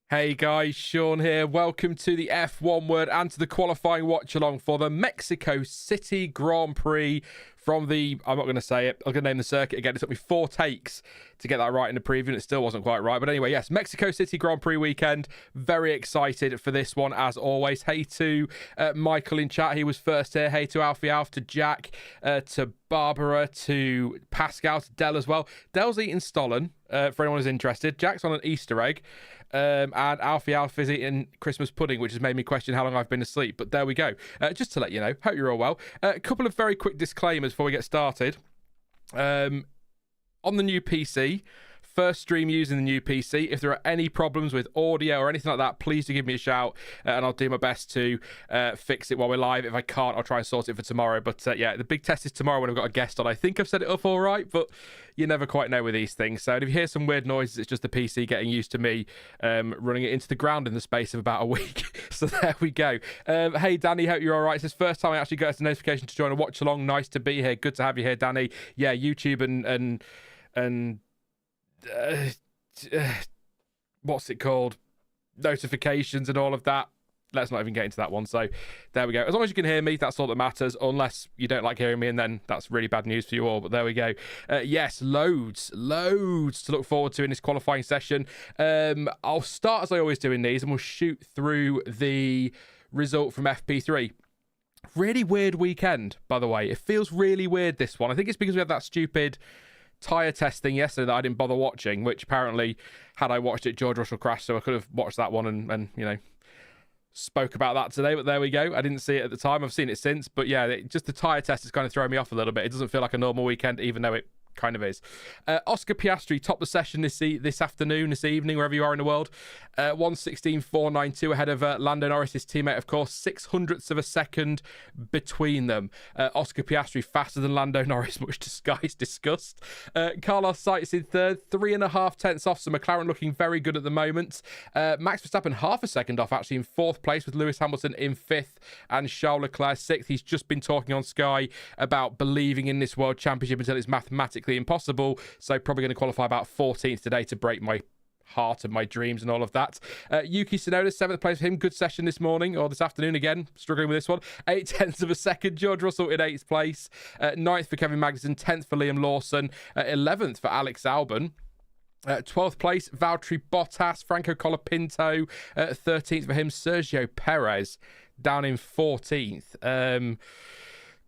Hey guys, Sean here. Welcome to the F1 Word and to the qualifying watch-along for the Mexico City Grand Prix from the, I'm not going to say it, I'm going to name the circuit again. It took me 4 takes to get that right in the preview and it still wasn't quite right. But anyway, yes, Mexico City Grand Prix weekend. Very excited for this one as always. Hey to Michael in chat, he was first here. Hey to Alfie Alf, to Jack, to Barbara, to Pascal, to Dell as well. Dell's eating Stollen, for anyone who's interested. Jack's on an Easter egg. And Alfie Alf is eating Christmas pudding, which has made me question how long I've been asleep. But there we go. Just to let you know, hope you're all well. A couple of very quick disclaimers before we get started. On the new PC, first stream using the new PC. If there are any problems with audio or anything like that, please do give me a shout and I'll do my best to fix it while we're live. If I can't, I'll try and sort it for tomorrow. But yeah, the big test is tomorrow when I've got a guest on. I think I've set it up all right, but you never quite know with these things. So if you hear some weird noises, it's just the PC getting used to me running it into the ground in the space of about a week. So there we go. Hey, Danny, hope you're all right. It's his first time I actually got a notification to join a watch along. Nice to be here. Good to have you here, Danny. Yeah, YouTube and what's it called? Notifications and all of that. Let's not even get into that one. So there we go. As long as you can hear me, that's all that matters. Unless you don't like hearing me, and then that's really bad news for you all. But there we go. Yes, loads to look forward to in this qualifying session. I'll start as I always do in these, and we'll shoot through the result from FP3. Really weird weekend, by the way. It feels really weird, this one. I think it's because we had that stupid tyre testing yesterday that I didn't bother watching, which apparently, had I watched it, George Russell crashed, so I could have watched that one and you know, spoke about that today, but there we go. I didn't see it at the time. I've seen it since, but yeah, just the tyre test is kind of throwing me off a little bit. It doesn't feel like a normal weekend, even though it kind of is. Oscar Piastri topped the session this afternoon, this evening, wherever you are in the world. 1:16.492 ahead of Lando Norris, his teammate, of course. 600ths of a second between them. Oscar Piastri faster than Lando Norris, much to Sky's disgust. Carlos Sainz in third, 3.5 tenths off, so McLaren looking very good at the moment. Max Verstappen half a second off, actually, in 4th place, with Lewis Hamilton in 5th and Charles Leclerc 6th. He's just been talking on Sky about believing in this World Championship until it's mathematically impossible, so probably going to qualify about 14th today to break my heart and my dreams and all of that. Yuki Tsunoda, 7th place for him. Good session this morning, or this afternoon again. Struggling with this one. 8 tenths of a second. George Russell in 8th place. 9th for Kevin Magnussen. 10th for Liam Lawson. 11th for Alex Albon. 12th place, Valtteri Bottas. Franco Colapinto. 13th for him. Sergio Perez down in 14th.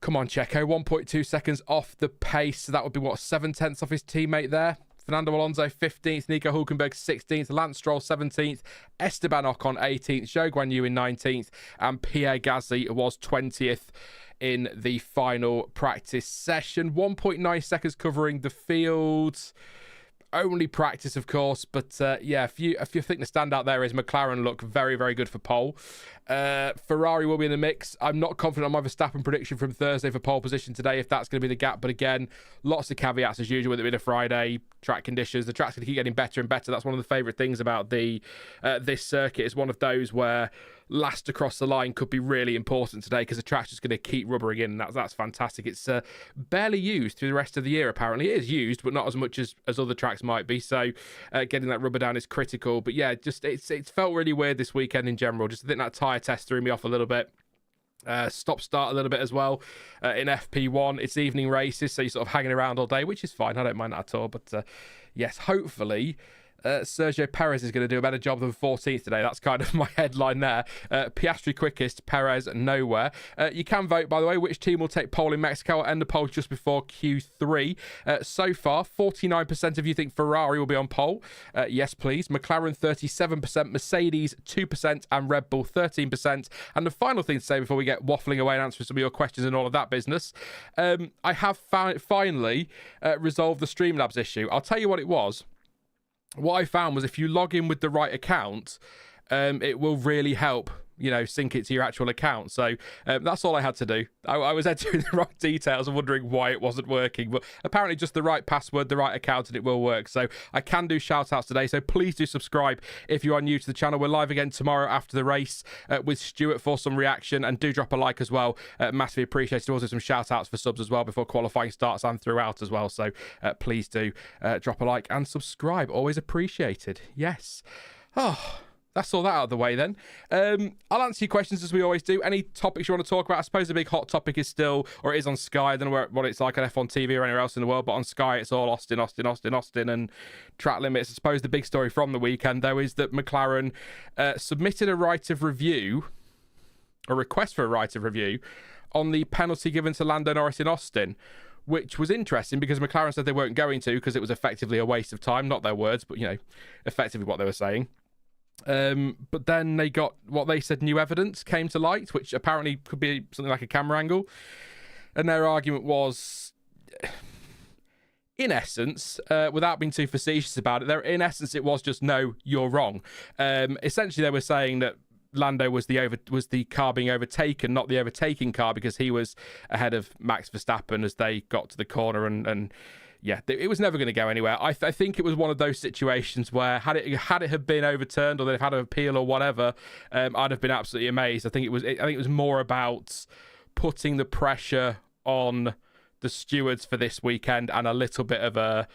Come on, Checo. 1.2 seconds off the pace. So that would be, what, 7 tenths off his teammate there? Fernando Alonso 15th, Nico Hulkenberg 16th, Lance Stroll 17th, Esteban Ocon 18th, Zhou Guanyu in 19th, and Pierre Gasly was 20th in the final practice session. 1.9 seconds covering the field. Only practice, of course, but yeah, if you think the standout there is McLaren look very, very good for pole. Ferrari will be in the mix. I'm not confident on my Verstappen prediction from Thursday for pole position today, if that's going to be the gap. But again, lots of caveats as usual with it being a Friday. Track conditions, the track's going to keep getting better and better. That's one of the favourite things about the this circuit. It's one of those where last across the line could be really important today because the track's just going to keep rubbering in, and that's fantastic. It's barely used through the rest of the year, apparently. It is used, but not as much as other tracks might be, so getting that rubber down is critical. But yeah, just it's felt really weird this weekend in general. Just I think that tyre test threw me off a little bit. Stop start a little bit as well in FP1. It's evening races, so you're sort of hanging around all day, which is fine. I don't mind that at all. But yes, hopefully Sergio Perez is going to do a better job than 14th today. That's kind of my headline there. Piastri quickest, Perez nowhere. You can vote, by the way, which team will take pole in Mexico. I'll end the poll just before Q3. So far, 49% of you think Ferrari will be on pole. Yes, please. McLaren 37%, Mercedes 2%, and Red Bull 13%. And the final thing to say before we get waffling away and answering some of your questions and all of that business, I have finally resolved the Streamlabs issue. I'll tell you what it was. What I found was if you log in with the right account, it will really help, you know, sync it to your actual account. So that's all I had to do. I was entering the wrong details and wondering why it wasn't working, but apparently just the right password, the right account, and it will work. So I can do shout outs today. So please do subscribe if you are new to the channel. We're live again tomorrow after the race with Stuart for some reaction, and do drop a like as well. Massively appreciated. Also some shout outs for subs as well before qualifying starts and throughout as well. So please do drop a like and subscribe. Always appreciated. Yes. Oh, that's all that out of the way then. I'll answer your questions as we always do. Any topics you want to talk about? I suppose the big hot topic is still, or it is on Sky. I don't know what it's like on F1 TV or anywhere else in the world, but on Sky it's all Austin, and track limits. I suppose the big story from the weekend, though, is that McLaren submitted a right of review, a request for a right of review, on the penalty given to Lando Norris in Austin, which was interesting because McLaren said they weren't going to because it was effectively a waste of time. Not their words, but, effectively what they were saying. But then they got what they said new evidence came to light, which apparently could be something like a camera angle. And their argument was, in essence, without being too facetious about it, it was just, no, you're wrong. Essentially, they were saying that Lando was the car being overtaken, not the overtaking car, because he was ahead of Max Verstappen as they got to the corner, and yeah, it was never going to go anywhere. I think it was one of those situations where had it have been overturned or they've had an appeal or whatever, I'd have been absolutely amazed. I think it was more about putting the pressure on the stewards for this weekend and a little bit of a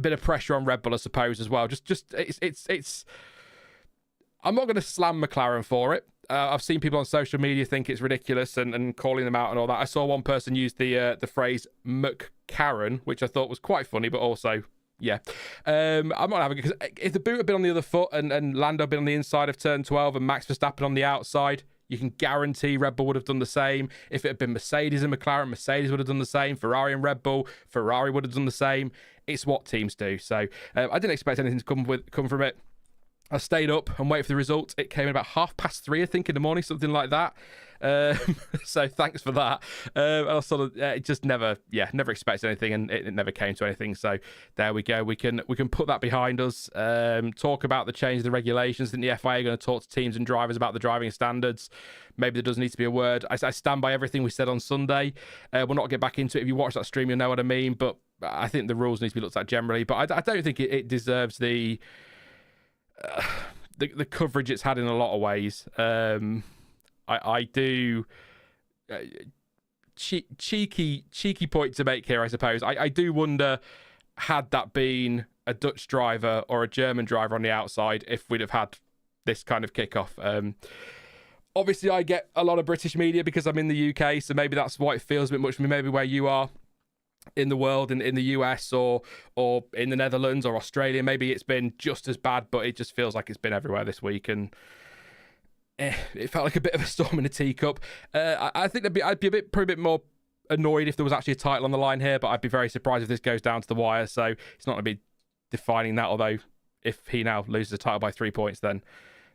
bit of pressure on Red Bull, I suppose, as well. Just it's. I'm not going to slam McLaren for it. I've seen people on social media think it's ridiculous and calling them out and all that. I saw one person use the phrase McCarron, which I thought was quite funny, but also, yeah. I'm not having it, because if the boot had been on the other foot and Lando had been on the inside of turn 12 and Max Verstappen on the outside, you can guarantee Red Bull would have done the same. If it had been Mercedes and McLaren, Mercedes would have done the same. Ferrari and Red Bull, Ferrari would have done the same. It's what teams do. So I didn't expect anything to come from it. I stayed up and waited for the result. It came in about 3:30, I think, in the morning, something like that. So thanks for that. I sort of just never expected anything, and it never came to anything. So there we go. We can put that behind us. Talk about the change of the regulations. I think the FIA are going to talk to teams and drivers about the driving standards. Maybe there does need to be a word. I stand by everything we said on Sunday. We'll not get back into it. If you watch that stream, you'll know what I mean. But I think the rules need to be looked at generally. But I don't think it deserves the coverage it's had in a lot of ways. I do cheeky point to make here, I suppose. I do wonder, had that been a Dutch driver or a German driver on the outside, if we'd have had this kind of kickoff. Obviously, I get a lot of British media because I'm in the UK, so maybe that's why it feels a bit much for me. Maybe where you are in the world, in the US or in the Netherlands or Australia, maybe it's been just as bad, but it just feels like it's been everywhere this week, and it felt like a bit of a storm in a teacup. I think I'd be probably a bit more annoyed if there was actually a title on the line here, but I'd be very surprised if this goes down to the wire, so it's not going to be defining that, although if he now loses the title by 3 points, then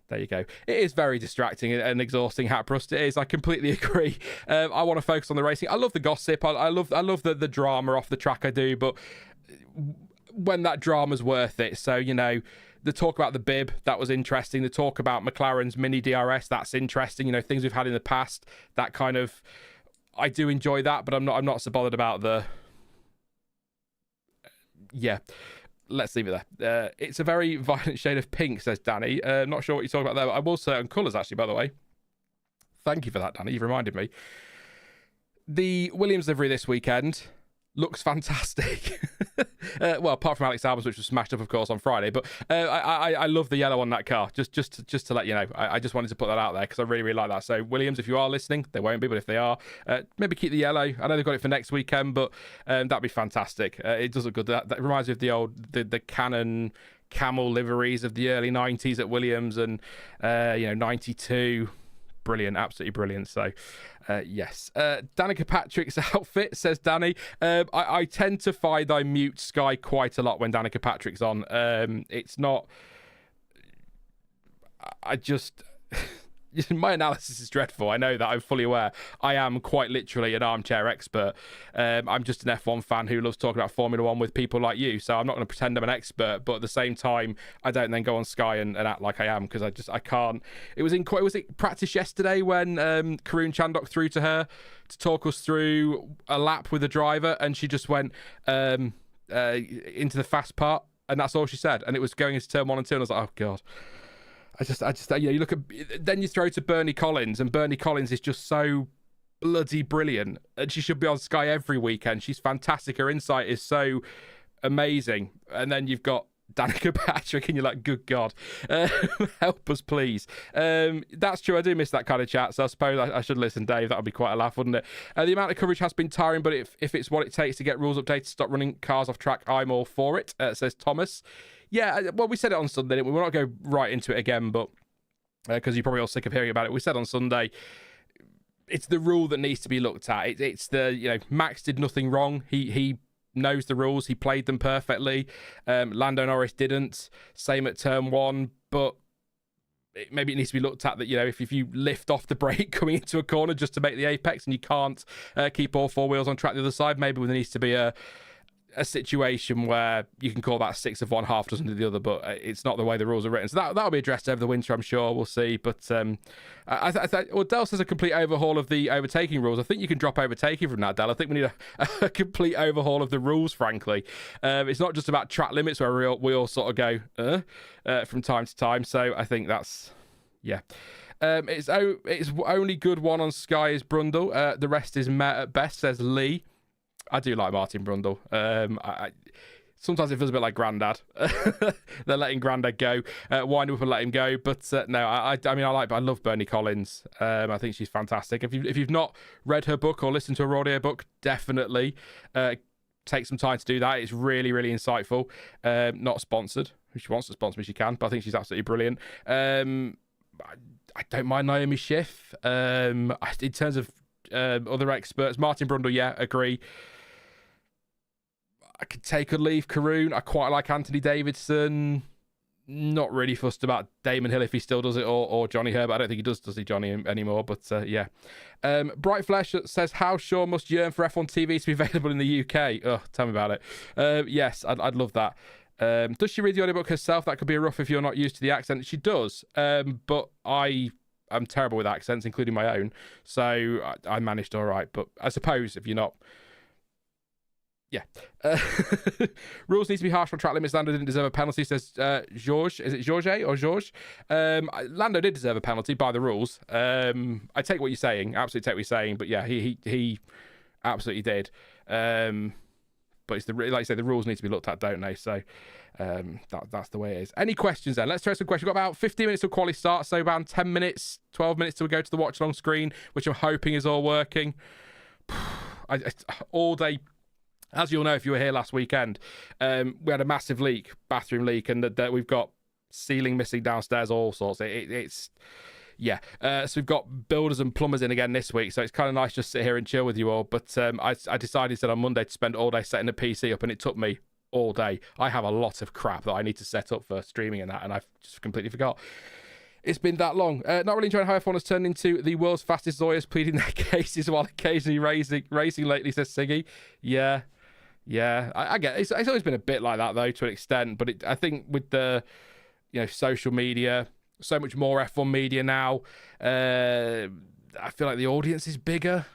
there you go. It is very distracting and exhausting, Haprust. It is. I completely agree. I want to focus on the racing. I love the gossip. I love the drama off the track. I do, but when that drama's worth it. So, the talk about the bib, that was interesting. The talk about McLaren's mini DRS, that's interesting. Things we've had in the past. That kind of, I do enjoy that, but I'm not so bothered about the. Yeah. Let's leave it there. It's a very violent shade of pink, says Danny. Not sure what you're talking about there, but I will say on colours, actually, by the way. Thank you for that, Danny. You've reminded me. The Williams livery this weekend looks fantastic. Well, apart from Alex Albon's, which was smashed up, of course, on Friday. But I love the yellow on that car. Just to let you know, I just wanted to put that out there because I really, really like that. So, Williams, if you are listening, they won't be, but if they are, maybe keep the yellow. I know they've got it for next weekend, but that'd be fantastic. It does look good. That reminds me of the old the Canon camel liveries of the early 90s at Williams and 92. Brilliant, absolutely brilliant. So, yes. Danica Patrick's outfit, says Danny. I tend to find I mute Sky quite a lot when Danica Patrick's on. It's not. I just. My analysis is dreadful. I know that. I'm fully aware. I am quite literally an armchair expert. I'm just an F1 fan who loves talking about Formula One with people like you. So I'm not going to pretend I'm an expert, but at the same time, I don't then go on Sky and act like I am because I can't. It was practice yesterday when Karun Chandok threw to her to talk us through a lap with a driver, and she just went into the fast part, and that's all she said. And it was going into turn 1 and 2, and I was like, oh god. I just you look at, then you throw to Bernie Collins, and Bernie Collins is just so bloody brilliant, and she should be on Sky every weekend. She's fantastic. Her insight is so amazing. And then you've got Danica Patrick, and you're like, good God, help us, please. That's true. I do miss that kind of chat, so I suppose I should listen, Dave. That would be quite a laugh, wouldn't it? The amount of coverage has been tiring, but if it's what it takes to get rules updated to stop running cars off track, I'm all for it, says Thomas. Yeah, well, we said it on Sunday. We will not go right into it again, but because you're probably all sick of hearing about it, we said on Sunday, it's the rule that needs to be looked at. It's the, Max did nothing wrong. He knows the rules. He played them perfectly. Lando Norris didn't. Same at turn 1, but maybe it needs to be looked at that, if you lift off the brake coming into a corner just to make the apex and you can't keep all 4 wheels on track the other side, maybe there needs to be a situation where you can call that 6 of one, half dozen of the other, but it's not the way the rules are written. So that'll be addressed over the winter, I'm sure. We'll see. But Dell says a complete overhaul of the overtaking rules. I think you can drop overtaking from that, Dell. I think we need a complete overhaul of the rules, frankly. It's not just about track limits where we all sort of go from time to time. So I think that's, yeah. It's only good one on Sky is Brundle. The rest is met at best, says Lee. I do like Martin Brundle. Sometimes it feels a bit like Grandad. They're letting Grandad go, wind up and let him go. But no, I love Bernie Collins. I think she's fantastic. If you've not read her book or listened to her audio book, definitely take some time to do that. It's really, really insightful. Not sponsored. If she wants to sponsor me, she can. But I think she's absolutely brilliant. I don't mind Naomi Schiff. In terms of other experts, Martin Brundle, yeah, agree. I could take or leave Karun. I quite like Anthony Davidson. Not really fussed about Damon Hill if he still does it, or Johnny Herbert. I don't think he does he, Johnny, anymore? But yeah. Bright Flesh says, how sure must yearn for F1 TV to be available in the UK? Oh, tell me about it. Yes, I'd love that. Does she read the audiobook herself? That could be rough if you're not used to the accent. She does, but I'm terrible with accents, including my own. So I managed all right. But I suppose if you're not... Yeah. Rules need to be harsh on track limits. Lando didn't deserve a penalty, says George. Is it Georges or George? Lando did deserve a penalty by the rules. I take what you're saying. Absolutely take what you're saying. But yeah, he absolutely did. But it's like you say, the rules need to be looked at, don't they? So that's the way it is. Any questions then? Let's throw some questions. We've got about 15 minutes till quali start, so about 10 minutes, 12 minutes till we go to the watch-along screen, which I'm hoping is all working. All day. As you'll know, if you were here last weekend, we had a massive leak, bathroom leak, and that we've got ceiling missing downstairs, all sorts. It's yeah. So we've got builders and plumbers in again this week, so it's kind of nice just to sit here and chill with you all. But I decided on Monday to spend all day setting the PC up, and it took me all day. I have a lot of crap that I need to set up for streaming and that, and I've just completely forgot. It's been that long. Not really enjoying how F1 has turned into the world's fastest lawyers pleading their cases while occasionally racing lately, says Siggy. Yeah, I get it. It's always been a bit like that, though, to an extent. But I think with the social media, so much more F1 media now, I feel like the audience is bigger.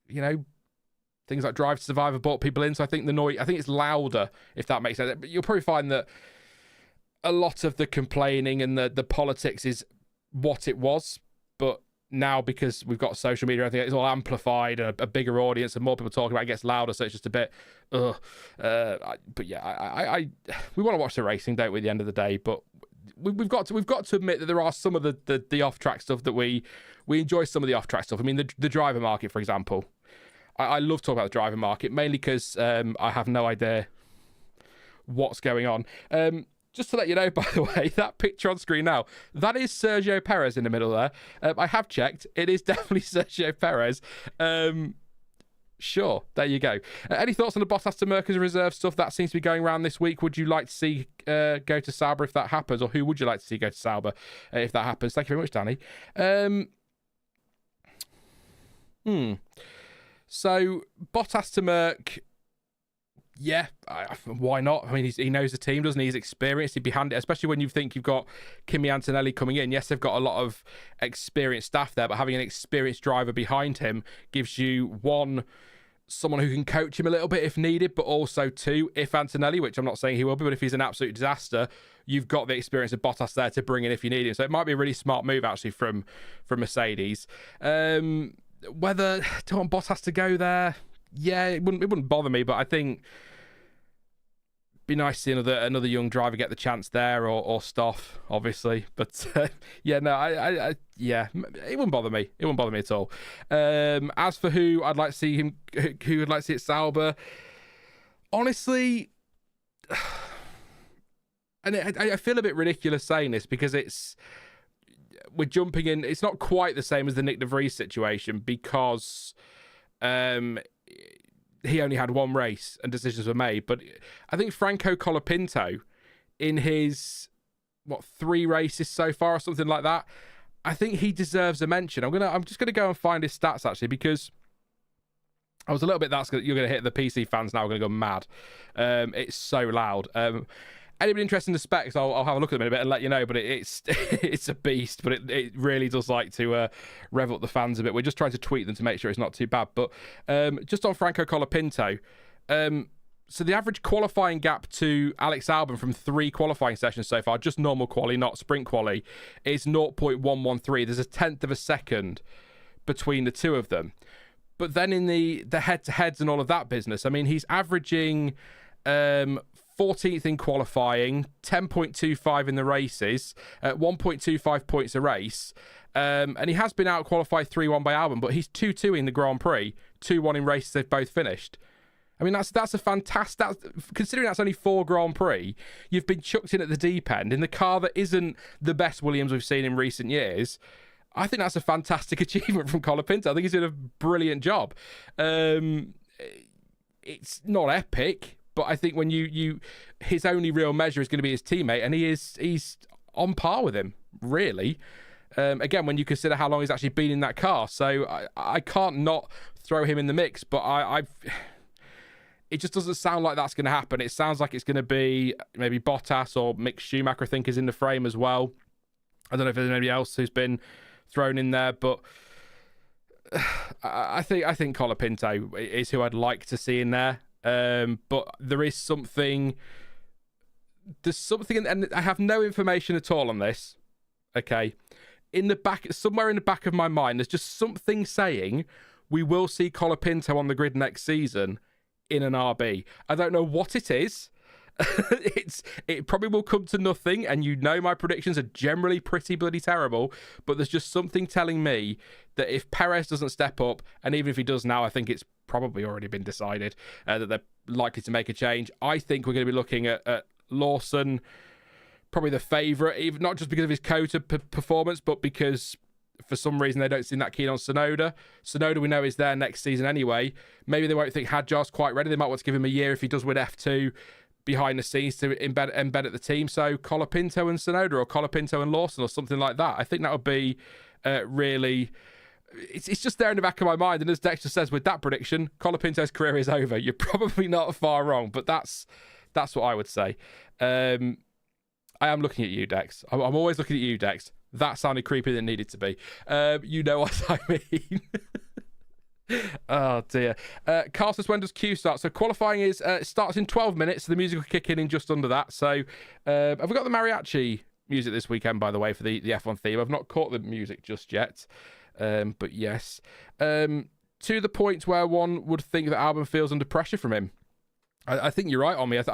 Things like Drive to Survive have brought people in, so I think it's louder, if that makes sense. But you'll probably find that a lot of the complaining and the politics is what it was, but now because we've got social media, I think it's all amplified and a bigger audience and more people talking about it gets louder, so it's just a bit but yeah, we want to watch the racing, don't we, at the end of the day, but we've got to admit that there are some of the off-track stuff that we enjoy. Some of the off-track stuff, I mean, the driver market, for example. I love talking about the driver market, mainly because I have no idea what's going on. Just to let you know, by the way, that picture on screen now, that is Sergio Perez in the middle there. I have checked. It is definitely Sergio Perez. Sure, there you go. Any thoughts on the Bottas to Merck's reserve stuff? That seems to be going around this week. Would you like to see go to Sauber if that happens? Or who would you like to see go to Sauber if that happens? Thank you very much, Danny. So, Bottas to Merck... Yeah, why not? I mean, he knows the team, doesn't he? He's experienced. He'd be handy, especially when you think you've got Kimi Antonelli coming in. Yes, they've got a lot of experienced staff there, but having an experienced driver behind him gives you, one, someone who can coach him a little bit if needed, but also, two, if Antonelli, which I'm not saying he will be, but if he's an absolute disaster, you've got the experience of Bottas there to bring in if you need him. So it might be a really smart move, actually, from Mercedes. Whether do I want Bottas to go there? Yeah, it wouldn't bother me, but I think be nice to see another young driver get the chance there, or Stoff, obviously. But yeah, no, I yeah, it wouldn't bother me. It wouldn't bother me at all. As for who I'd like to see who I'd like to see at Sauber, honestly, and I feel a bit ridiculous saying this because we're jumping in. It's not quite the same as the Nick de Vries situation because he only had one race and decisions were made. But I think Franco Colapinto, in his 3 races so far or something like that, I think he deserves a mention. I'm just gonna go and find his stats actually, because I was a little bit you're gonna hit the PC fans now. We're gonna go mad. It's so loud. Anybody interested in the specs, I'll have a look at them in a bit and let you know. But it's it's a beast. But it really does like to rev up the fans a bit. We're just trying to tweak them to make sure it's not too bad. But just on Franco Colapinto, so the average qualifying gap to Alex Albon from 3 qualifying sessions so far, just normal quali, not sprint quali, is 0.113. There's a tenth of a second between the two of them. But then in the head-to-heads and all of that business, I mean, he's averaging 14th in qualifying, 10.25 in the races, 1.25 points a race. And he has been out-qualified 3-1 by Albon, but he's 2-2 in the Grand Prix, 2-1 in races they've both finished. I mean, that's a fantastic... considering that's only 4 Grand Prix, you've been chucked in at the deep end in the car that isn't the best Williams we've seen in recent years. I think that's a fantastic achievement from Colapinto. I think he's doing a brilliant job. It's not epic, but I think when his only real measure is going to be his teammate, and he's on par with him, really. Again, when you consider how long he's actually been in that car. So I can't not throw him in the mix, but it just doesn't sound like that's going to happen. It sounds like it's going to be maybe Bottas or Mick Schumacher, I think, is in the frame as well. I don't know if there's anybody else who's been thrown in there, but I think Colapinto is who I'd like to see in there. But there's something, and I have no information at all on this. Okay, somewhere in the back of my mind, there's just something saying we will see Colapinto on the grid next season in an RB. I don't know what it is. It probably will come to nothing, and my predictions are generally pretty bloody terrible, but there's just something telling me that if Perez doesn't step up, and even if he does now, I think it's probably already been decided that they're likely to make a change. I think we're going to be looking at Lawson, probably the favourite, even not just because of his Cota performance, but because for some reason they don't seem that keen on Tsunoda. Tsunoda we know is there next season anyway. Maybe they won't think Hadjar's quite ready. They might want to give him a year if he does win F2 behind the scenes to embed at the team. So Colapinto and Tsunoda, or Colapinto and Lawson, or something like that. I think that would be really... It's just there in the back of my mind. And as Dexter says, with that prediction, Colapinto's career is over. You're probably not far wrong, but that's what I would say. I am looking at you, Dex. I'm always looking at you, Dex. That sounded creepier than it needed to be. You know what I mean. Oh dear. Carlos, when does Q start? So qualifying starts in 12 minutes, so the music will kick in just under that. So have we got the mariachi music this weekend, by the way, for the F1 theme? I've not caught the music just yet, but yes. To the point where one would think that Albon feels under pressure from him. I think you're right on me. I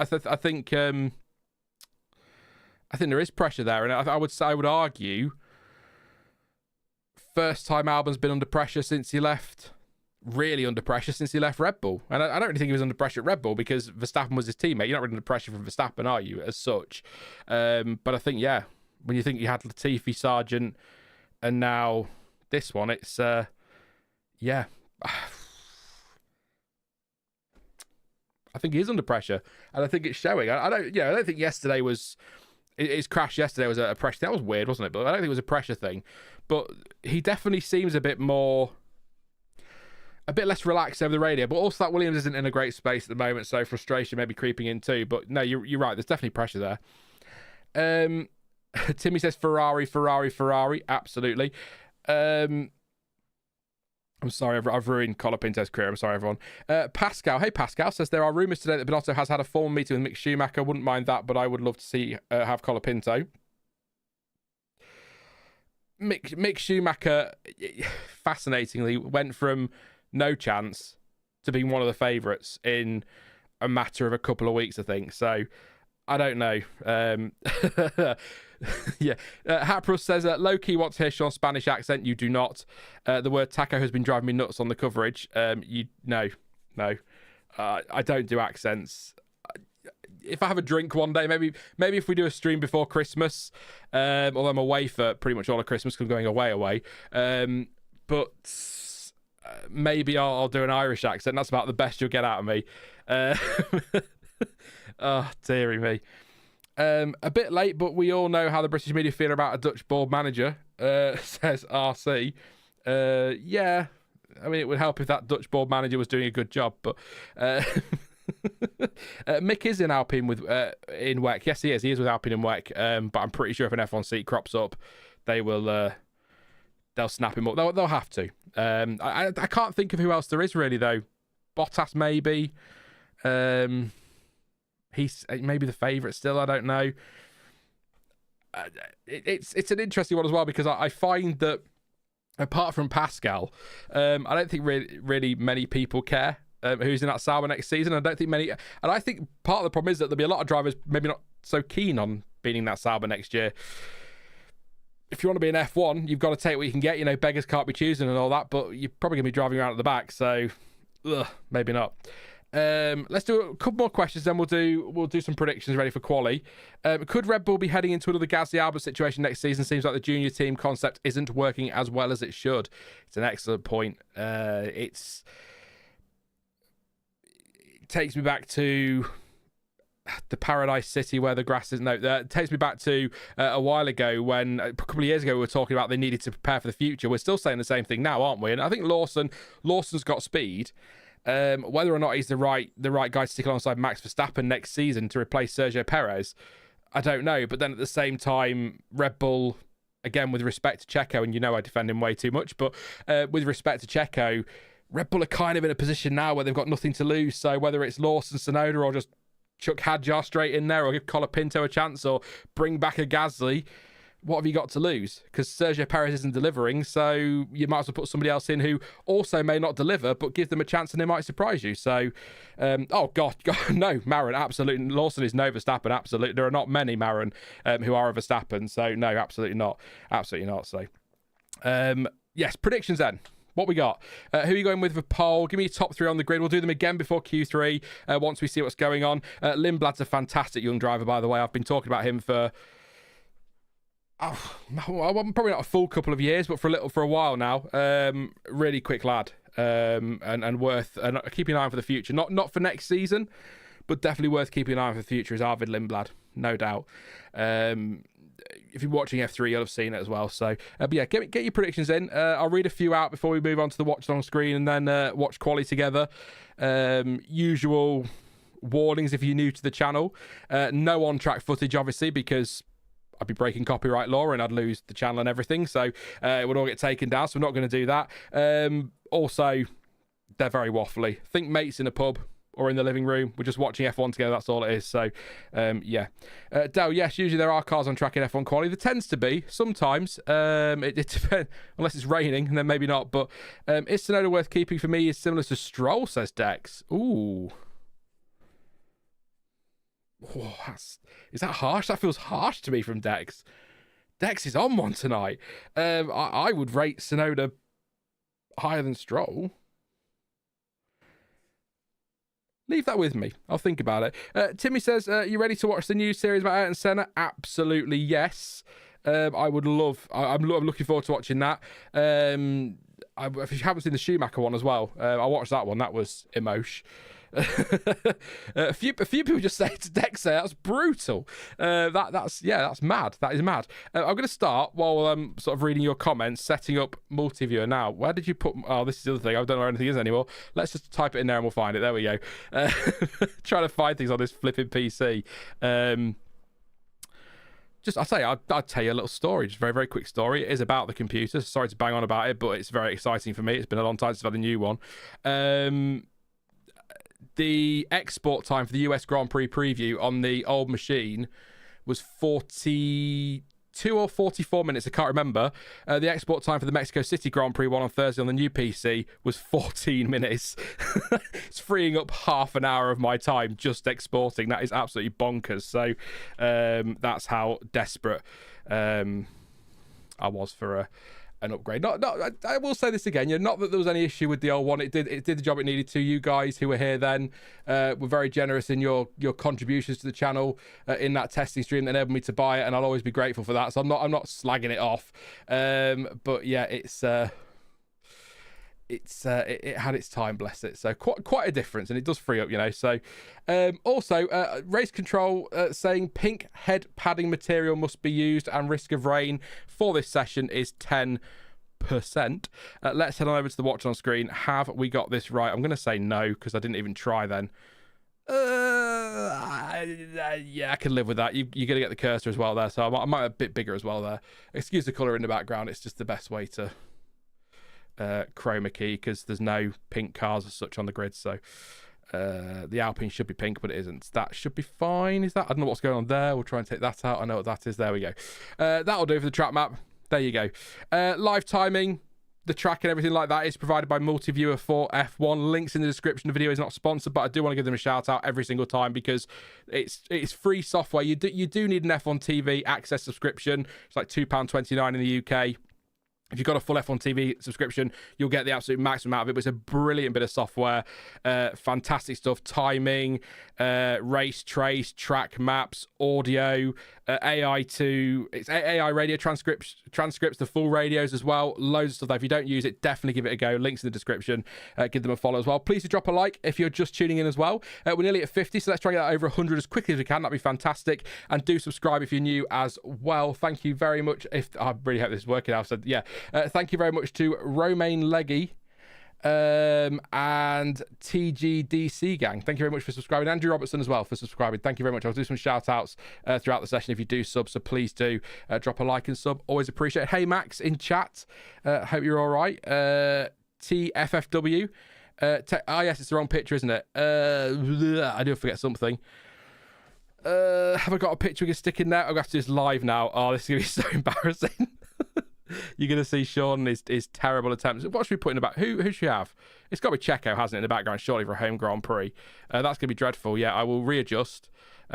think there is pressure there, and I would argue first time Albon's been under pressure since he left. Really under pressure since he left Red Bull. And I don't really think he was under pressure at Red Bull because Verstappen was his teammate. You're not really under pressure from Verstappen, are you, as such? But I think, yeah, when you think you had Latifi, Sargent, and now this one, it's, yeah. I think he is under pressure, and I think it's showing. I don't think yesterday was... His crash yesterday was a pressure... That was weird, wasn't it? But I don't think it was a pressure thing. But he definitely seems a bit less relaxed over the radio, but also that Williams isn't in a great space at the moment, so frustration may be creeping in too. But no, you're right. There's definitely pressure there. Timmy says Ferrari. Absolutely. I'm sorry, I've ruined Colapinto's career. I'm sorry, everyone. Pascal. Hey, Pascal says there are rumours today that Binotto has had a formal meeting with Mick Schumacher. Wouldn't mind that, but I would love to see have Colapinto. Mick Schumacher, fascinatingly, went from no chance to being one of the favourites in a matter of a couple of weeks, I think. So I don't know. Yeah. Haprus says, low-key want to hear Sean's Spanish accent. You do not. The word taco has been driving me nuts on the coverage. No. I don't do accents. If I have a drink one day, maybe if we do a stream before Christmas, although I'm away for pretty much all of Christmas because I'm going away. But maybe I'll do an Irish accent. That's about the best you'll get out of me. Oh, dearie me. A bit late, but we all know how the British media feel about a Dutch board manager, says RC. Yeah, I mean, it would help if that Dutch board manager was doing a good job, but Mick is in Alpine with in WEC. Yes, he is. He is with Alpine in WEC, but I'm pretty sure if an F1 seat crops up, they'll snap him up. They'll have to. I can't think of who else there is really, though. Bottas, maybe. He's maybe the favourite still. I don't know. It's an interesting one as well because I find that apart from Pascal, I don't think really many people care who's in that Sauber next season. I don't think many, and I think part of the problem is that there'll be a lot of drivers maybe not so keen on being in that Sauber next year. If you want to be an F1, you've got to take what you can get. You know, beggars can't be choosing and all that, but you're probably going to be driving around at the back, so maybe not. Let's do a couple more questions, then we'll do some predictions ready for quali. Could Red Bull be heading into another Gasly Albon situation next season? Seems like the junior team concept isn't working as well as it should. It's an excellent point. It takes me back to the Paradise City where the grass is it takes me back to a while ago when a couple of years ago we were talking about they needed to prepare for the future. We're still saying the same thing now, aren't we? And I think Lawson's got speed. Whether or not he's the right guy to stick alongside Max Verstappen next season to replace Sergio Perez, I don't know. But then at the same time, Red Bull, again with respect to Checo, and you know I defend him way too much, but with respect to Checo, Red Bull are kind of in a position now where they've got nothing to lose. So whether it's Lawson, Tsunoda, or just chuck Hadjar straight in there, or give Colapinto a chance, or bring back a Gasly, what have you got to lose? Because Sergio Perez isn't delivering, so you might as well put somebody else in who also may not deliver, but give them a chance and they might surprise you. So, God, no, Maron, absolutely. Lawson is no Verstappen, absolutely. There are not many Maron who are a Verstappen, so no, absolutely not. Absolutely not. So, yes, predictions then. What we got? Who are you going with for pole? Give me your top three on the grid. We'll do them again before Q3 once we see what's going on. Lindblad's a fantastic young driver, by the way. I've been talking about him for... probably not a full couple of years, but for a while now. Really quick lad, and worth keeping an eye on for the future. Not for next season, but definitely worth keeping an eye on for the future. Is Arvid Lindblad, no doubt. If you're watching F3, you'll have seen it as well. So, but yeah, get your predictions in. I'll read a few out before we move on to the watch-along screen and then watch quali together. Usual warnings if you're new to the channel. No on-track footage, obviously, because I'd be breaking copyright law and I'd lose the channel and everything. So it would all get taken down. So we're not going to do that. Also, they're very waffly. Think mates in a pub or in the living room. We're just watching F1 together. That's all it is. So, yeah. Dell, yes, usually there are cars on track in F1 quality. There tends to be sometimes. It depends, unless it's raining, and then maybe not. But is Tsunoda worth keeping for me? Is similar to Stroll, says Dex. Ooh. Oh, is that harsh? That feels harsh to me from Dex. Dex is on one tonight. I would rate Tsunoda higher than Stroll. Leave that with me. I'll think about it. Timmy says, you ready to watch the new series about Ayrton Senna? Absolutely, yes. I would love... I'm looking forward to watching that. If you haven't seen the Schumacher one as well, I watched that one. That was emotion. a few people just say to Dex, that's brutal. That's mad. That is mad. I'm going to start while I'm sort of reading your comments, setting up multi-viewer now. Where did you put... Oh, this is the other thing. I don't know where anything is anymore. Let's just type it in there and we'll find it. There we go. Trying to find things on this flipping PC. I'll tell you a little story, just a very, very quick story. It is about the computer. Sorry to bang on about it, but it's very exciting for me. It's been a long time since I've had a new one. The export time for the US Grand Prix preview on the old machine was 42 2 or 44 minutes, I can't remember. The export time for the Mexico City Grand Prix one on Thursday on the new PC was 14 minutes. It's freeing up half an hour of my time just exporting. That is absolutely bonkers. So that's how desperate I was for an upgrade. I will say this again, not that there was any issue with the old one. It did the job it needed to. You guys who were here then were very generous in your contributions to the channel in that testing stream that enabled me to buy it, and I'll always be grateful for that. So I'm not slagging it off. But yeah, it had its time, bless it. So quite a difference, and it does free up, So also race control saying pink head padding material must be used, and risk of rain for this session is 10%. Let's head on over to the watch on screen. Have we got this right? I'm going to say no because I didn't even try then. Yeah, I can live with that. You're going to get the cursor as well there, so I might be a bit bigger as well there. Excuse the colour in the background. It's just the best way to chroma key because there's no pink cars as such on the grid. So the Alpine should be pink, but it isn't. That should be fine. Is that? I don't know what's going on there. We'll try and take that out. I know what that is. There we go. That'll do for the track map. There you go. Live timing, the track and everything like that is provided by Multiviewer for F1. Links in the description. The video is not sponsored, but I do want to give them a shout out every single time because it's free software. You do need an F1 TV access subscription. It's like £2.29 in the UK. If you've got a full F1 TV subscription, you'll get the absolute maximum out of it. But it's a brilliant bit of software. Fantastic stuff. Timing, race trace, track maps, audio, it's AI radio transcripts, the full radios as well. Loads of stuff there. If you don't use it, definitely give it a go. Links in the description. Give them a follow as well. Please do drop a like if you're just tuning in as well. We're nearly at 50, so let's try to get that over 100 as quickly as we can. That'd be fantastic. And do subscribe if you're new as well. Thank you very much. I really hope this is working out. So yeah. Thank you very much to Romain Leggy and TGDC Gang. Thank you very much for subscribing. Andrew Robertson as well for subscribing. Thank you very much. I'll do some shout outs throughout the session if you do sub, so please do drop a like and sub. Always appreciate it. Hey Max in chat, hope you're all right. TFFW. Yes, it's the wrong picture, isn't it? I do forget something. Have I got a picture we can stick in there? I'm going to have to do this live now. Oh, this is going to be so embarrassing. You're going to see Sean his terrible attempts. What should we put in the back? Who should we have? It's got to be Checo, hasn't it, in the background, surely, for a home Grand Prix. That's going to be dreadful. Yeah, I will readjust.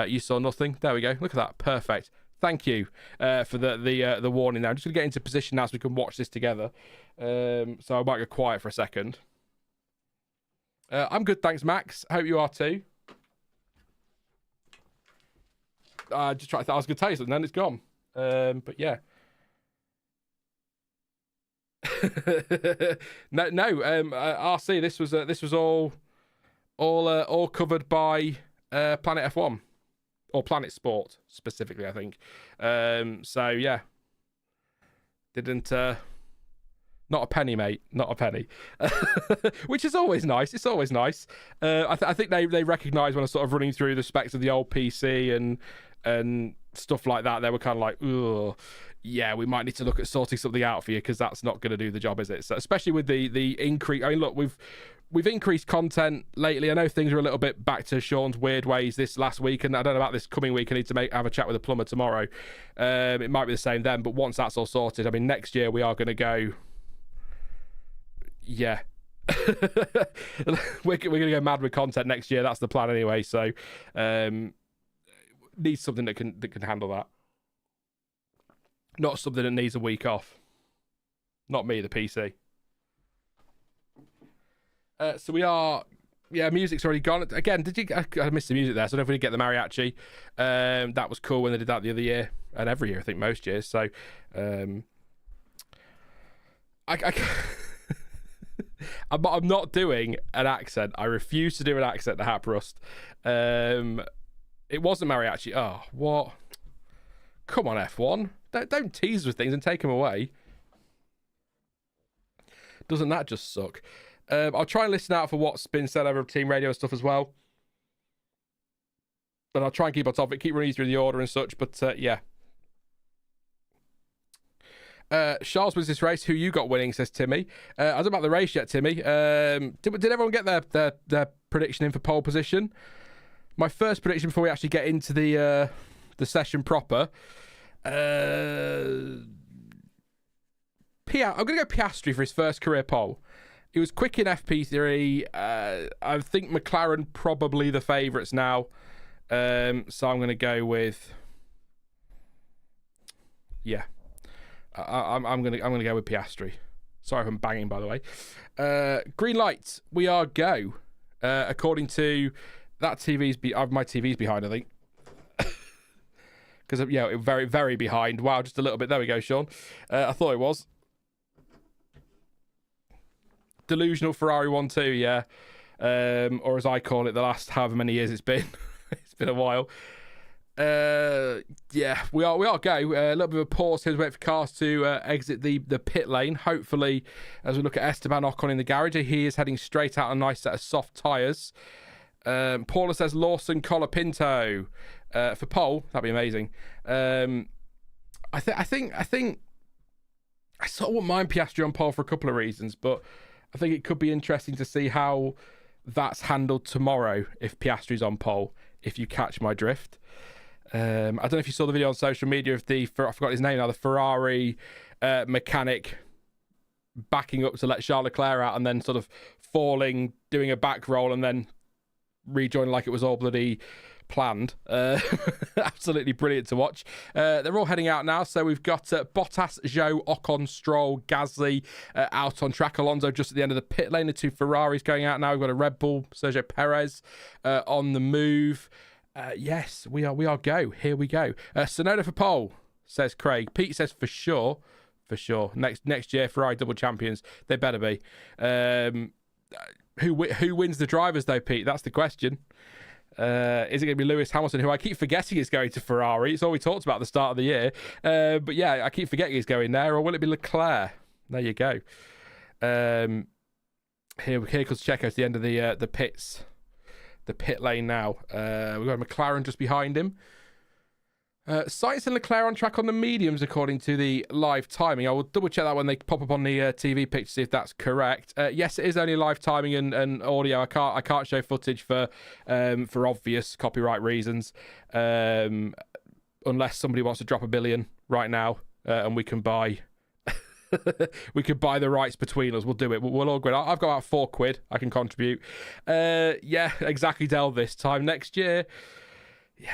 You saw nothing. There we go. Look at that. Perfect. Thank you for the warning there. I'm just going to get into position now so we can watch this together. So I might go quiet for a second. I'm good, thanks, Max. Hope you are too. Just try. I was going to tell you something, then it's gone. But yeah. no. RC. This was all covered by Planet F1 or Planet Sport specifically, I think. So yeah, didn't. Not a penny, mate. Not a penny. Which is always nice. It's always nice. I think they recognise when I was sort of running through the specs of the old PC and stuff like that. They were kind of like, ugh, yeah, we might need to look at sorting something out for you because that's not going to do the job, is it? So especially with the increase. I mean, look, we've increased content lately. I know things are a little bit back to Sean's weird ways this last week, and I don't know about this coming week. I need to have a chat with the plumber tomorrow. It might be the same then, but once that's all sorted, I mean, next year we are going to go. Yeah. we're going to go mad with content next year. That's the plan anyway. So needs something that can handle that. Not something that needs a week off. Not me, the PC. So we are... Yeah, music's already gone. Again, I missed the music there, so I don't know if we did get the mariachi. That was cool when they did that the other year. And every year, I think, most years. So... I'm not doing an accent. I refuse to do an accent to Hap Rust. It wasn't mariachi. Oh, what? Come on, F1. Don't tease with things and take them away. Doesn't that just suck? I'll try and listen out for what's been said over team radio and stuff as well. And I'll try and keep on top of it, keep running through the order and such. But yeah. Charles wins this race. Who you got winning, says Timmy. I don't know about the race yet, Timmy. Did everyone get their prediction in for pole position? My first prediction before we actually get into the session proper. I'm going to go Piastri for his first career pole. He was quick in FP3. I think McLaren probably the favourites now. So I'm going to go with... Yeah. I'm going to go with Piastri. Sorry if I'm banging, by the way. Green light. We are go. According to that my TV's behind, I think. Because very, very behind. Wow, just a little bit. There we go, Sean. I thought it was. Delusional Ferrari 1-2, yeah. Or as I call it, the last however many years it's been. It's been a while. Yeah, we are go. A little bit of a pause here as we wait for cars to exit the pit lane. Hopefully, as we look at Esteban Ocon in the garage, he is heading straight out a nice set of soft tyres. Paula says Lawson Colapinto for pole. That'd be amazing. I think I sort of wouldn't mind Piastri on pole for a couple of reasons, but I think it could be interesting to see how that's handled tomorrow if Piastri's on pole, if you catch my drift. I don't know if you saw the video on social media of I forgot his name now, the Ferrari mechanic backing up to let Charles Leclerc out and then sort of falling, doing a back roll and then rejoining like it was all bloody planned. Absolutely brilliant to watch. They're all heading out now, so we've got Bottas, Zhou, Ocon, Stroll, Gasly out on track. Alonso just at the end of the pit lane. The two Ferraris going out now. We've got a Red Bull, Sergio Perez on the move. Yes, we are go. Here we go. Tsunoda for pole, says Craig. Pete says for sure. Next year, Ferrari double champions. They better be. Who wins the drivers though, Pete? That's the question. Is it going to be Lewis Hamilton, who I keep forgetting is going to Ferrari? It's all we talked about at the start of the year. But yeah, I keep forgetting he's going there. Or will it be Leclerc? There you go. Here comes Checo to the end of the pits. The pit lane now. We've got McLaren just behind him. Sainz and Leclerc on track on the mediums according to the live timing. I will double check that when they pop up on the TV picture to see if that's correct. Yes, it is only live timing and audio. I can't show footage for obvious copyright reasons, unless somebody wants to drop $1 billion right now and we can buy we could buy the rights between us. We'll do it. We'll all go. I've got about £4 I can contribute. Yeah, exactly. Dell this time next year. Yeah,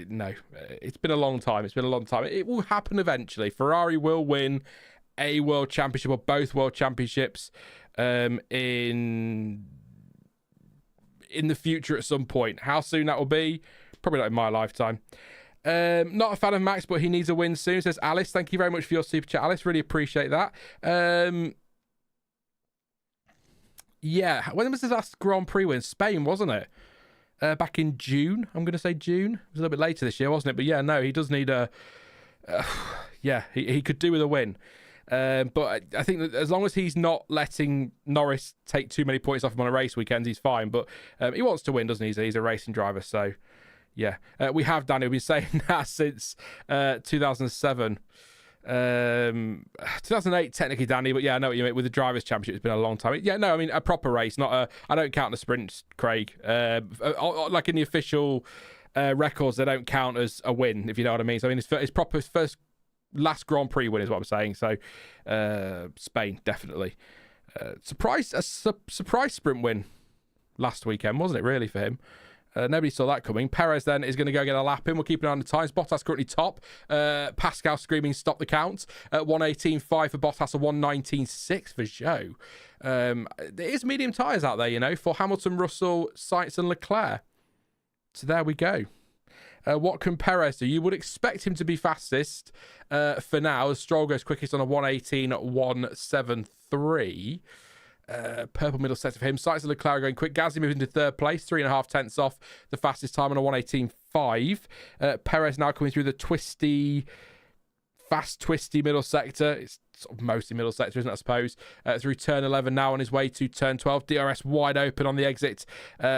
no. It's been a long time. It will happen eventually. Ferrari will win a world championship or both world championships in the future at some point. How soon that will be? Probably not in my lifetime. Not a fan of Max, but he needs a win soon, says Alice. Thank you very much for your super chat, Alice. Really appreciate that. Yeah, when was his last Grand Prix win? Spain, wasn't it? Back in June. I'm going to say June. It was a little bit later this year, wasn't it? But yeah, no, he does need a... yeah, he could do with a win. But I think that as long as he's not letting Norris take too many points off him on a race weekend, he's fine. But he wants to win, doesn't he? He's a racing driver, so... Yeah, we have, Danny. We've been saying that since 2007. 2008, technically, Danny, but yeah, I know what you mean. With the Drivers' Championship, it's been a long time. Yeah, no, I mean, a proper race, not a... I don't count the sprints, Craig. Like in the official records, they don't count as a win, if you know what I mean. So, I mean, his proper last Grand Prix win is what I'm saying. So, Spain, definitely. Surprise sprint win last weekend, wasn't it, really, for him? Nobody saw that coming. Perez then is going to go get a lap in. We'll keep an eye on the times. Bottas currently top. Pascal screaming stop the count. 1:18.5 for Bottas, a 1:19.6 for Zhou. There is medium tyres out there, you know, for Hamilton, Russell, Sainz and Leclerc. So there we go. What can Perez do? You would expect him to be fastest for now, as Stroll goes quickest on a 1:18.173. Purple middle sector for him. Sainz and Leclerc going quick. Gasly moving to third place, 3.5 tenths off the fastest time on a 1:18.5. Perez now coming through the fast twisty middle sector. It's sort of mostly middle sector, isn't it, I suppose? Through turn 11 now on his way to turn 12. DRS wide open on the exit.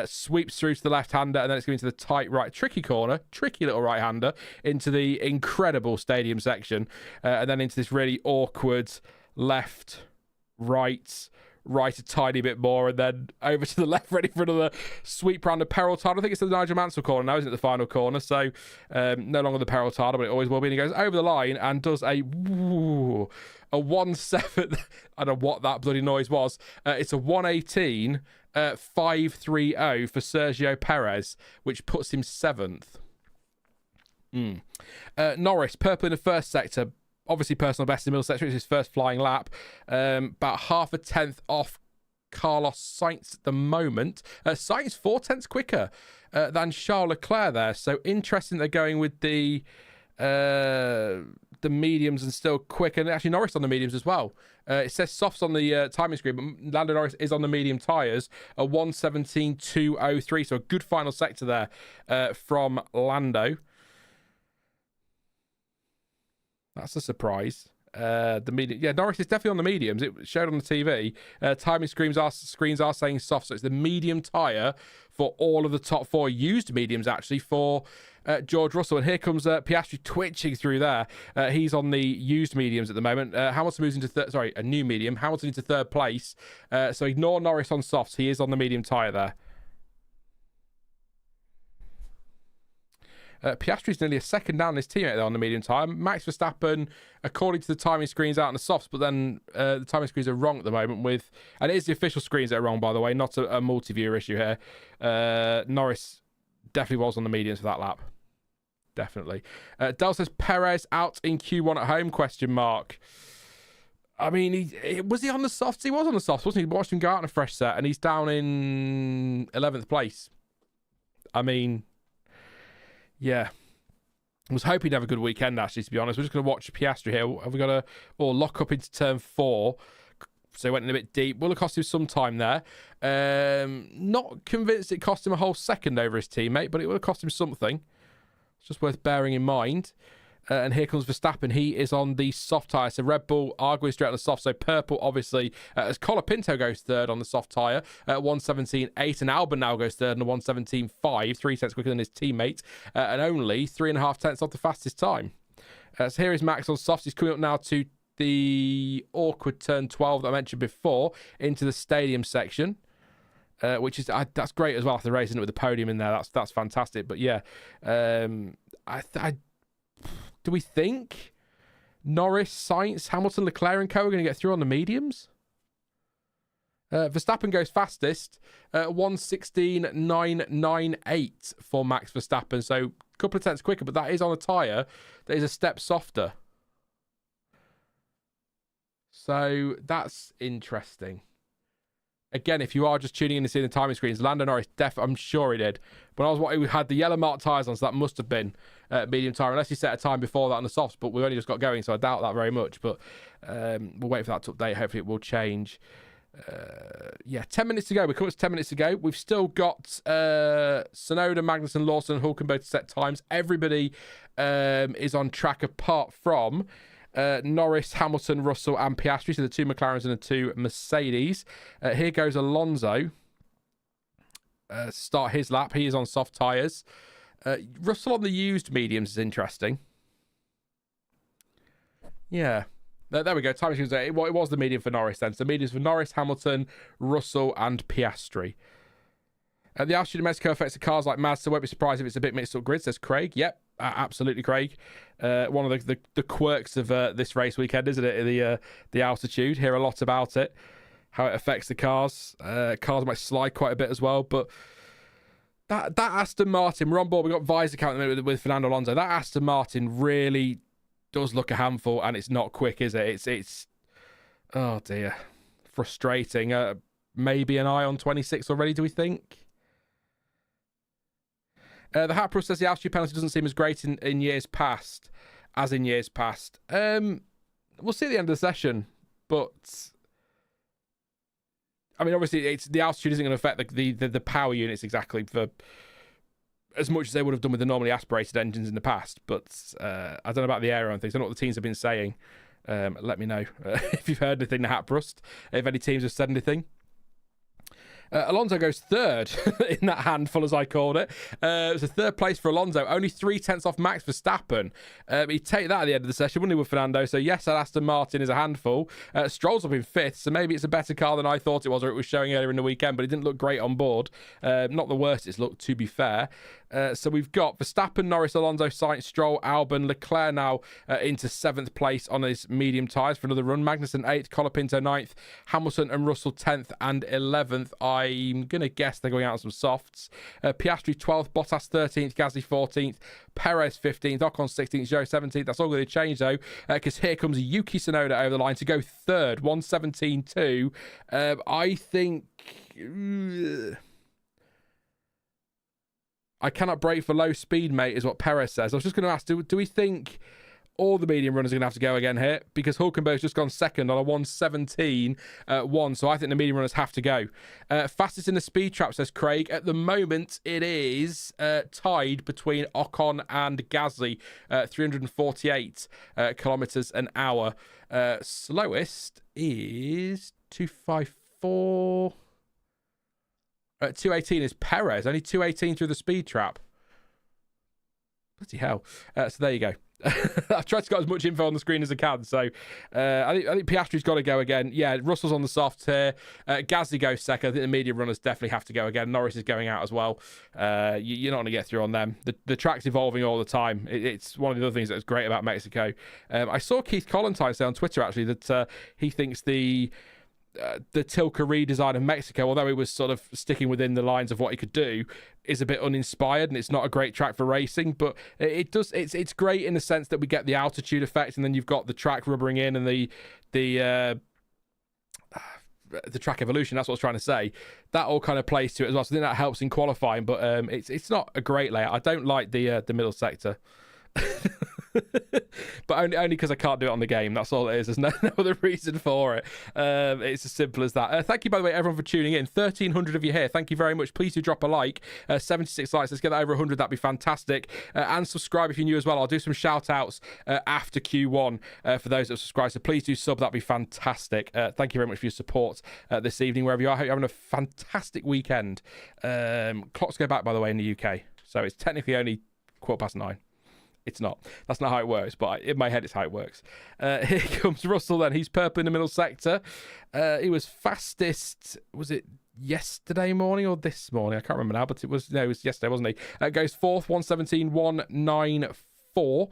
Sweeps through to the left-hander, and then it's going to the tight right. Tricky corner. Tricky little right-hander into the incredible stadium section. And then into this really awkward left, right, right a tiny bit more, and then over to the left, ready for another sweep round the peril tard. I think it's the Nigel Mansell corner now, isn't it, the final corner? So no longer the peril tard, but it always will be. And he goes over the line and does a 1/7. I don't know what that bloody noise was. It's a 1:18. 5:30 for Sergio Perez, which puts him 7th. Norris, purple in the first sector, obviously personal best in the middle sector. It's his first flying lap. About half a tenth off Carlos Sainz at the moment. Sainz 4/10 quicker than Charles Leclerc there. So interesting they're going with the mediums and still quick, and actually Norris on the mediums as well. It says softs on the timing screen, but Lando Norris is on the medium tyres. A 1:17.203, so a good final sector there from Lando. That's a surprise. The medium, yeah, Norris is definitely on the mediums. It showed on the TV. Timing screens are saying soft, so it's the medium tyre for all of the top 4 used mediums actually for George Russell. And here comes Piastri twitching through there. He's on the used mediums at the moment. Hamilton moves into a new medium. Hamilton into 3rd place. So ignore Norris on softs. He is on the medium tyre there. Piastri's nearly a second down his teammate there on the medium tyre. Max Verstappen, according to the timing screens, out on the softs, but then the timing screens are wrong at the moment and it is the official screens that are wrong, by the way, not a multi-viewer issue here. Norris definitely was on the mediums for that lap. Definitely. Del says Perez out in Q1 at home, question mark. I mean, was he on the softs? He was on the softs, wasn't he? Watched him go out on a fresh set, and he's down in 11th place. I mean, yeah. I was hoping to have a good weekend, actually, to be honest. We're just going to watch Piastri here. Have we got to lock up into turn 4? So he went in a bit deep. Will have cost him some time there. Not convinced it cost him a whole second over his teammate, but it would have cost him something. It's just worth bearing in mind. And here comes Verstappen. He is on the soft tyre. So Red Bull are going straight on the soft. So purple, obviously, as Colapinto goes 3rd on the soft tyre at 1:17.8. And Albon now goes 3rd on the 1:17.5. 3 tenths quicker than his teammate. And only 3.5 tenths off the fastest time. So here is Max on softs. He's coming up now to the awkward turn 12 that I mentioned before, into the stadium section. Which is that's great as well after racing it with the podium in there. That's fantastic. But yeah, do we think Norris, Sainz, Hamilton, Leclerc and co are going to get through on the mediums? Verstappen goes fastest, 1:16.998 for Max Verstappen. So a couple of tenths quicker, but that is on a tyre that is a step softer. So that's interesting. Again, if you are just tuning in to see the timing screens, Lando Norris, I'm sure he did. But we had the yellow marked tyres on, so that must have been medium tyre, unless he set a time before that on the softs, but we've only just got going, so I doubt that very much. But we'll wait for that to update. Hopefully it will change. 10 minutes to go. We're coming up to 10 minutes to go. We've still got Tsunoda, Magnussen, Lawson, and Hulkenberg to set times. Everybody is on track apart from Norris, Hamilton, Russell and Piastri, so the 2 McLarens and the 2 Mercedes. Here goes Alonso. Start his lap. He is on soft tyres. Russell on the used mediums is interesting. Yeah. There we go. Time machine. It was the medium for Norris then. So mediums for Norris, Hamilton, Russell and Piastri. The altitude of Mexico affects the cars like mad, so won't be surprised if it's a bit mixed up grid, says Craig. Yep, absolutely, Craig. One of the quirks of this race weekend, isn't it? The altitude. Hear a lot about it, how it affects the cars. Cars might slide quite a bit as well, but that Aston Martin, we're on board. We've got Visor count with Fernando Alonso. That Aston Martin really does look a handful, and it's not quick, is it? It's oh dear, frustrating. Maybe an eye on 26 already, do we think? The Hatproof says the altitude penalty doesn't seem as great in years past as in years past. We'll see at the end of the session, but I mean, obviously, the altitude isn't going to affect the power units exactly for as much as they would have done with the normally aspirated engines in the past. But I don't know about the aero and things. I don't know what the teams have been saying. Let me know if you've heard anything, the Hatproof, if any teams have said anything. Alonso goes third in that handful, as I called it. It's a third place for Alonso, only 3/10 off Max Verstappen. He'd take that at the end of the session, wouldn't he, with Fernando? So yes, Aston Martin is a handful. Stroll's up in 5th, so maybe it's a better car than I thought it was, or it was showing earlier in the weekend, but it didn't look great on board. Not the worst it's looked, to be fair. So we've got Verstappen, Norris, Alonso, Sainz, Stroll, Albon, Leclerc now into 7th place on his medium tyres for another run. Magnussen 8th, Colapinto 9th, Hamilton and Russell 10th and 11th. I'm going to guess they're going out on some softs. Piastri 12th, Bottas 13th, Gasly 14th, Perez 15th, Ocon 16th, Joe 17th. That's all going to change though, because here comes Yuki Tsunoda over the line to go 3rd, 1:17.2. I think... I cannot brake for low speed, mate, is what Perez says. I was just going to ask, do we think all the medium runners are going to have to go again here? Because Hulkenberg's just gone 2nd on a 1:17.1, so I think the medium runners have to go. Fastest in the speed trap, says Craig. At the moment, it is tied between Ocon and Gasly, 348 kilometres an hour. Slowest is 254... 218 is Perez, only 218 through the speed trap. Bloody hell. So there you go. I've tried to get as much info on the screen as I can. So I think Piastri's got to go again. Yeah, Russell's on the soft here. Gasly goes 2nd. I think the medium runners definitely have to go again. Norris is going out as well. You're not going to get through on them. The track's evolving all the time. It's one of the other things that's great about Mexico. I saw Keith Collentine say on Twitter, actually, that he thinks the Tilke redesign of Mexico, although he was sort of sticking within the lines of what he could do, is a bit uninspired, and it's not a great track for racing. But it's great in the sense that we get the altitude effect, and then you've got the track rubbering in and the track evolution. That's what I was trying to say. That all kind of plays to it as well. So I think that helps in qualifying, but it's not a great layout. I don't like the middle sector. But only because I can't do it on the game. That's all it is. There's no other reason for it. It's as simple as that. Thank you, by the way, everyone, for tuning in. 1,300 of you here. Thank you very much. Please do drop a like. 76 likes. Let's get that over 100. That'd be fantastic. And subscribe if you're new as well. I'll do some shout outs after Q1 for those that have subscribed. So please do sub. That'd be fantastic. Thank you very much for your support this evening, wherever you are. I hope you're having a fantastic weekend. Clocks go back, by the way, in the UK. So it's technically only 9:15. It's not. That's not how it works, but in my head, it's how it works. Here comes Russell then. He's purple in the middle sector. He was fastest, was it yesterday morning or this morning? I can't remember now, but it was yesterday, wasn't he? Goes 4th, 1:17.194.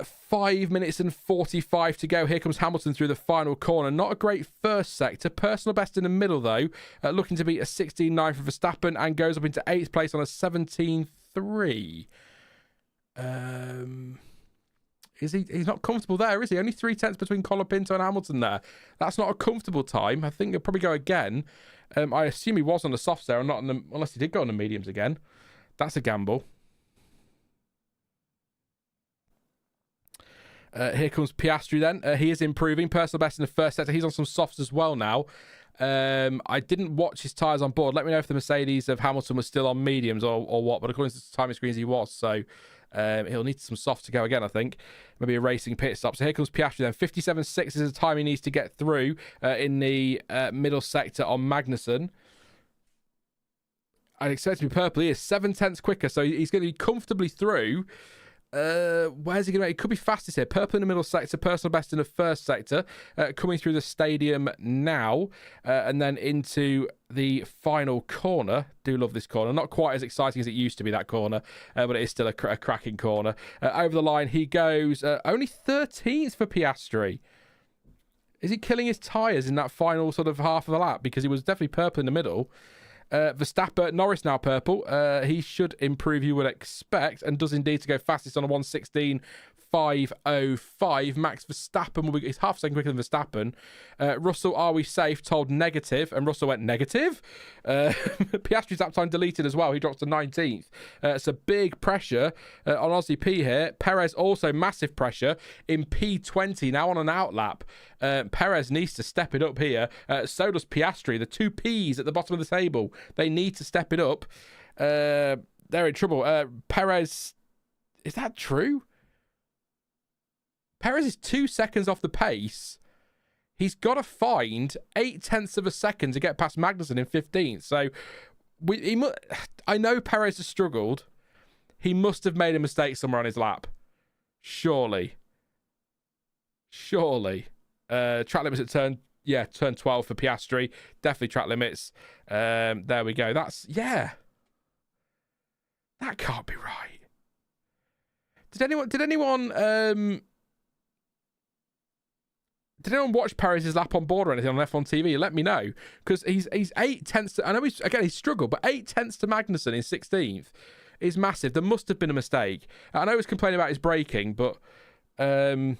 5 minutes and 45 to go. Here comes Hamilton through the final corner. Not a great first sector. Personal best in the middle, though. Looking to beat a 16.9 for Verstappen and goes up into 8th place on a 17.3. He's not comfortable there, is he? Only 3/10 between Colapinto and Hamilton there. That's not a comfortable time. I think he'll probably go again. I assume he was on the softs there, and not on the, unless he did go on the mediums again. That's a gamble. Here comes Piastri then. He is improving. Personal best in the first sector. He's on some softs as well now. I didn't watch his tyres on board. Let me know if the Mercedes of Hamilton was still on mediums or what, but according to the timing screens, he was. So he'll need some soft to go again, I think. Maybe a racing pit stop. So here comes Piastri then. 57.6 is the time he needs to get through in the middle sector on Magnussen. I'd expect to be purple. He is 7/10 quicker, so he's going to be comfortably through. Where's he going to make? It could be fastest here. Purple in the middle sector, personal best in the first sector. Coming through the stadium now, and then into the final corner. Do love this corner. Not quite as exciting as it used to be, that corner, but it is still a cracking corner. Over the line he goes. Only 13th for Piastri. Is he killing his tyres in that final sort of half of the lap? Because he was definitely purple in the middle. Verstappen, Norris now purple. He should improve, you would expect, and does indeed to go fastest on a 1:16.505. Max Verstappen will be, he's half a second quicker than Verstappen. Russell, are we safe? Told negative, and Russell went negative. Piastri's lap time deleted as well. He drops to 19th. So big pressure on Aussie P here. Perez also massive pressure in P20, now on an outlap. Perez needs to step it up here. So does Piastri. The two Ps at the bottom of the table. They need to step it up. They're in trouble. Perez, is that true? Perez is 2 seconds off the pace. He's got to find 0.8 of a second to get past Magnussen in 15th. So I know Perez has struggled. He must have made a mistake somewhere on his lap. Surely. Track limits at turn 12 for Piastri. Definitely track limits. There we go. That can't be right. Did anyone watch Perez's lap on board or anything on F1 TV? Let me know, because he's 0.8. I know he's struggled, but 0.8 to Magnussen in 16th is massive. There must have been a mistake. I know he's complaining about his braking, but could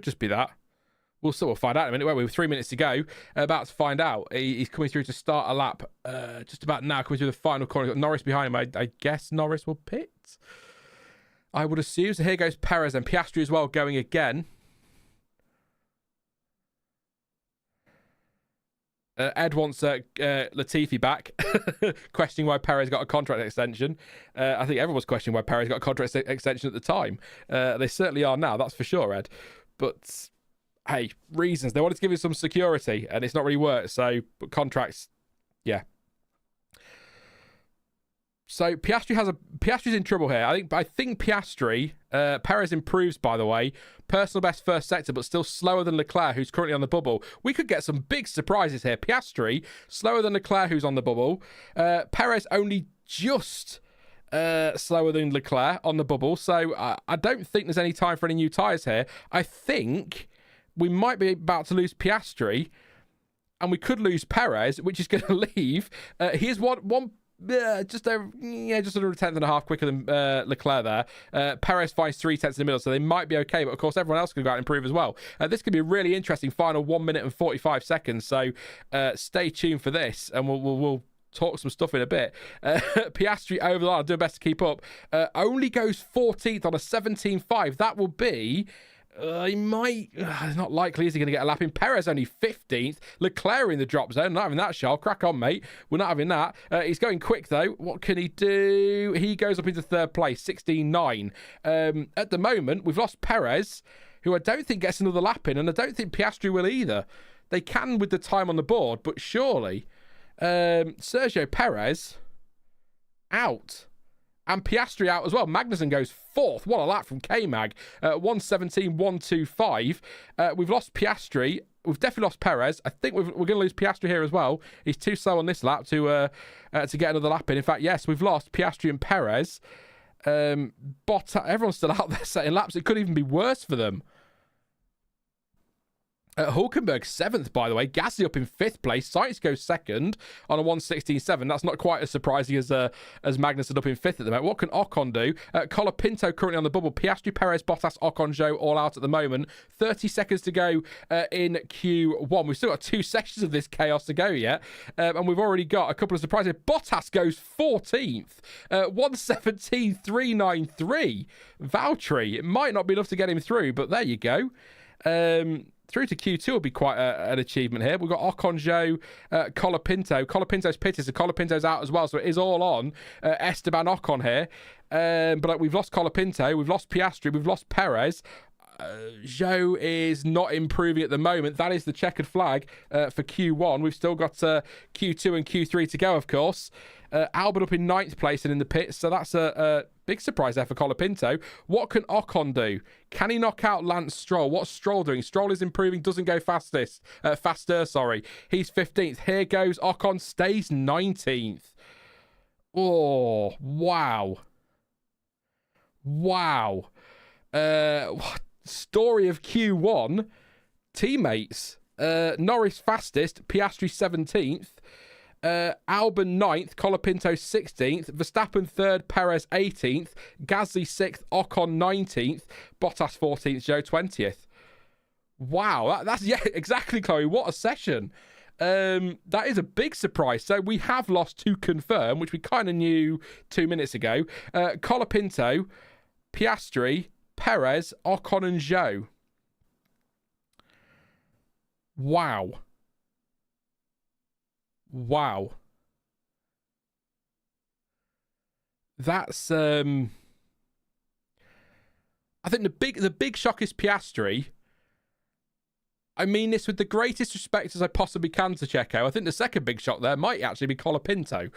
just be that. We'll find out in a minute. Wait, we've 3 minutes to go. About to find out. He's coming through to start a lap just about now, coming through the final corner. Got Norris behind him. I guess Norris will pit, I would assume. So here goes Perez and Piastri as well, going again. Ed wants Latifi back, questioning why Perez got a contract extension. I think everyone's questioning why Perez got a contract extension at the time. They certainly are now, that's for sure, Ed. But hey, reasons. They wanted to give him some security, and it's not really worked. So, but contracts, yeah. So Piastri's in trouble here. I think Piastri, Perez improves, by the way. Personal best first sector, but still slower than Leclerc, who's currently on the bubble. We could get some big surprises here. Piastri, slower than Leclerc, who's on the bubble. Perez only just slower than Leclerc on the bubble. So I don't think there's any time for any new tyres here. I think we might be about to lose Piastri, and we could lose Perez, which is going to leave. Here's one just under a tenth and a half quicker than Leclerc there. Perez finds 0.3 in the middle, so they might be okay, but of course everyone else can go out and improve as well. This could be a really interesting final 1 minute and 45 seconds, so stay tuned for this, and we'll talk some stuff in a bit. Piastri over the line, I'll do my best to keep up. Only goes 14th on a 17.5. That will be... he might... it's not likely, is he going to get a lap in? Perez only 15th. Leclerc in the drop zone. Not having that, Charles. Crack on, mate. We're not having that. He's going quick, though. What can he do? He goes up into third place, 16.9. At the moment, we've lost Perez, who I don't think gets another lap in, and I don't think Piastri will either. They can with the time on the board, but surely... Sergio Perez out. And Piastri out as well. Magnussen goes fourth. What a lap from K-Mag. 1:17.125. We've lost Piastri. We've definitely lost Perez. I think we're going to lose Piastri here as well. He's too slow on this lap to get another lap in. In fact, yes, we've lost Piastri and Perez. Bottas, everyone's still out there setting laps. It could even be worse for them. Hulkenberg 7th, by the way. Gasly up in 5th place. Sainz goes 2nd on a 1:16.7. That's not quite as surprising as Magnussen up in 5th at the moment. What can Ocon do? Colapinto currently on the bubble. Piastri, Perez, Bottas, Ocon, Zhou all out at the moment. 30 seconds to go in Q1. We've still got 2 sections of this chaos to go yet. And we've already got a couple of surprises. Bottas goes 14th. 1:17.393. Valtteri. It might not be enough to get him through, but there you go. Through to Q2 will be quite an achievement here. We've got Ocon, Zhou, Colapinto. Colapinto's pitted, so Colapinto's out as well, so it is all on Esteban Ocon here. But we've lost Colapinto, we've lost Piastri, we've lost Perez. Zhou is not improving at the moment. That is the checkered flag for Q1. We've still got Q2 and Q3 to go, of course. Albon up in 9th place and in the pits, so that's a big surprise there for Colapinto. What can Ocon do? Can he knock out Lance Stroll? What's Stroll doing? Stroll is improving, doesn't go faster. He's 15th. Here goes Ocon, stays 19th. Oh, wow. Story of Q1. Teammates. Norris fastest, Piastri 17th. Albon 9th, Colapinto 16th, Verstappen 3rd, Perez 18th, Gasly 6th, Ocon 19th, Bottas 14th, Zhou 20th. Wow, that's exactly, Chloe. What a session. That is a big surprise. So we have lost to confirm, which we kind of knew 2 minutes ago. Colapinto, Piastri, Perez, Ocon and Zhou. Wow. That's I think the big shock is Piastri. I mean this with the greatest respect as I possibly can to Checo. I think the second big shot there might actually be Colapinto.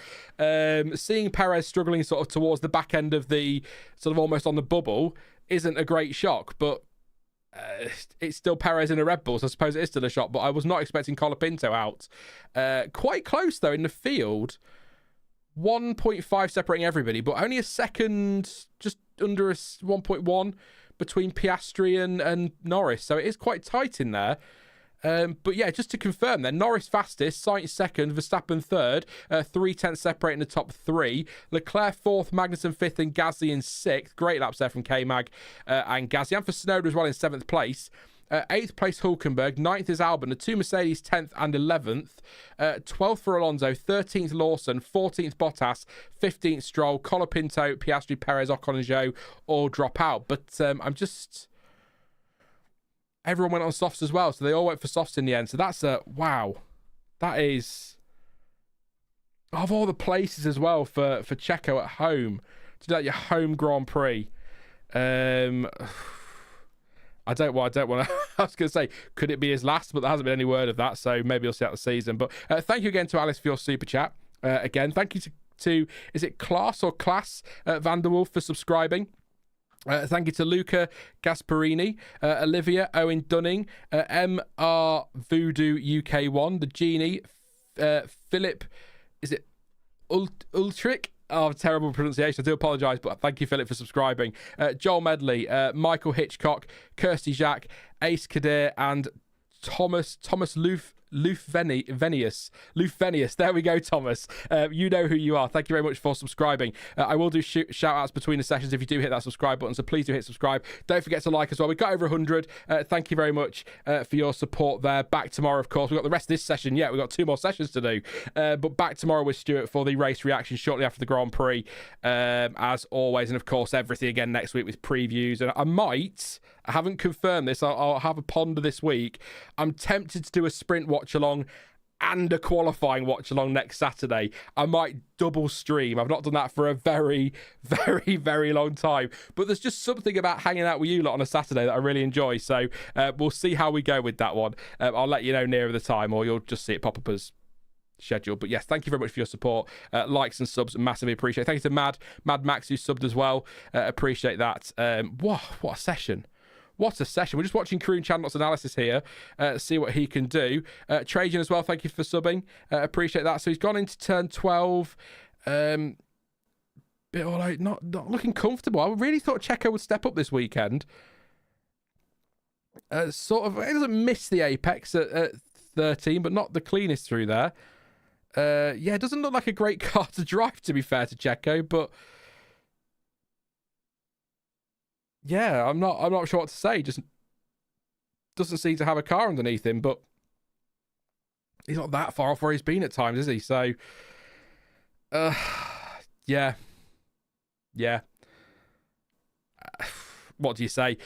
Seeing Perez struggling sort of towards the back end of the sort of almost on the bubble isn't a great shock, but it's still Perez in a Red Bull, so I suppose it is still a shock, but I was not expecting Colapinto out. Quite close, though, in the field. 1.5 separating everybody, but only a second, just under a 1.1 between Piastri and Norris, so it is quite tight in there. But yeah, just to confirm then, Norris fastest, Sainz second, Verstappen third, 3/10 separating the top three. Leclerc fourth, Magnussen fifth, and Gasly in sixth. Great laps there from K-Mag and Gasly. And for Tsunoda as well in seventh place. 8th place Hulkenberg, 9th is Albon, the two Mercedes 10th and 11th, 12th for Alonso, 13th Lawson, 14th Bottas, 15th Stroll, Colapinto, Piastri, Perez, Ocon and Zhou all drop out. But everyone went on softs as well, so they all went for softs in the end. So that's wow. That is, of all the places as well for Checo at home, to do that your home Grand Prix. I don't want to. I was going to say, could it be his last? But there hasn't been any word of that, so maybe he'll see out the season. But thank you again to Alice for your super chat. Again, thank you to is it Class or Class Vanderwolf for subscribing. Thank you to Luca Gasparini, Olivia, Owen Dunning, MR Voodoo UK1, the Genie, Philip, is it Ultric? Oh, terrible pronunciation. I do apologise, but thank you, Philip, for subscribing. Joel Medley, Michael Hitchcock, Kirsty Jack, Ace Kadir, and Thomas Venius. There we go, Thomas. You know who you are. Thank you very much for subscribing. I will do shout outs between the sessions if you do hit that subscribe button, so please do hit subscribe. Don't forget to like as well. We got over 100. Thank you very much for your support there. Back tomorrow, of course. We've got the rest of this session yet. We've got 2 more sessions to do. But back tomorrow with Stuart for the race reaction shortly after the Grand Prix, as always. And of course, everything again next week with previews. And I haven't confirmed this. I'll have a ponder this week. I'm tempted to do a sprint watch along and a qualifying watch along next Saturday. I might double stream. I've not done that for a very, very, very long time. But there's just something about hanging out with you lot on a Saturday that I really enjoy. So we'll see how we go with that one. I'll let you know nearer the time, or you'll just see it pop up as scheduled. But yes, thank you very much for your support. Likes and subs, massively appreciate it. Thank you to Mad Max who subbed as well. Appreciate that. What a session. What a session. We're just watching Kroon Chandlot's analysis here. See what he can do. Trajan as well, thank you for subbing. Appreciate that. So he's gone into turn 12. Bit all out, not looking comfortable. I really thought Checo would step up this weekend. Sort of, he doesn't miss the apex at 13, but not the cleanest through there. Yeah, it doesn't look like a great car to drive, to be fair to Checo, but yeah, I'm not sure what to say. Just doesn't seem to have a car underneath him, but he's not that far off where he's been at times, is he? So, yeah. What do you say?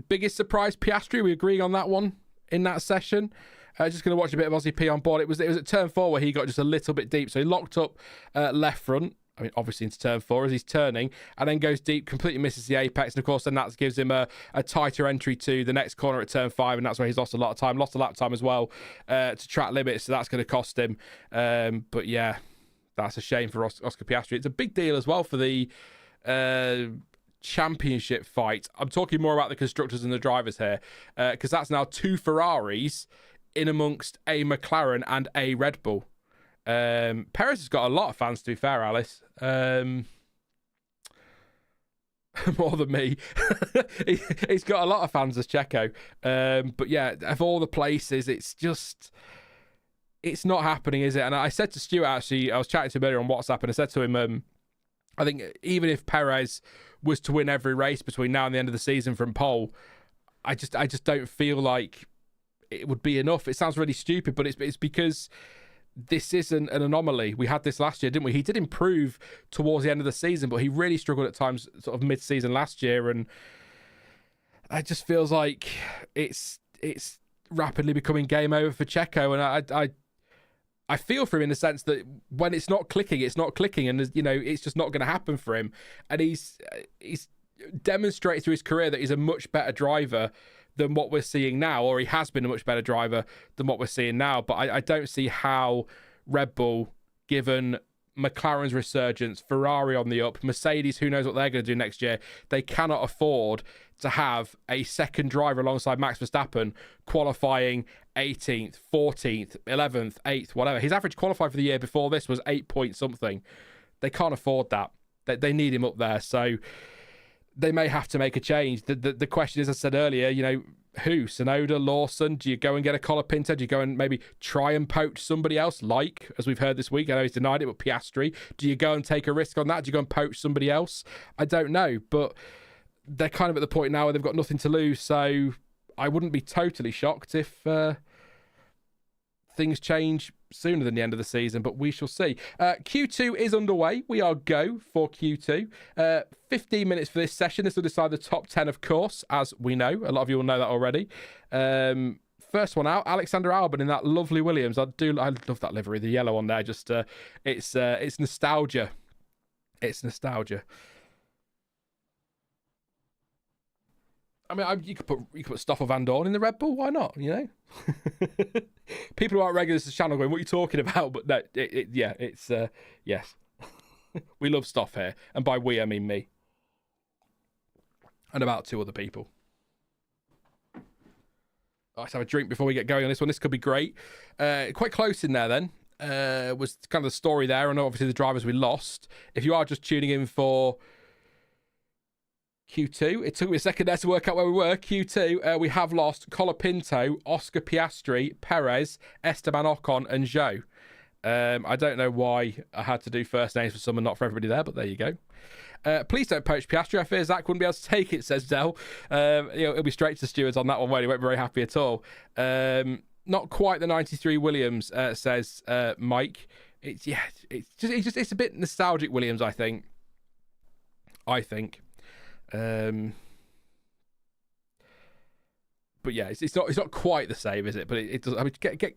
Biggest surprise, Piastri. We agreeing on that one in that session. Just going to watch a bit of Aussie P on board. It was at turn 4 where he got just a little bit deep, so he locked up left front. I mean, obviously into turn 4 as he's turning, and then goes deep, completely misses the apex, and of course then that gives him a tighter entry to the next corner at turn 5, and that's where he's lost a lot of time, lost a lap time as well to track limits, so that's going to cost him. But yeah, that's a shame for Oscar Piastri. It's a big deal as well for the championship fight. I'm talking more about the constructors and the drivers here, because that's now 2 Ferraris in amongst a McLaren and a Red Bull. Perez has got a lot of fans, to be fair, Alice. More than me. He's got a lot of fans as Checo. But yeah, of all the places, it's not happening, is it? And I said to Stuart, actually, I was chatting to him earlier on WhatsApp, and I said to him, I think even if Perez was to win every race between now and the end of the season from pole, I just don't feel like it would be enough. It sounds really stupid, but it's because this isn't an anomaly. We had this last year, didn't we? He did improve towards the end of the season, but he really struggled at times sort of mid-season last year, and it just feels like it's rapidly becoming game over for Checo, and I feel for him in the sense that when it's not clicking, and you know, it's just not going to happen for him. And he's demonstrated through his career that he's a much better driver than what we're seeing now, or he has been a much better driver than what we're seeing now. But I don't see how Red Bull, given McLaren's resurgence, Ferrari on the up, Mercedes, who knows what they're going to do next year, they cannot afford to have a second driver alongside Max Verstappen qualifying 18th, 14th, 11th, 8th, whatever. His average qualified for the year before this was 8 point something. They can't afford that. They need him up there. So they may have to make a change. The question is, as I said earlier, who? Tsunoda, Lawson? Do you go and get a Colapinto? Do you go and maybe try and poach somebody else, like, as we've heard this week, I know he's denied it, but Piastri? Do you go and take a risk on that? Do you go and poach somebody else? I don't know, but they're kind of at the point now where they've got nothing to lose, so I wouldn't be totally shocked if things change sooner than the end of the season, but we shall see. Q2 is underway. We are go for Q2. 15 minutes for this session. This will decide the top 10, of course, as we know. A lot of you will know that already. First one out, Alexander Albon in that lovely Williams. I love that livery, the yellow on there. Just it's nostalgia. It's nostalgia. I mean, you could put Stoffel Van Dorn in the Red Bull. Why not? People who aren't regulars to the channel going, "What are you talking about?" But no, it's yes. We love Stoff here, and by we I mean me, and about 2 other people. Let's have a drink before we get going on this one. This could be great. Quite close in there then. Was kind of the story there, and obviously the drivers we lost. If you are just tuning in for Q2, it took me a second there to work out where we were. Q2, we have lost Colapinto, Oscar Piastri, Perez, Esteban Ocon, and Zhou. I don't know why I had to do first names for some and not for everybody there, but there you go. Please don't poach Piastri. I fear Zach wouldn't be able to take it, says Dell. It'll be straight to the stewards on that one, where he won't be very happy at all. Not quite the 93 Williams, says Mike. It's a bit nostalgic Williams, I think. But yeah, it's not quite the same, is it? But it does. I mean,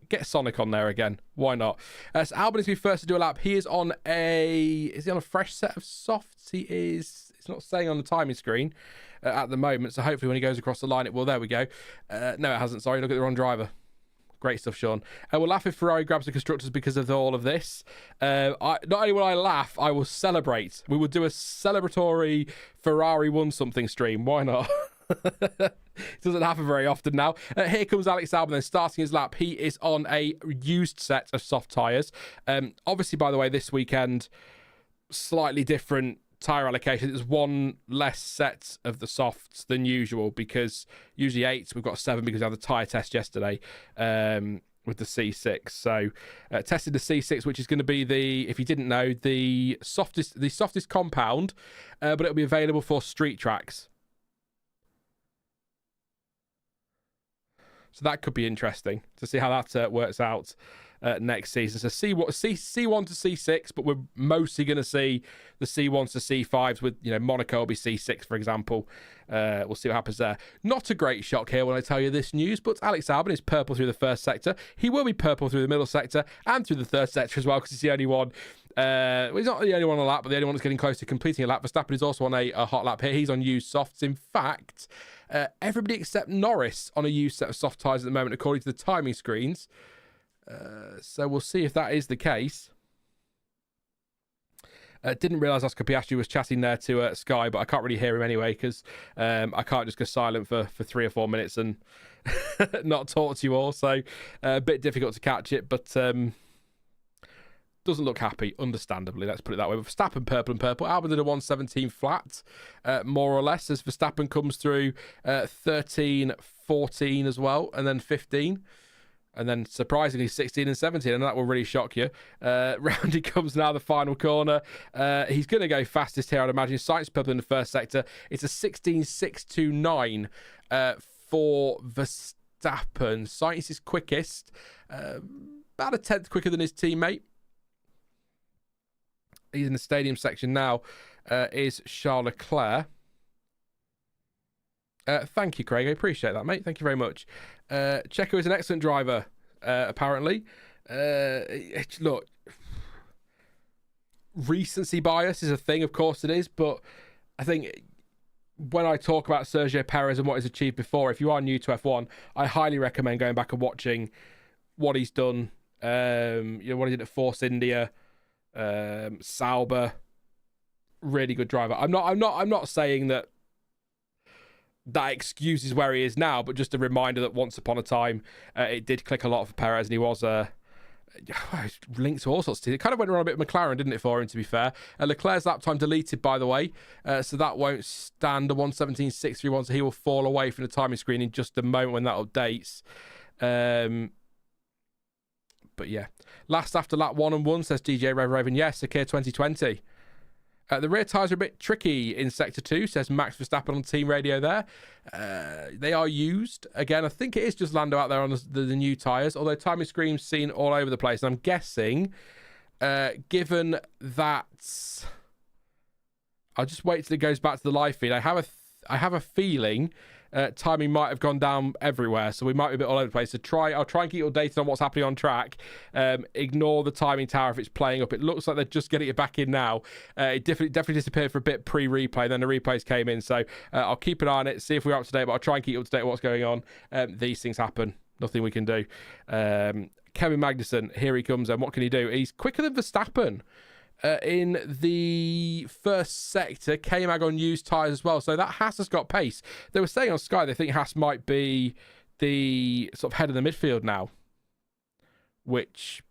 get Sonic on there again. Why not? So Albon is to be first to do a lap. Is he on a fresh set of softs? He is. It's not saying on the timing screen at the moment. So hopefully when he goes across the line, it will. There we go. No, it hasn't. Sorry, look at the wrong driver. Great stuff, Sean. We'll laugh if Ferrari grabs the constructors because of all of this. Not only will I laugh, I will celebrate. We will do a celebratory Ferrari won something stream. Why not? It doesn't happen very often now. Here comes Alex Albon then starting his lap. He is on a used set of soft tyres. Obviously, by the way, this weekend, slightly different tyre allocation. There's one less set of the softs than usual, because usually 8, we've got 7 because we had the tyre test yesterday with the C6. So tested the C6, which is going to be if you didn't know, the softest compound, but it'll be available for street tracks. So that could be interesting to see how that works out next season. So C1 to C6, but we're mostly going to see the C1s to C5s with, Monaco will be C6, for example. We'll see what happens there. Not a great shock here when I tell you this news, but Alex Albon is purple through the first sector. He will be purple through the middle sector and through the third sector as well, because he's the only one. He's not the only one on a lap, but the only one that's getting close to completing a lap. Verstappen is also on a hot lap here. He's on used softs. In fact, everybody except Norris on a used set of soft tyres at the moment, according to the timing screens. So we'll see if that is the case. Didn't realise Oscar Piastri was chatting there to Sky, but I can't really hear him anyway, because I can't just go silent for 3 or 4 minutes and not talk to you all. So a bit difficult to catch it, but doesn't look happy, understandably. Let's put it that way. With Verstappen purple and purple, Albon did a 117 flat, more or less, as Verstappen comes through 13, 14 as well, and then 15. And then, surprisingly, 16 and 17, and that will really shock you. Round he comes now, the final corner. He's going to go fastest here, I'd imagine. Sainz purple in the first sector. It's a 16.629 for Verstappen. Sainz is quickest. About a tenth quicker than his teammate. He's in the stadium section now. Is Charles Leclerc. Thank you, Craig. I appreciate that, mate. Thank you very much. Checo is an excellent driver, apparently. Look, recency bias is a thing, of course it is, but I think when I talk about Sergio Perez and what he's achieved before, if you are new to F1, I highly recommend going back and watching what he's done. What he did at Force India, Sauber, really good driver. I'm not saying that excuses where he is now, but just a reminder that once upon a time, it did click a lot for Perez, and he was linked to all sorts of things. It kind of went around a bit of McLaren, didn't it, for him, to be fair? Leclerc's lap time deleted, by the way, so that won't stand a 1:17.631, so he will fall away from the timing screen in just a moment when that updates. But yeah, last after lap 1 and 1, says DJ Rev Raven. Yes, Sakir 2020. The rear tyres are a bit tricky in Sector 2, says Max Verstappen on team radio there. They are used. Again, I think it is just Lando out there on the new tyres, although timing screen's seen all over the place. And I'm guessing, given that... I'll just wait till it goes back to the live feed. I have a feeling timing might have gone down everywhere, so we might be a bit all over the place. So I'll try and keep you updated on what's happening on track. Ignore the timing tower if it's playing up. It looks like they're just getting it back in now. It definitely disappeared for a bit pre-replay, then the replays came in. So I'll keep an eye on it, see if we're up to date, but I'll try and keep you up to date with what's going on. These things happen. Nothing we can do. Kevin Magnussen, here he comes. And what can he do? He's quicker than Verstappen. In the first sector, K-Mag on used tyres as well. So that Haas has got pace. They were saying on Sky they think Haas might be the sort of head of the midfield now, which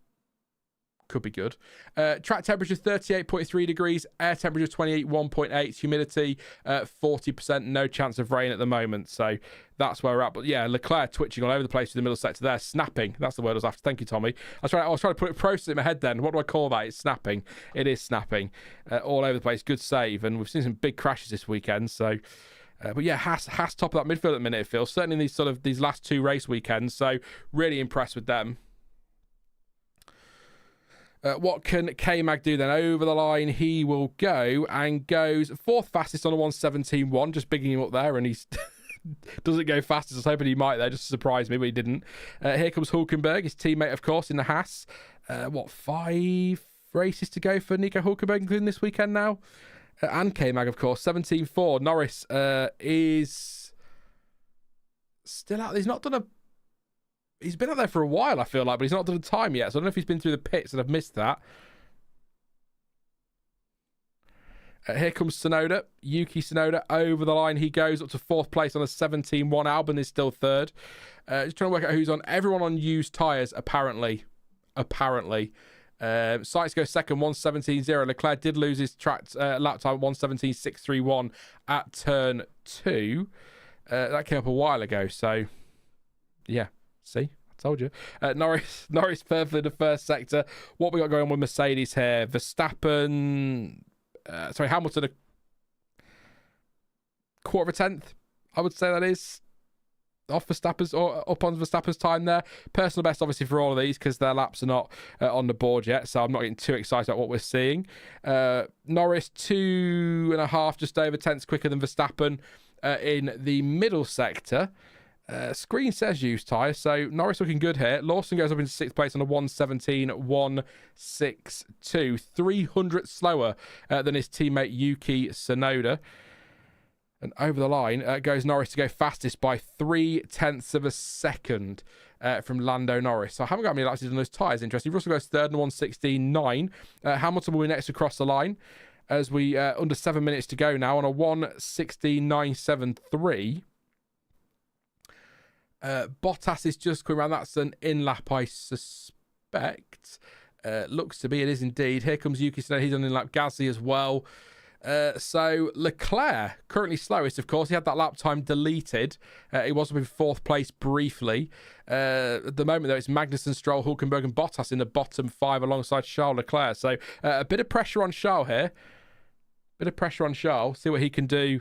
could be good. Track temperature 38.3 degrees, air temperature 28.1.8, humidity 40%, no chance of rain at the moment. So that's where we're at. But yeah, Leclerc twitching all over the place in the middle sector there. Snapping. That's the word I was after. Thank you, Tommy. I was trying to process it in my head then. What do I call that? It's snapping. It is snapping. All over the place. Good save. And we've seen some big crashes this weekend. So, but yeah, Haas top of that midfield at the minute, it feels. Certainly in these last 2 race weekends. So really impressed with them. What can K-Mag do then? Over the line he will go and goes 4th fastest on a 1:17.1, just bigging him up there, and he's doesn't go fastest. I was hoping he might there, just to surprise me, but he didn't. Here comes Hulkenberg, his teammate, of course, in the Haas. 5 races to go for Nico Hulkenberg, including this weekend now? And K-Mag, of course. 17.4. Norris is still out. He's been out there for a while, I feel like, but he's not done a time yet. So I don't know if he's been through the pits and I've missed that. Here comes Tsunoda. Yuki Tsunoda over the line. He goes up to 4th place on a 17.1. Albon is still 3rd. Just trying to work out who's on. Everyone on used tyres, apparently. Sainz goes 2nd, 1:17.0. Leclerc did lose his lap time, 1:17.631 at turn 2. That came up a while ago, so yeah. See, I told you. Norris further in the first sector. What we got going on with Mercedes here? Hamilton a 1/4 of a tenth, I would say that is, off Verstappen's or up on Verstappen's time there. Personal best, obviously, for all of these because their laps are not on the board yet, so I'm not getting too excited about what we're seeing. Norris 2.5, just over tenths quicker than Verstappen in the middle sector. Screen says used tyre, so Norris looking good here. Lawson goes up into 6th place on a 1:17.162, 300 slower than his teammate Yuki Tsunoda. And over the line goes Norris to go fastest by 0.3 of a second from Lando Norris. So I haven't got any laps on those tyres. Interesting. Russell goes 3rd on 1:16.9. Hamilton will be next across the line as we under 7 minutes to go now on a 1:16.973. Bottas is just coming around. That's an in-lap, I suspect. Looks to be. It is indeed. Here comes Yuki Tsunoda. He's on in-lap. Gasly as well. So Leclerc, currently slowest, of course. He had that lap time deleted. He was in 4th place briefly. At the moment, though, it's Magnussen, Stroll, Hulkenberg and Bottas in the bottom 5 alongside Charles Leclerc. So a bit of pressure on Charles here. See what he can do.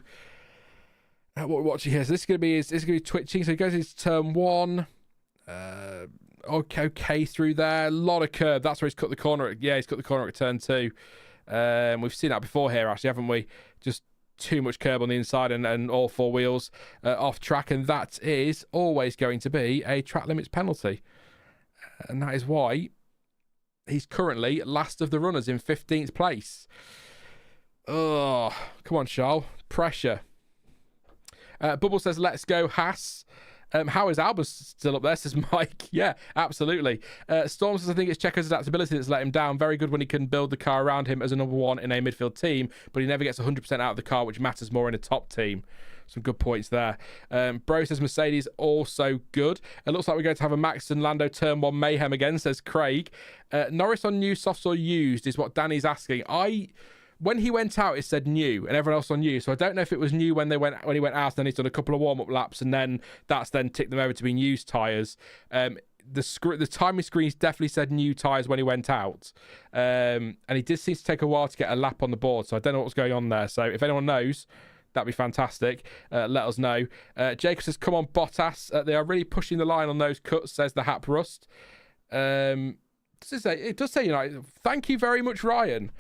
What we're watching here. So this is going to be twitching. So he goes into turn 1. Okay through there. A lot of curve. That's where he's cut the corner. He's cut the corner at turn 2. We've seen that before here, actually, haven't we? Just too much curb on the inside and all 4 wheels off track. And that is always going to be a track limits penalty. And that is why he's currently last of the runners in 15th place. Oh, come on, Charles. Pressure. Bubble says, let's go, Haas. How is Albon still up there, says Mike. Yeah, absolutely. Storm says, I think it's Checo's adaptability that's let him down. Very good when he can build the car around him as a number one in a midfield team, but he never gets 100% out of the car, which matters more in a top team. Some good points there. Bro says Mercedes also good. It looks like we're going to have a Max and Lando turn one mayhem again, says Craig. Norris on new, softs or used is what Danny's asking. When he went out, it said new, and everyone else on new. So I don't know if it was new when he went out, and then he's done a couple of warm-up laps, and then that's then ticked them over to being used tyres. The timing screens definitely said new tyres when he went out, and he did seem to take a while to get a lap on the board. So I don't know what was going on there. So if anyone knows, that'd be fantastic. Let us know. Jacob says, "Come on, Bottas! They are really pushing the line on those cuts," says the Hap Rust. It does say United. Thank you very much, Ryan.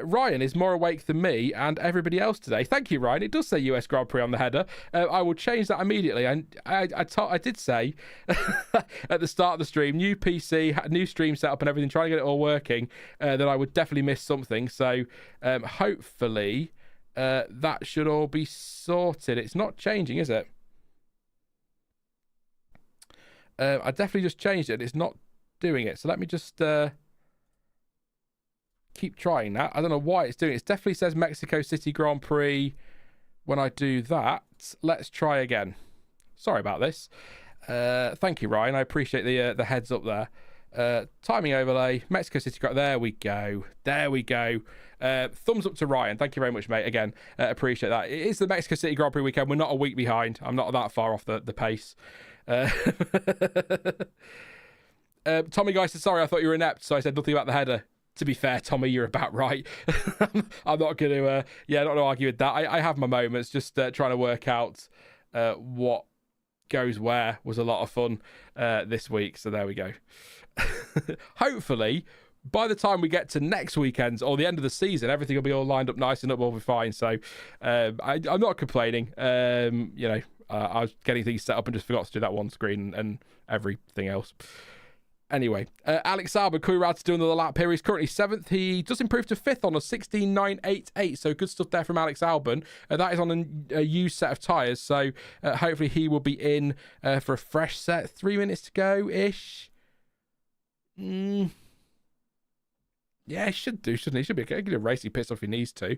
Ryan is more awake than me and everybody else today. Thank you, Ryan. It does say US Grand Prix on the header. I will change that immediately. And I did say at the start of the stream, new PC, new stream setup and everything, trying to get it all working, that I would definitely miss something. So hopefully that should all be sorted. It's not changing, is it? I definitely just changed it. It's not doing it. So let me just... keep trying that. I don't know why it's doing it. It definitely says Mexico City Grand Prix when I do that. Let's try again. Sorry about this. Thank you, Ryan. I appreciate the heads up there. Timing overlay, Mexico City Grand Prix. There we go. There we go. Thumbs up to Ryan. Thank you very much, mate. Again, appreciate that. It is the Mexico City Grand Prix weekend. We're not a week behind. I'm not that far off the pace. Tommy Guy said, sorry, I thought you were inept, so I said nothing about the header. To be fair, Tommy, you're about right. I'm not going to, not going to argue with that. I have my moments. Just trying to work out what goes where was a lot of fun this week. So there we go. Hopefully, by the time we get to next weekend or the end of the season, everything will be all lined up nice and we'll be fine. So I'm not complaining. I was getting things set up and just forgot to do that one screen and everything else. Anyway, Alex Albon, could we to do another lap here? He's currently 7th. He does improve to 5th on a 16.988. So good stuff there from Alex Albon. That is on a used set of tyres. So hopefully he will be in for a fresh set. 3 minutes to go-ish. Yeah, he should do, shouldn't he? He should be okay. He can do a racing pits off if he needs to.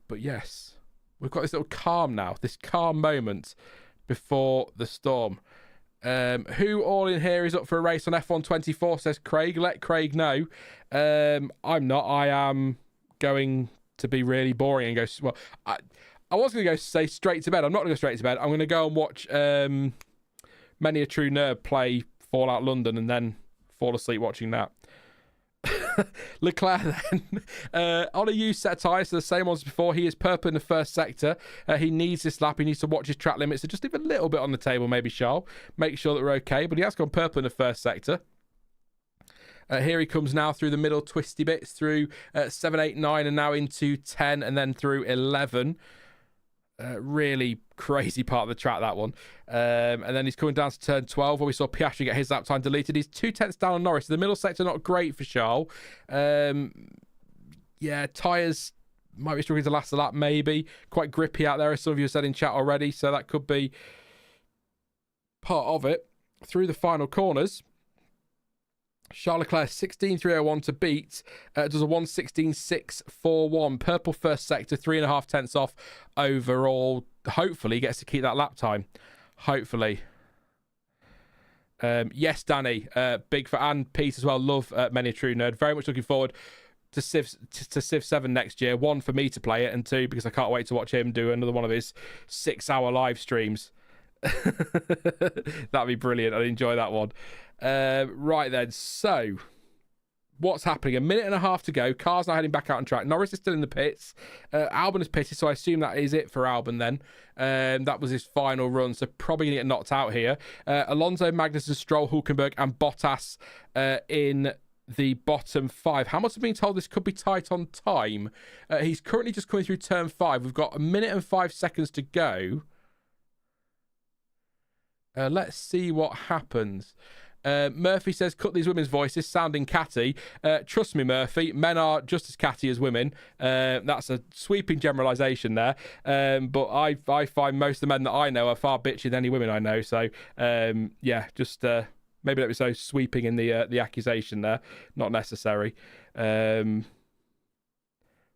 But yes, we've got this little calm now. This calm moment before the storm. Who all in here is up for a race on F1 24, says Craig. Let Craig know. I'm not. I am going to be really boring and go... Well, I was going to go say straight to bed. I'm not going to go straight to bed. I'm going to go and watch Many a True Nerd play Fallout London and then fall asleep watching that. Leclerc then on a used set of tyres, so the same ones before. He is purple in the first sector. He needs this lap. He needs to watch his track limits. So just leave a little bit on the table, maybe, Charles. Make sure that we're okay. But he has gone purple in the first sector. Here he comes now through the middle twisty bits, through 7, 8, 9, and now into 10, and then through 11. Really crazy part of the track, that one. And then he's coming down to turn 12 where we saw Piastri get his lap time deleted. He's 2/10 down on Norris. The middle sector not great for Charles. Tyres might be struggling to last a lap, maybe. Quite grippy out there, as some of you have said in chat already, so that could be part of it. Through the final corners, Charles Leclerc 16.301 to beat. Does a 1:16.641. Purple first sector, 3.5 tenths off overall. Hopefully gets to keep that lap time. Hopefully. Yes, Danny. Big for and Pete as well. Love Many a True Nerd. Very much looking forward to Civ 7 next year. 1, for me to play it, and 2, because I can't wait to watch him do another one of his 6-hour live streams. That'd be brilliant. I'd enjoy that one. Right then, so what's happening? 1.5 minutes to go. Car's now heading back out on track. Norris is still in the pits. Albon is pitted, so I assume that is it for Albon then. That was his final run, so probably going to get knocked out here. Alonso, Magnussen, Stroll, Hulkenberg and Bottas in the bottom 5. Hamilton being told this could be tight on time. He's currently just coming through turn 5. We've got 1 minute and 5 seconds to go. Let's see what happens. Murphy says, cut these women's voices, sounding catty. Trust me, Murphy, men are just as catty as women. That's a sweeping generalisation there. But I find most of the men that I know are far bitchier than any women I know. So, just maybe not be so sweeping in the accusation there. Not necessary. We're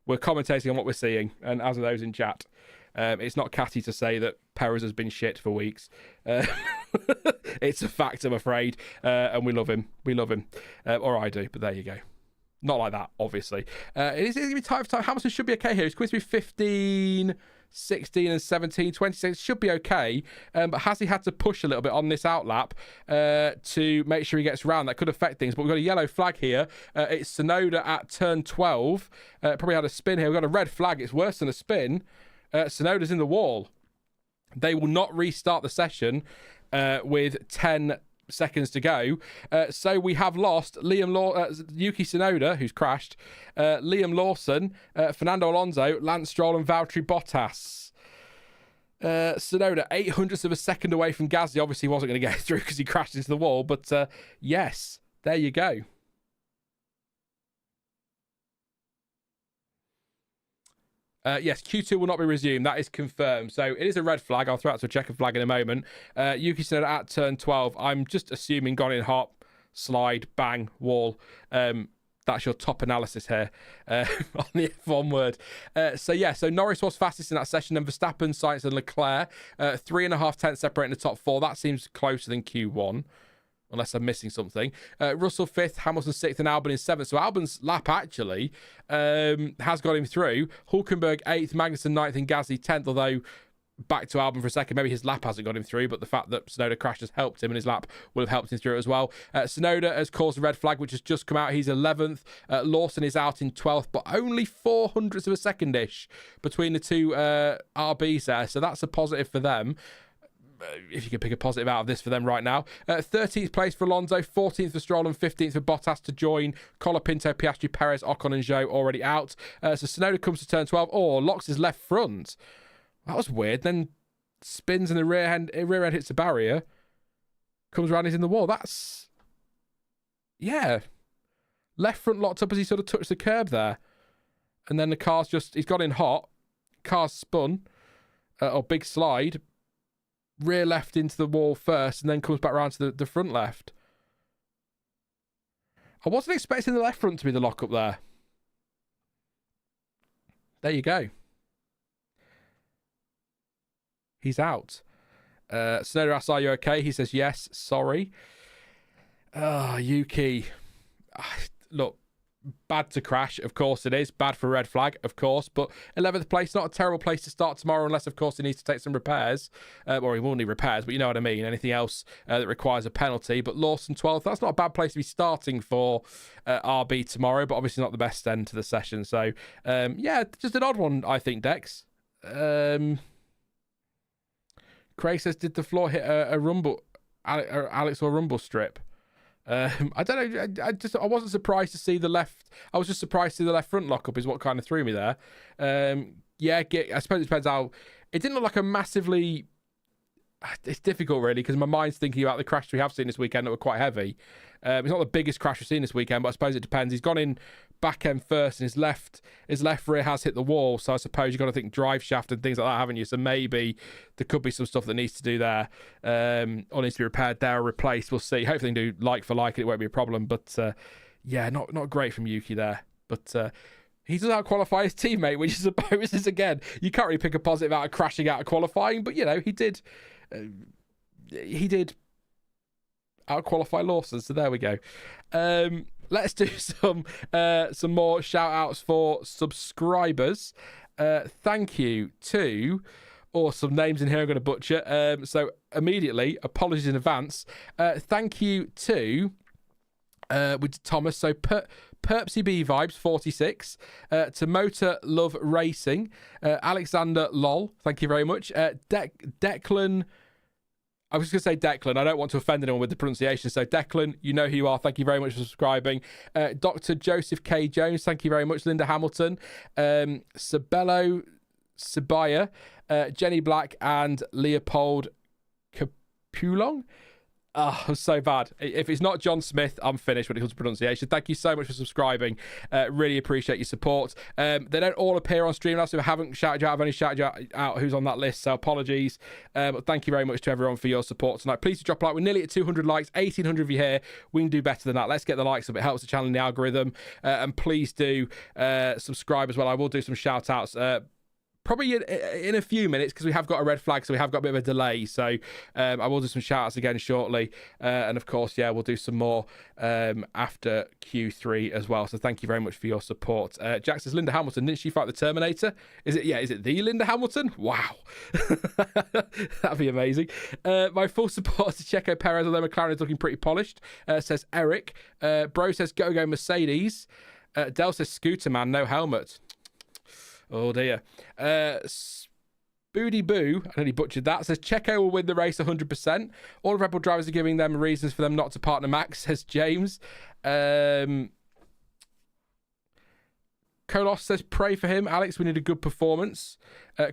commentating on what we're seeing, and as are those in chat. It's not catty to say that Perez has been shit for weeks. It's a fact, I'm afraid. And we love him. Or I do, but there you go. Not like that, obviously. It is going to be tight for time. Hamilton should be okay here. It's going to be 15, 16 and 17, 26. Should be okay. But has he had to push a little bit on this outlap to make sure he gets round? That could affect things. But we've got a yellow flag here. It's Tsunoda at turn 12. Probably had a spin here. We've got a red flag. It's worse than a spin. Tsunoda's in the wall. They will not restart the session with 10 seconds to go. So we have lost Yuki Tsunoda, who's crashed, Liam Lawson, Fernando Alonso, Lance Stroll and Valtteri Bottas. Tsunoda 0.08 of a second away from Gasly. Obviously he wasn't going to get through because he crashed into the wall, but yes, there you go. Yes, Q2 will not be resumed. That is confirmed. So it is a red flag. I'll throw out to a checker flag in a moment. Yuki Tsunoda at turn 12. I'm just assuming gone in hot, slide, bang, wall. That's your top analysis here on the F1 word. So Norris was fastest in that session, and Verstappen, Sainz and Leclerc. 3.5 tenths separating the top four. That seems closer than Q1. Unless I'm missing something. Russell 5th, Hamilton 6th, and Albon in 7th. So Albon's lap actually has got him through. Hulkenberg 8th, Magnussen 9th, and Gasly 10th. Although, back to Albon for a second, maybe his lap hasn't got him through, but the fact that Tsunoda crashed has helped him, and his lap will have helped him through as well. Tsunoda has caused a red flag, which has just come out. He's 11th. Lawson is out in 12th, but only 0.04 of a second-ish between the two RBs there. So that's a positive for them. If you could pick a positive out of this for them right now. 13th place for Alonso, 14th for Stroll, and 15th for Bottas to join. Colapinto, Piastri, Perez, Ocon and Zhou already out. So Tsunoda comes to turn 12. Locks his left front. That was weird. Then spins and the rear end hits the barrier. Comes around, he's in the wall. That's... yeah. Left front locked up as he sort of touched the curb there. And then the car's he's got in hot. Car's spun. Big slide. Rear left into the wall first and then comes back around to the front left. I wasn't expecting the left front to be the lock-up there. There you go. He's out. Tsunoda asks, are you okay? He says, yes, sorry. Yuki. Look, bad to crash, of course it is. Bad for red flag, of course. But 11th place, not a terrible place to start tomorrow, unless, of course, he needs to take some repairs. Or he will need repairs, but you know what I mean. Anything else that requires a penalty. But Lawson 12th, that's not a bad place to be starting for RB tomorrow, but obviously not the best end to the session. So, just an odd one, I think, Dex. Craig says, did the floor hit a rumble, Alex or rumble strip? I don't know. I wasn't surprised to see the left. I was just surprised to see the left front lock up is what kind of threw me there. I suppose it depends how. It didn't look like a massively. It's difficult really because my mind's thinking about the crash we have seen this weekend that were quite heavy. It's not the biggest crash we've seen this weekend, but I suppose it depends. He's gone in back end first, and his left rear has hit the wall. So I suppose you've got to think drive shaft and things like that, haven't you? So maybe there could be some stuff that needs to do there, or needs to be repaired there or replaced. We'll see. Hopefully they can do like for like, and it won't be a problem. But not great from Yuki there. But he does out-qualify his teammate, which I suppose is, again, you can't really pick a positive out of crashing out of qualifying, but he did out-qualify Lawson, so there we go. Let's do some more shout-outs for subscribers. Thank you to... some names in here I'm going to butcher. So immediately, apologies in advance. Thank you to... with Thomas, so Perpsy B Vibes 46, to Motor Love Racing, Alexander Lol, thank you very much. Declan, I was going to say Declan, I don't want to offend anyone with the pronunciation, so Declan, you know who you are, thank you very much for subscribing. Dr. Joseph K. Jones, thank you very much. Linda Hamilton, Sabello Sabaya, Jenny Black, and Leopold Capulong. Oh, I'm so bad. If it's not John Smith, I'm finished when it comes to pronunciation. Thank you so much for subscribing. Really appreciate your support. They don't all appear on Streamlabs, so I haven't shouted you out. I've only shouted you out who's on that list, so apologies. But thank you very much to everyone for your support tonight. Please do drop a like. We're nearly at 200 likes, 1,800 of you here. We can do better than that. Let's get the likes up. It helps the channel in the algorithm. And please do subscribe as well. I will do some shout outs. Probably in a few minutes, because we have got a red flag, so we have got a bit of a delay. So I will do some shout-outs again shortly. And of course, yeah, we'll do some more after Q3 as well. So thank you very much for your support. Jack says, Linda Hamilton, didn't she fight the Terminator? Is it the Linda Hamilton? Wow. That'd be amazing. My full support to Checo Perez, although McLaren is looking pretty polished, says Eric. Bro says, go Mercedes. Del says, Scooter Man, no helmet. Oh dear. Boody Boo, I nearly butchered that, says Checo will win the race 100%. All the Red Bull drivers are giving them reasons for them not to partner Max, says James. Kolos says pray for him. Alex, we need a good performance.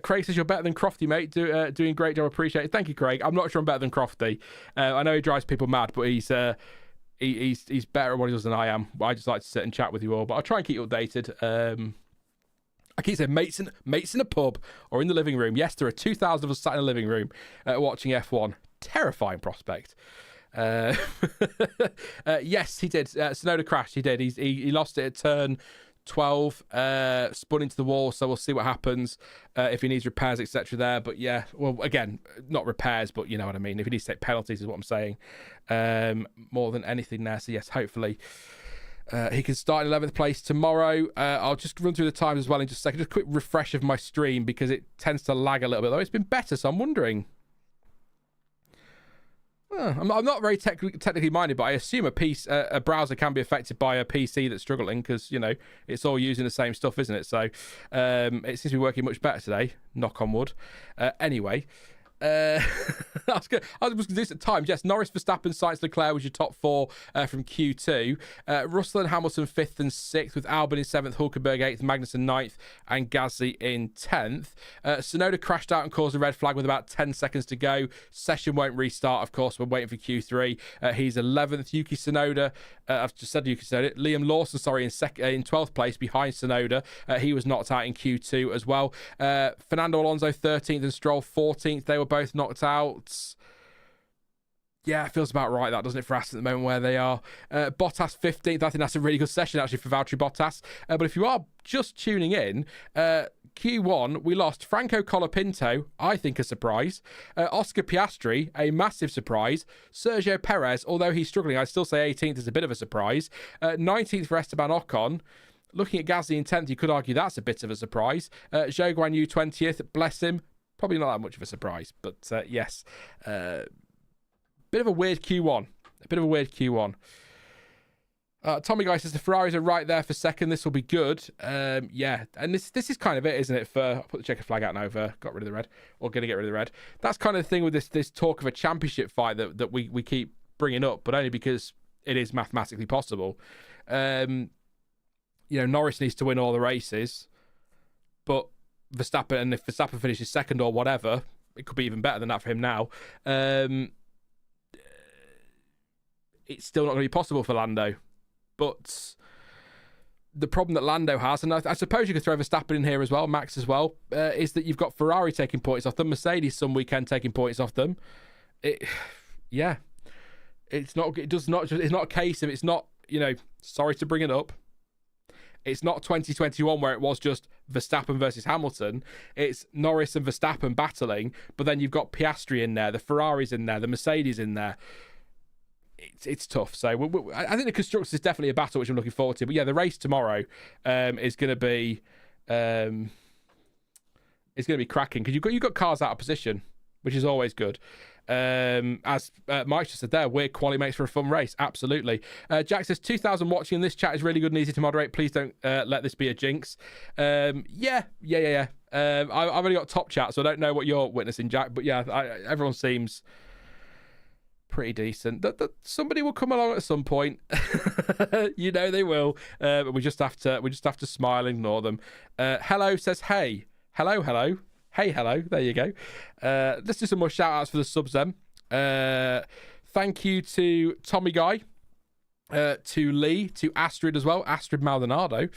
Craig says you're better than Crofty, mate. Doing great job. Appreciate it. Thank you, Craig. I'm not sure I'm better than Crofty. I know he drives people mad, but he's better at what he does than I am. I just like to sit and chat with you all, but I'll try and keep you updated. I keep saying mates in a pub or in the living room. Yes, there are 2,000 of us sat in a living room watching F1. Terrifying prospect. Yes, he did. Tsunoda crashed. He did. He lost it at turn 12, spun into the wall. So we'll see what happens if he needs repairs, etc. There. But yeah, well, again, not repairs, but you know what I mean. If he needs to take penalties, is what I'm saying. More than anything there. So yes, hopefully. He can start in 11th place tomorrow. I'll just run through the times as well in just a second. Just a quick refresh of my stream because it tends to lag a little bit, though it's been better, so I'm wondering. I'm not very technically minded, but I assume a browser can be affected by a PC that's struggling because, you know, it's all using the same stuff, isn't it? So it seems to be working much better today. Knock on wood. Anyway. I was going to do some times. Yes, Norris, Verstappen, Sainz, Leclerc was your top four from Q2. Russell and Hamilton 5th and 6th, with Albon in 7th, Hulkenberg 8th, Magnussen 9th, and Gasly in 10th. Tsunoda crashed out and caused a red flag with about 10 seconds to go. Session won't restart, of course. We're waiting for Q3. He's 11th. Yuki Tsunoda, I've just said Yuki Tsunoda. Liam Lawson, in 12th place behind Tsunoda. He was knocked out in Q2 as well. Fernando Alonso 13th and Stroll 14th. They were both knocked out. Yeah, it feels about right, that, doesn't it, for Aston at the moment where they are. Bottas 15th. I think that's a really good session, actually, for Valtteri Bottas. But if you are just tuning in, Q1, we lost Franco Colapinto, I think a surprise. Oscar Piastri, a massive surprise. Sergio Perez, although he's struggling, I'd still say 18th is a bit of a surprise. 19th for Esteban Ocon. Looking at Gasly in 10th, you could argue that's a bit of a surprise. Zhou Guan Yu 20th, bless him. Probably not that much of a surprise, but yes. Bit of a weird Q1. Tommy Guy says the Ferraris are right there for second. This will be good. Yeah, and this is kind of it, isn't it? I'll put the checker flag out now for got rid of the red, or going to get rid of the red. That's kind of the thing with this talk of a championship fight that we keep bringing up, but only because it is mathematically possible. You know, Norris needs to win all the races, but Verstappen, and if Verstappen finishes second or whatever, it could be even better than that for him now. It's still not going to be possible for Lando. But the problem that Lando has, and I suppose you could throw Verstappen in here as well, Max as well, is that you've got Ferrari taking points off them, Mercedes some weekend taking points off them. It's not a case of, it's not, you know, sorry to bring it up. It's not 2021 where it was just Verstappen versus Hamilton. It's Norris and Verstappen battling, but then you've got Piastri in there, the Ferraris in there, the Mercedes in there. It's tough. So I think the constructors is definitely a battle which I'm looking forward to. But yeah, the race tomorrow is going to be cracking because you've got cars out of position, which is always good. As Mike just said there, weird quali makes for a fun race. Absolutely. Jack says 2,000 watching. This chat is really good and easy to moderate. Please don't let this be a jinx. Yeah. I've only got top chat, so I don't know what you're witnessing, Jack. But yeah, everyone seems pretty decent. That somebody will come along at some point. You know they will. But we just have to smile and ignore them. Hello says hey. Hello. Hey, hello. There you go. Let's do some more shout outs for the subs then. Thank you to Tommy Guy, to Lee, to Astrid as well, Astrid Maldonado,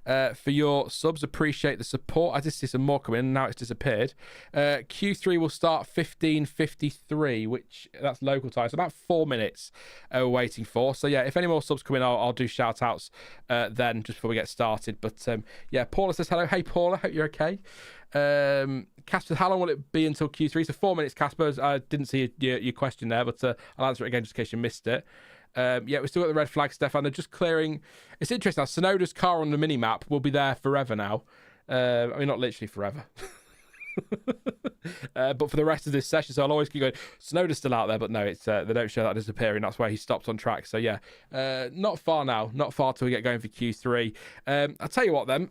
for your subs. Appreciate the support. I did see some more come in, now it's disappeared. Q3 will start 15:53, which that's local time, so about 4 minutes we're waiting for. So yeah, if any more subs come in, I'll do shout outs then, just before we get started. But yeah, Paula says hello. Hey Paula, hope you're okay. Casper, how long will it be until Q3? So 4 minutes, Casper. I didn't see your question there, but I'll answer it again just in case you missed it. Yeah, we still got the red flag, Stefan. They're just clearing. It's interesting now. Tsunoda's car on the mini map will be there forever now. I mean, not literally forever, but for the rest of this session. So I'll always keep going. Tsunoda's still out there, but no, it's they don't show that disappearing. That's where he stopped on track. So yeah, not far now. Not far till we get going for Q3. I'll tell you what then.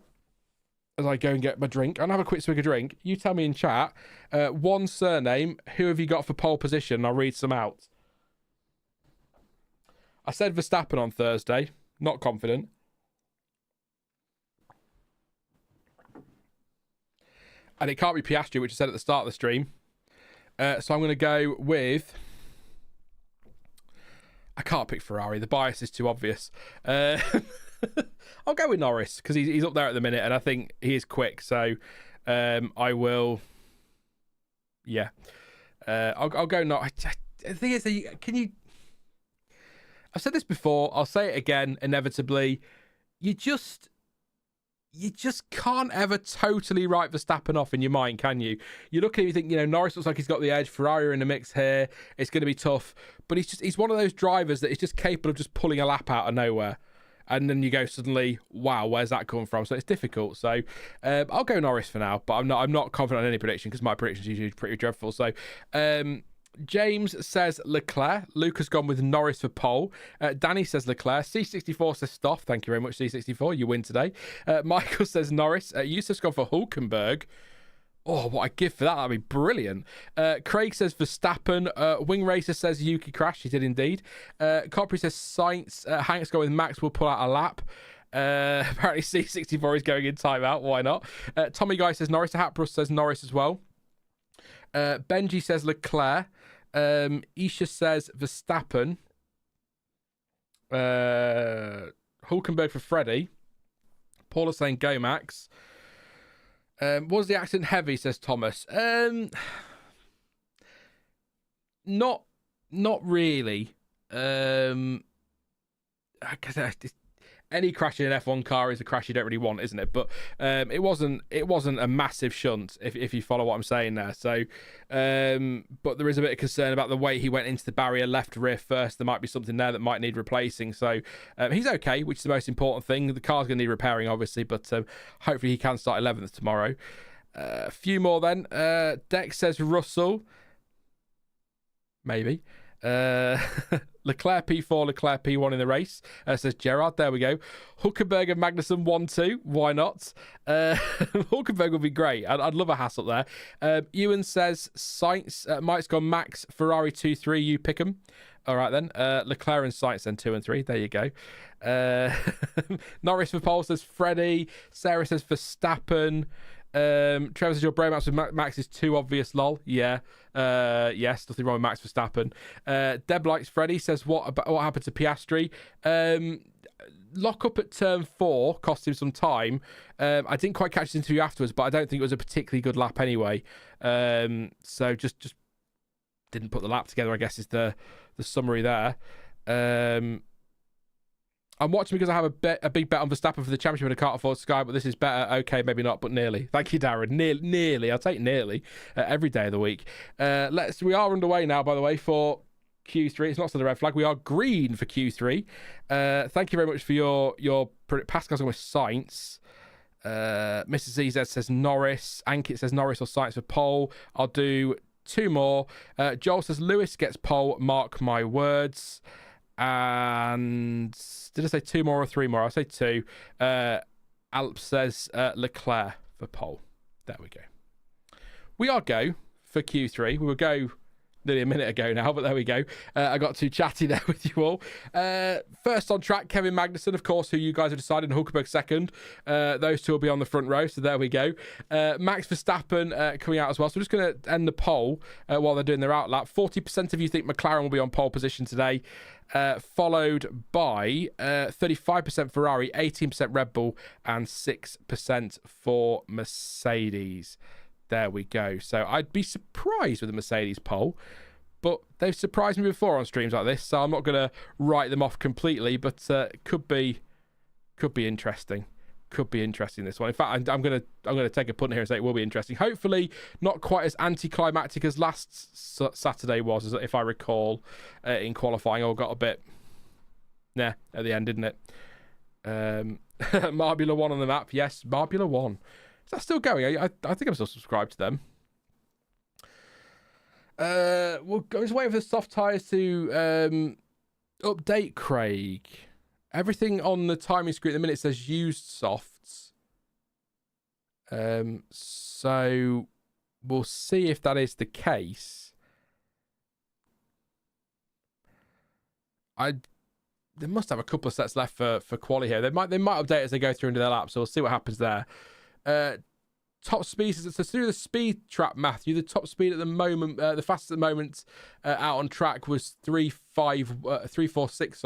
As I go and get my drink, and have a quick swig of drink. You tell me in chat one surname. Who have you got for pole position? I'll read some out. I said Verstappen on Thursday. Not confident. And it can't be Piastri, which I said at the start of the stream. So I'm going to go with... I can't pick Ferrari. The bias is too obvious. I'll go with Norris, because he's up there at the minute, and I think he is quick. So I will... Yeah. I'll go Norris. The thing is, can you... I've said this before, I'll say it again, inevitably. You just can't ever totally write Verstappen off in your mind, can you? You look at him, you think, Norris looks like he's got the edge, Ferrari are in the mix here, it's going to be tough. But he's one of those drivers that is just capable of just pulling a lap out of nowhere. And then you go suddenly, wow, where's that come from? So it's difficult. So I'll go Norris for now, but I'm not confident on any prediction, because my predictions are usually pretty dreadful. So James says Leclerc. Luke has gone with Norris for pole. Danny says Leclerc. C64 says Stoff. Thank you very much, C64. You win today. Michael says Norris. Yusuf's gone for Hulkenberg. Oh, what a gift for that. That'd be brilliant. Craig says Verstappen. Wing Racer says Yuki crash. He did indeed. Copri says Sainz. Hank's going with Max. Will pull out a lap. Apparently C64 is going in timeout. Why not? Tommy Guy says Norris. Hatbrus says Norris as well. Benji says Leclerc. Isha says Verstappen. Hulkenberg for Freddie. Paula saying go Max. Was the accident heavy, says Thomas? Not really. Any crash in an F1 car is a crash you don't really want, isn't it? But it wasn't a massive shunt, if you follow what I'm saying there. So, but there is a bit of concern about the way he went into the barrier, left rear first. There might be something there that might need replacing. So he's okay, which is the most important thing. The car's going to need repairing, obviously, but hopefully he can start 11th tomorrow. A few more then. Dex says Russell. Maybe. Leclerc P4, Leclerc P1 in the race, says Gerard. There we go. Hulkenberg and Magnussen 1-2. Why not? Hulkenberg would be great. I'd love a hassle there. Ewan says Sainz. Mike's gone Max, Ferrari 2-3. You pick them. All right then. Leclerc and Sainz then 2 and 3. There you go. Norris for pole says Freddie. Sarah says Verstappen. Trevor says your bromance with Max is too obvious, lol. Yeah. Yes, nothing wrong with Max Verstappen. Deb likes Freddie, says what happened to Piastri? Lock up at turn 4 cost him some time. I didn't quite catch the interview afterwards, but I don't think it was a particularly good lap anyway. So just didn't put the lap together, I guess, is the summary there. I'm watching because I have a big bet on Verstappen for the championship and I can't afford Sky, but this is better. Okay, maybe not, but nearly. Thank you, Darren. Nearly. I'll take nearly every day of the week. We are underway now, by the way, for Q3. It's not still the red flag. We are green for Q3. Thank you very much for your Pascal's on with Sainz. Mrs. ZZ says Norris. Ankit says Norris or Sainz for pole. I'll do 2 more. Joel says Lewis gets pole. Mark my words. And did I say 2 more or 3 more? I'll say 2. Alp says Leclerc for pole. There we go. We are go for Q3. We will go nearly a minute ago now, but there we go. I got too chatty there with you all. First on track, Kevin Magnussen, of course, who you guys have decided, and Hulkenberg second. Those two will be on the front row, so there we go. Max Verstappen coming out as well. So we're just going to end the poll while they're doing their outlap. 40% of you think McLaren will be on pole position today, followed by 35% Ferrari, 18% Red Bull, and 6% for Mercedes. There we go. So I'd be surprised with the Mercedes poll, but they've surprised me before on streams like this, so I'm not going to write them off completely, but could be interesting. Could be interesting, this one. In fact, I'm gonna take a punt here and say it will be interesting. Hopefully not quite as anticlimactic as last Saturday was, as if I recall, in qualifying. All got a bit at the end, didn't it? Marbula 1 on the map. Yes, Marbula 1. Is that still going? I think I'm still subscribed to them. I'm just waiting for the soft tyres to update, Craig. Everything on the timing screen at the minute says used softs. So we'll see if that is the case. They must have a couple of sets left for quali here. They might update as they go through into their lap, so we'll see what happens there. Top speed, so to do the speed trap, Matthew, the top speed at the moment, the fastest at the moment out on track was 346,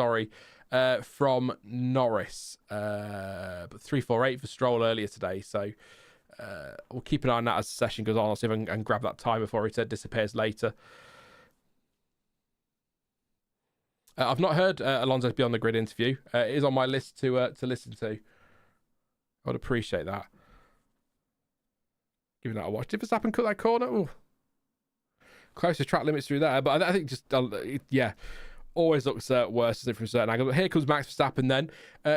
from Norris, but 348 for Stroll earlier today. So we'll keep an eye on that as the session goes on. I'll see if I can grab that time before it disappears later. I've not heard Alonso's Beyond the Grid interview. It is on my list to listen to. I would appreciate that. Giving that a watch. Did Verstappen cut that corner? Ooh. Close to track limits through there, but I think just always looks worse from certain angles. But here comes Max Verstappen then.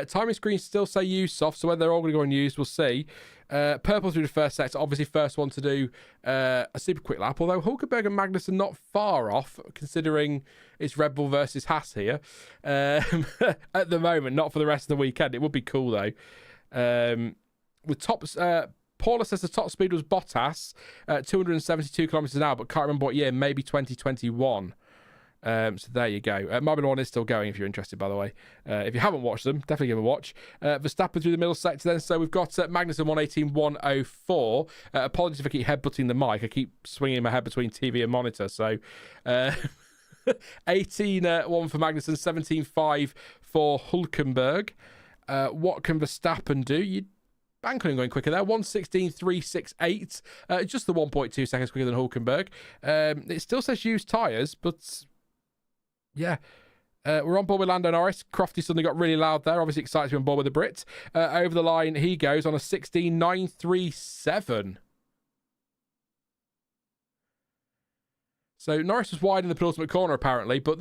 Timing screens still say use soft, so whether they're all going to go unused, we'll see. Purple through the first sector, obviously first one to do a super quick lap, although Hulkenberg and Magnussen not far off, considering it's Red Bull versus Haas here. At the moment, not for the rest of the weekend. It would be cool though. With tops... Paula says the top speed was Bottas, 272 kilometers an hour, but can't remember what year, maybe 2021. So there you go. Marbula 1 is still going if you're interested, by the way. If you haven't watched them, definitely give them a watch. Verstappen through the middle sector then. So we've got Magnussen 118, 104. Apologies if I keep headbutting the mic. I keep swinging my head between TV and monitor. So 18-1 for Magnussen, 17-5 for Hulkenberg. What can Verstappen do? You'd bank on him going quicker there. 1:16.368. Just the 1.2 seconds quicker than Hulkenberg. It still says used tyres, but yeah. We're on board with Lando Norris. Crofty suddenly got really loud there. Obviously excited to be on board with the Brit. Over the line he goes on a 16.937. So Norris was wide in the penultimate corner apparently, but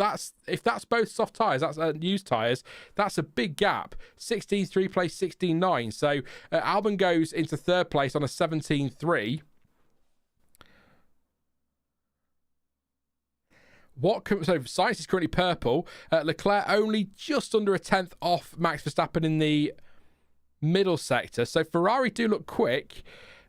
if that's both soft tyres, that's used tyres, that's a big gap. 16.3 place 16.9. So Albon goes into third place on a 17.3. So Sainz is currently purple. Leclerc only just under a tenth off Max Verstappen in the middle sector. So Ferrari do look quick.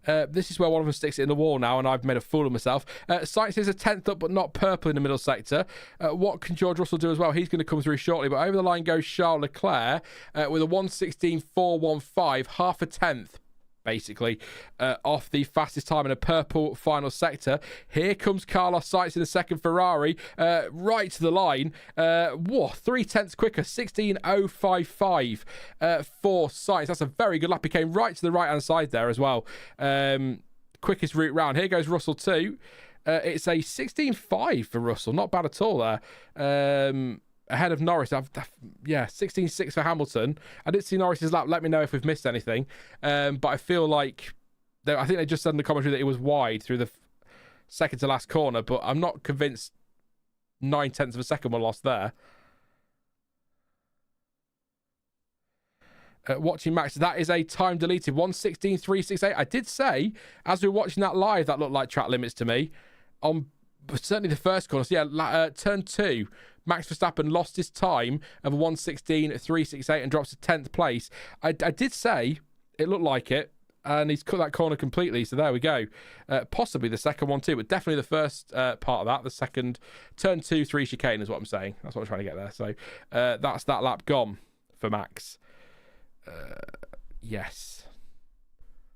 This is where one of them sticks it in the wall now, and I've made a fool of myself. Sainz is a tenth up, but not purple in the middle sector. What can George Russell do as well? He's going to come through shortly, but over the line goes Charles Leclerc with a 1:16.415, half a tenth, basically, off the fastest time in a purple final sector. Here comes Carlos Sainz in the second Ferrari, right to the line. 3 tenths quicker, 16.055 for Sainz. That's a very good lap. He came right to the right-hand side there as well. Quickest route round. Here goes Russell too. It's a 16.5 for Russell. Not bad at all there. Ahead of Norris. 16.6 for Hamilton. I didn't see Norris's lap. Let me know if we've missed anything. But I feel like I think they just said in the commentary that it was wide through the second to last corner, but I'm not convinced 9/10 of a second were lost there. Watching Max, that is a time deleted. 1:16.368. I did say, as we were watching that live, that looked like track limits to me. Certainly the first corner. So yeah, turn 2. Max Verstappen lost his time of 1:16.368 and drops to 10th place. I did say it looked like it. and he's cut that corner completely. So there we go. Possibly the second one too, but definitely the first part of that. The second turn 2, 3 chicane is what I'm saying. That's what I'm trying to get there. So that's that lap gone for Max. Yes.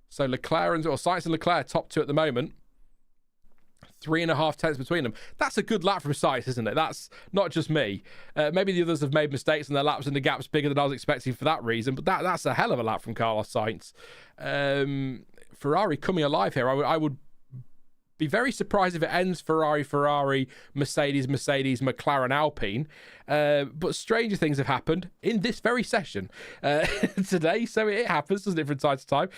So Sainz and Leclerc top 2 at the moment. 3.5 tenths between them. That's a good lap from Sainz, isn't it? That's not just me. Maybe the others have made mistakes and their laps and the gap's bigger than I was expecting for that reason, but that's a hell of a lap from Carlos Sainz. Ferrari coming alive here. I would be very surprised if it ends Ferrari, Mercedes, McLaren, Alpine. But stranger things have happened in this very session today. So it happens, doesn't it, from time to time.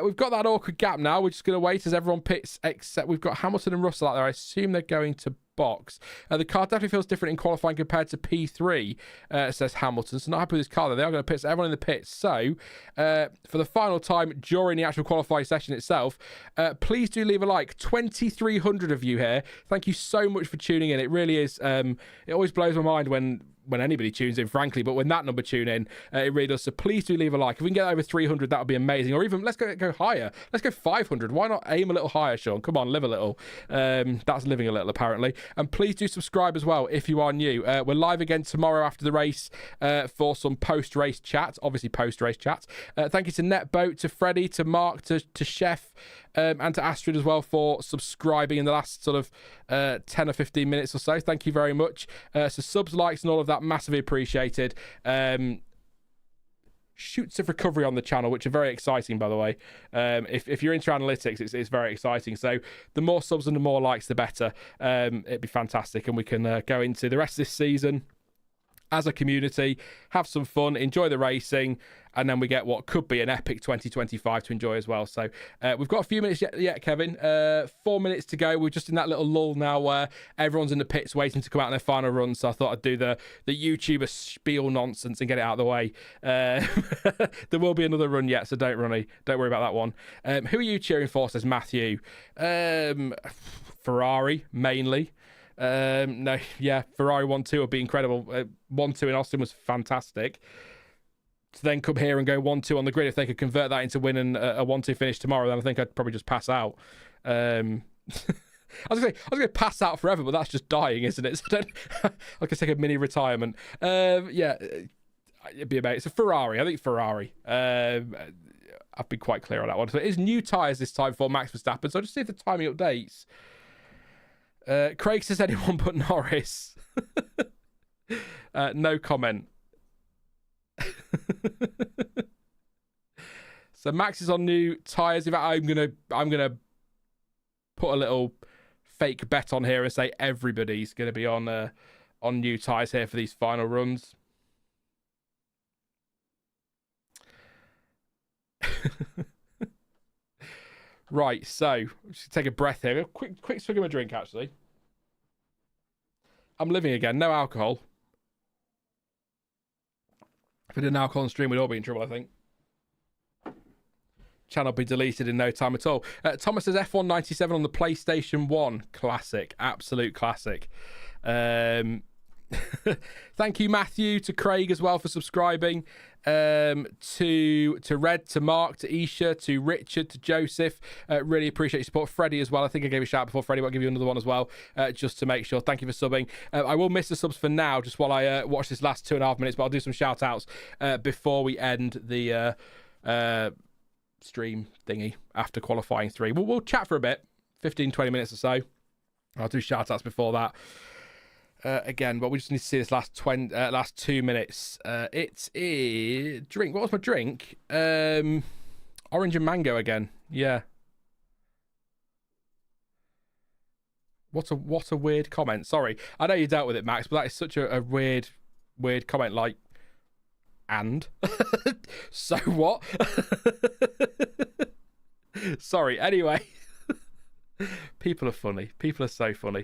We've got that awkward gap now. We're just going to wait as everyone pits, except we've got Hamilton and Russell out there. I assume they're going to box. The car definitely feels different in qualifying compared to P3, says Hamilton. So not happy with this car, though. They are going to pit, so everyone in the pits. So for the final time during the actual qualifying session itself, please do leave a like. 2,300 of you here. Thank you so much for tuning in. It really is. It always blows my mind when anybody tunes in, frankly, but when that number tune in, it really does. So please do leave a like. If we can get over 300, that would be amazing. Or even let's go higher. Let's go 500. Why not aim a little higher, Sean? Come on, live a little. That's living a little, apparently. And please do subscribe as well if you are new. We're live again tomorrow after the race for some post-race chat. Obviously, post-race chat. Thank you to Netboat, to Freddie, to Mark, to Chef, and to Astrid as well for subscribing in the last sort of 10 or 15 minutes or so. Thank you very much. So subs, likes, and all of that, massively appreciated. Shoots of recovery on the channel, which are very exciting, by the way. If you're into analytics, it's very exciting. So the more subs and the more likes, the better. It'd be fantastic, and we can go into the rest of this season as a community, have some fun, enjoy the racing, and then we get what could be an epic 2025 to enjoy as well. So we've got a few minutes yet, Kevin. 4 minutes to go. We're just in that little lull now where everyone's in the pits waiting to come out on their final run. So I thought I'd do the YouTuber spiel nonsense and get it out of the way. There will be another run yet, so don't worry about that one. Who are you cheering for, says Matthew? Ferrari, mainly. No, yeah, Ferrari 1-2 would be incredible. 1-2 in Austin was fantastic. To then come here and go 1-2 on the grid, if they could convert that into winning a 1-2 finish tomorrow, then I think I'd probably just pass out. I was going to pass out forever, but that's just dying, isn't it? So I could take a mini retirement. Yeah, it'd be amazing. It's a Ferrari. I think Ferrari. I've been quite clear on that one. So it is new tyres this time for Max Verstappen. So I'll just see if the timing updates. Craig says anyone but Norris. No comment. So Max is on new tyres. In fact, I'm gonna put a little fake bet on here and say everybody's gonna be on new tyres here for these final runs. Right, so just take a breath here. A quick swig of my drink, actually. I'm living again. No alcohol. If we did an alcohol on stream, we'd all be in trouble, I think. Channel be deleted in no time at all. Thomas says F1 97 on the PlayStation 1. Classic. Absolute classic. Thank you, Matthew, to Craig as well for subscribing. To Red, to Mark, to Isha, to Richard, to Joseph. Really appreciate your support. Freddie as well. I think I gave a shout before Freddie, but I'll give you another one as well, just to make sure. Thank you for subbing. I will miss the subs for now, just while I watch this last 2.5 minutes, but I'll do some shout outs before we end the stream thingy after qualifying 3. We'll chat for a bit, 15-20 minutes or so. I'll do shout outs before that. Again, but we just need to see this last 2 minutes. It is drink. What was my drink? Orange and mango again. Yeah. What a weird comment. Sorry, I know you dealt with it, Max, but that is such a weird comment. Like, and so what? Sorry. Anyway, people are funny. People are so funny.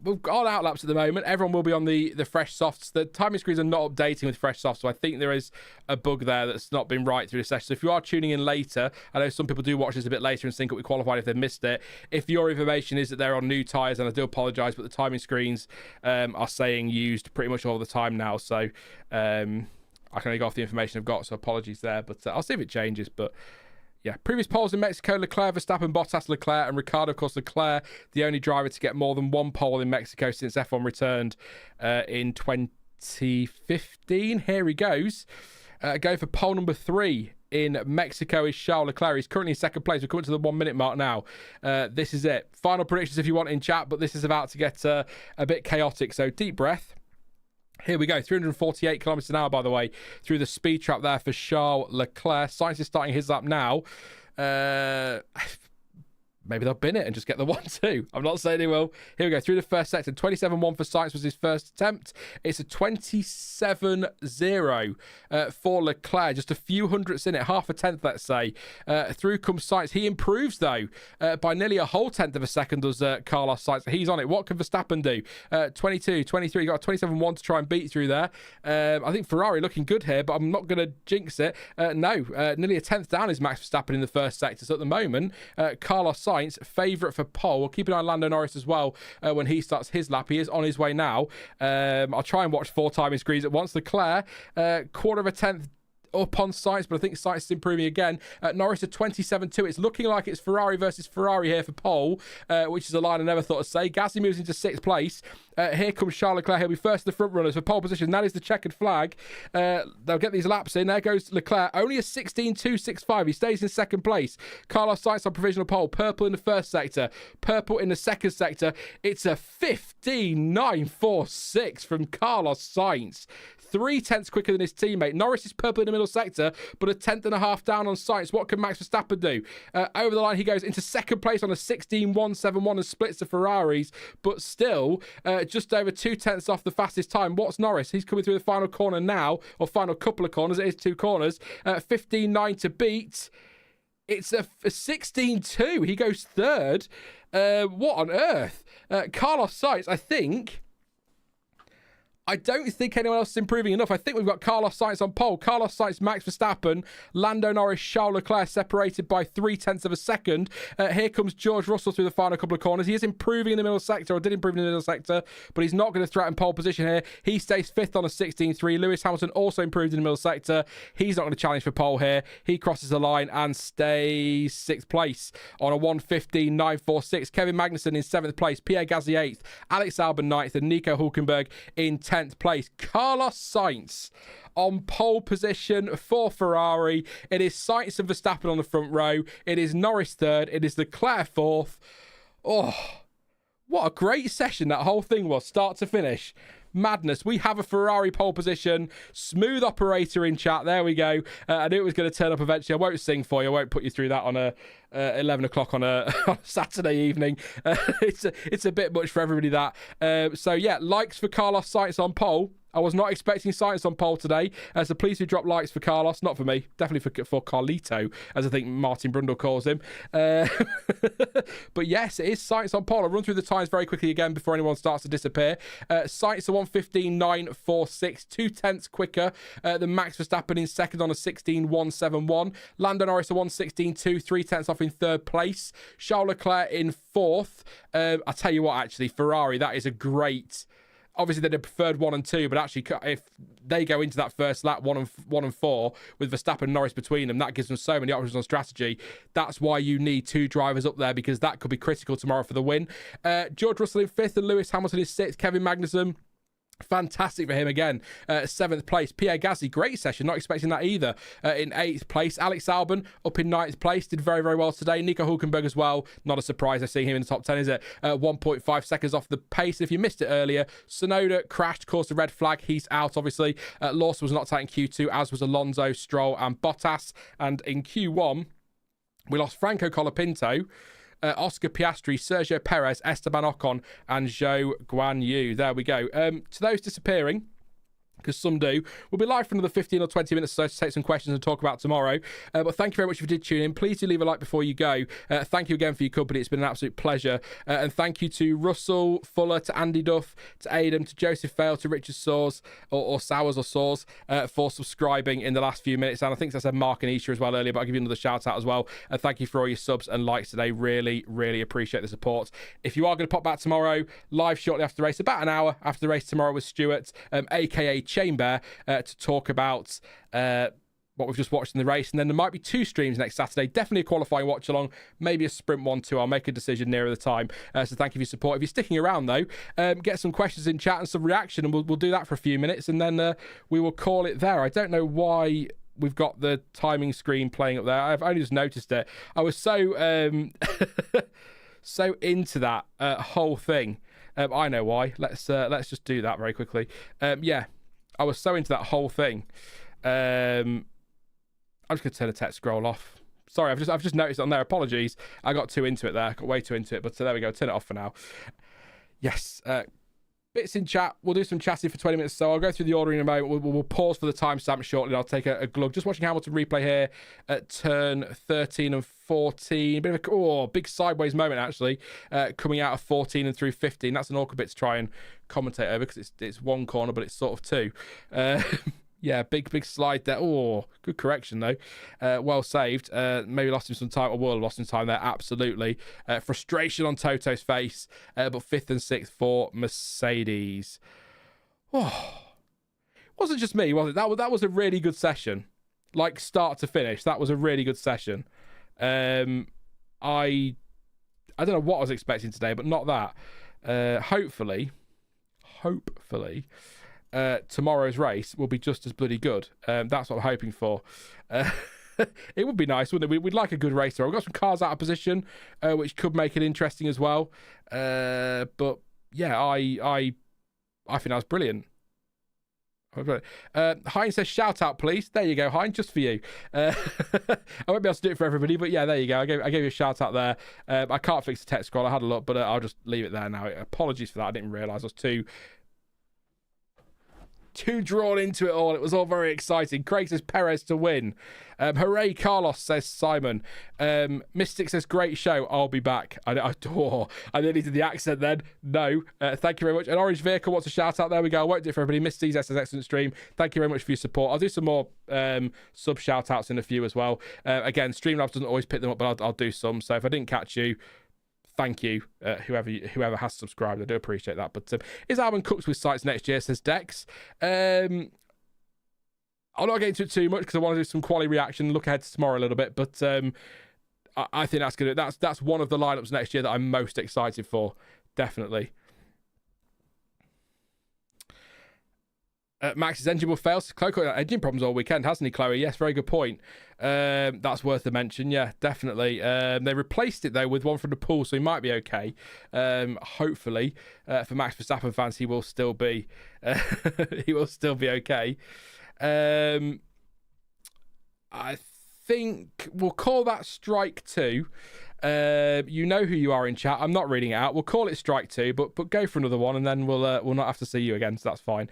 We've got out laps at the moment. Everyone will be on the fresh softs. The timing screens are not updating with fresh softs, so I think there is a bug there that's not been right through the session. So if you are tuning in later, I know some people do watch this a bit later and sync up with qualified if they missed it. If your information is that they're on new tyres, and I do apologise, but the timing screens are saying used pretty much all the time now. So I can only go off the information I've got, so apologies there. But I'll see if it changes. But yeah, previous polls in Mexico, Leclerc, Verstappen, Bottas, Leclerc, and Ricciardo. Of course, Leclerc, the only driver to get more than one pole in Mexico since F1 returned in 2015. Here he goes. Going for pole number 3 in Mexico is Charles Leclerc. He's currently in second place. We're coming to the 1 minute mark now. This is it. Final predictions if you want in chat, but this is about to get a bit chaotic. So deep breath. Here we go, 348 kilometers an hour, by the way, through the speed trap there for Charles Leclerc. Sainz is starting his lap now. Maybe they'll bin it and just get the 1-2. I'm not saying they will. Here we go, through the first sector. 27-1 for Sainz was his first attempt. It's a 27-0 for Leclerc. Just a few hundredths in it, half a tenth, let's say. Through comes Sainz. He improves, though, by nearly a whole tenth of a second, does Carlos Sainz. He's on it. What can Verstappen do? 22, 23. Got a 27-1 to try and beat through there. I think Ferrari looking good here, but I'm not going to jinx it. No, nearly a tenth down is Max Verstappen in the first sector. So at the moment, Carlos Sainz, favourite for pole. We'll keep an eye on Lando Norris as well when he starts his lap. He is on his way now. I'll try and watch 4 timing screens at once. Leclerc, quarter of a tenth up on Sainz, but I think Sainz is improving again. Norris at 27-2. It's looking like it's Ferrari versus Ferrari here for pole, which is a line I never thought I'd say. Gasly moves into 6th place. Here comes Charles Leclerc. He'll be first of the front runners for pole position. That is the checkered flag. They'll get these laps in. There goes Leclerc. Only a 16.265. He stays in 2nd place. Carlos Sainz on provisional pole. Purple in the first sector. Purple in the 2nd sector. It's a 15.946 from Carlos Sainz. 3 tenths quicker than his teammate. Norris is purple in the middle sector, but a tenth and a half down on Sainz. What can Max Verstappen do? Over the line, he goes into 2nd place on a 16.171 and splits the Ferraris, but still just over 2 tenths off the fastest time. What's Norris? He's coming through the final corner now, or final couple of corners. It is 2 corners. 15.9 to beat. It's a 16.2. He goes 3rd. What on earth? Carlos Sainz, I don't think anyone else is improving enough. I think we've got Carlos Sainz on pole. Carlos Sainz, Max Verstappen, Lando Norris, Charles Leclerc separated by 3 tenths of a second. Here comes George Russell through the final couple of corners. He is improving in the middle sector, or did improve in the middle sector, but he's not going to threaten pole position here. He stays 5th on a 16.3. Lewis Hamilton also improved in the middle sector. He's not going to challenge for pole here. He crosses the line and stays 6th place on a 1:15.946. Kevin Magnussen in 7th place. Pierre Gasly 8th. Alex Albon 9th. And Nico Hulkenberg in 10th place. Carlos Sainz on pole position for Ferrari. It is Sainz and Verstappen on the front row. It is Norris 3rd. It is Leclerc 4th. Oh, what a great session that whole thing was, start to finish. Madness. We have a Ferrari pole position. Smooth operator in chat. There we go. I knew it was going to turn up eventually. I won't sing for you. I won't put you through that on a 11 o'clock on a Saturday evening. It's a bit much for everybody, that. So yeah, likes for Carlos Sainz on pole. I was not expecting Sainz on pole today, so please do drop likes for Carlos. Not for me, definitely for Carlito, as I think Martin Brundle calls him. But yes, it is Sainz on pole. I'll run through the times very quickly again before anyone starts to disappear. Sainz a 1:15.946, 2 tenths quicker than Max Verstappen in 2nd on a 16.171. Lando Norris a 1:16.2, 3 tenths off in 3rd place. Charles Leclerc in 4th. I'll tell you what, actually, Ferrari, that is a great... Obviously, they'd have preferred 1 and 2, but actually, if they go into that first lap 1 and 4 with Verstappen and Norris between them, that gives them so many options on strategy. That's why you need 2 drivers up there, because that could be critical tomorrow for the win. George Russell in 5th and Lewis Hamilton in 6th. Kevin Magnussen, fantastic for him again. 7th place. Pierre Gasly, great session, not expecting that either. In 8th place. Alex Albon up in 9th place, did very, very well today. Nico Hulkenberg as well, not a surprise I see him in the top 10, is it? 1.5 seconds off the pace. If you missed it earlier, Tsunoda crashed, caused a red flag. He's out, obviously. Lawson was not out in Q2, as was Alonso, Stroll and Bottas. And in Q1, we lost Franco Colapinto, Oscar Piastri, Sergio Perez, Esteban Ocon, and Zhou Guanyu. There we go. To those disappearing, because some do, we'll be live for another 15 or 20 minutes or so to take some questions and talk about tomorrow. But thank you very much if you did tune in. Please do leave a like before you go. Thank you again for your company. It's been an absolute pleasure. And thank you to Russell Fuller, to Andy Duff, to Adam, to Joseph Fail, to Richard Saws, or Sowers or Saws, for subscribing in the last few minutes. And I think I said Mark and Easter as well earlier, but I'll give you another shout out as well. Thank you for all your subs and likes today. Really, really appreciate the support. If you are going to pop back tomorrow, live shortly after the race, about an hour after the race tomorrow with Stuart, aka chamber to talk about what we've just watched in the race. And then there might be 2 streams next Saturday. Definitely a qualifying watch along, maybe a sprint one too. I'll make a decision nearer the time. So thank you for your support. If you're sticking around though, get some questions in chat and some reaction, and we'll do that for a few minutes, and then we will call it there. I don't know why we've got the timing screen playing up there. I've only just noticed it. I was so so into that whole thing. I know why. Let's just do that very quickly. Yeah, I was so into that whole thing. I'm just going to turn the text scroll off. Sorry, I've just noticed it on there. Apologies. I got too into it there. Got way too into it. But there we go. Turn it off for now. Yes. Bits in chat. We'll do some chatting for 20 minutes. So I'll go through the ordering in a moment. We'll pause for the timestamp shortly. And I'll take a glug. Just watching Hamilton replay here at turn 13 and 14. Bit of a big sideways moment, actually, coming out of 14 and through 15. That's an awkward bit to try and commentate over because it's one corner, but it's sort of two. Yeah, big slide there. Oh, good correction, though. Well saved. Maybe lost him some time. Or will have lost him time there, absolutely. Frustration on Toto's face. But 5th and 6th for Mercedes. Oh, wasn't just me, was it? That was a really good session. Like, start to finish. That was a really good session. I don't know what I was expecting today, but not that. Hopefully... tomorrow's race will be just as bloody good. That's what I'm hoping for. It would be nice, wouldn't it? We'd like a good race. We've got some cars out of position, which could make it interesting as well. But yeah, I think that was brilliant. Heinz says shout out please. There you go, Heinz, just for you. I won't be able to do it for everybody, but yeah, there you go. I gave you a shout out there. I can't fix the text scroll. I had a look, but I'll just leave it there now. Apologies for that. I didn't realise I was too drawn into it all. It was all very exciting. Craig says Perez to win. Hooray Carlos, says Simon. Mystic says great show, I'll be back. I nearly did the accent then. No, thank you very much. An orange vehicle wants a shout out. There we go. I won't do it for everybody. Mystic says excellent stream. Thank you very much for your support. I'll do some more sub shout outs in a few as well. Again, Streamlabs doesn't always pick them up, but I'll do some. So if I didn't catch you, thank you, whoever has subscribed. I do appreciate that. But is Albon cooked with sites next year, says Dex. I'll not get into it too much because I want to do some quali reaction, look ahead to tomorrow a little bit. But I think that's one of the lineups next year that I'm most excited for, definitely. Max's engine will fail. Chloe got engine problems all weekend, hasn't he, Chloe? Yes, very good point. That's worth a mention. Yeah, definitely. They replaced it though with one from the pool, so he might be okay. Hopefully, for Max Verstappen fans, he will still be. He will still be okay. I think we'll call that strike 2. You know who you are in chat. I'm not reading it out. We'll call it strike 2, but go for another one, and then we'll not have to see you again, so that's fine.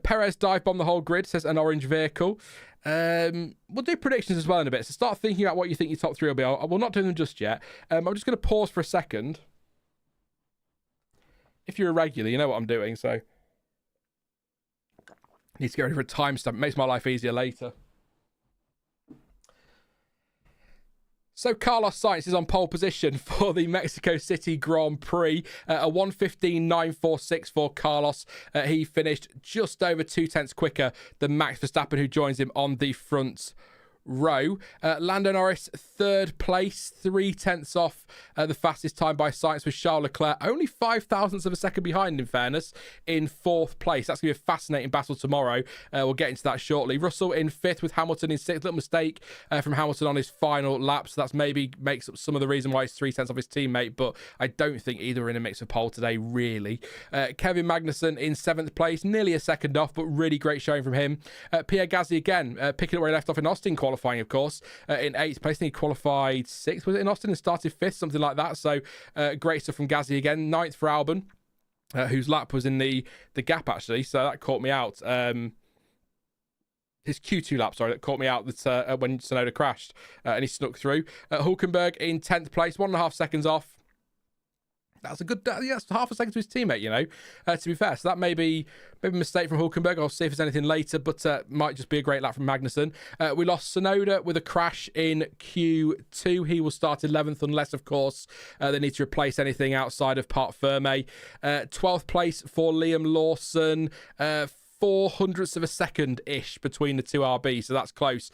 Perez dive bomb the whole grid, says an orange vehicle. We'll do predictions as well in a bit, so start thinking about what you think your top 3 will be. We'll not do them just yet. I'm just going to pause for a second. If you're a regular, you know what I'm doing, so need to get ready for a timestamp. It makes my life easier later. So Carlos Sainz is on pole position for the Mexico City Grand Prix. A 1:15.946 for Carlos. He finished just over 0.2 quicker than Max Verstappen, who joins him on the front row. Lando Norris, 3rd place, 0.3 off the fastest time by Sainz with Charles Leclerc. Only 0.005 of a second behind, in fairness, in 4th place. That's going to be a fascinating battle tomorrow. We'll get into that shortly. Russell in 5th with Hamilton in 6th. Little mistake from Hamilton on his final lap, so that's maybe makes up some of the reason why he's 0.3 off his teammate, but I don't think either are in a mix of pole today, really. Kevin Magnussen in 7th place, nearly a second off, but really great showing from him. Pierre Gasly again, picking up where he left off in Austin qualifying, of course, in 8th place. I think he qualified 6th, was it, in Austin, and started 5th, something like that. So great stuff from Gasly again. 9th for Albon, whose lap was in the gap, actually, so that caught me out. His Q2 lap, sorry, that caught me out that when Tsunoda crashed and he snuck through. Hulkenberg in 10th place, 1.5 seconds off. That's a good, that's half a second to his teammate, you know, to be fair. So that may be a mistake from Hulkenberg. I'll see if there's anything later, but might just be a great lap from Magnussen. We lost Tsunoda with a crash in Q2. He will start 11th unless, of course, they need to replace anything outside of Part Ferme. 12th place for Liam Lawson. 400ths of a second-ish between the two RBs, so that's close.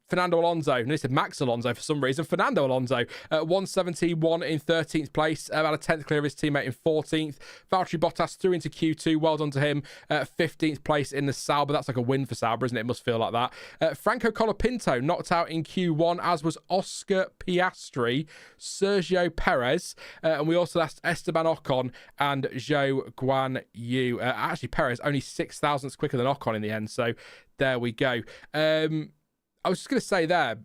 Fernando Alonso, and they said Max Alonso for some reason. Fernando Alonso, 171 in 13th place, about a 10th clear of his teammate in 14th. Valtteri Bottas through into Q2, well done to him. 15th place in the Sauber, that's like a win for Sauber, isn't it? It must feel like that. Franco Colapinto knocked out in Q1, as was Oscar Piastri, Sergio Perez, and we also lost Esteban Ocon and Zhou Guan Yu. Actually, Perez only 6,000ths quicker than Ocon in the end, so there we go. I was just going to say there,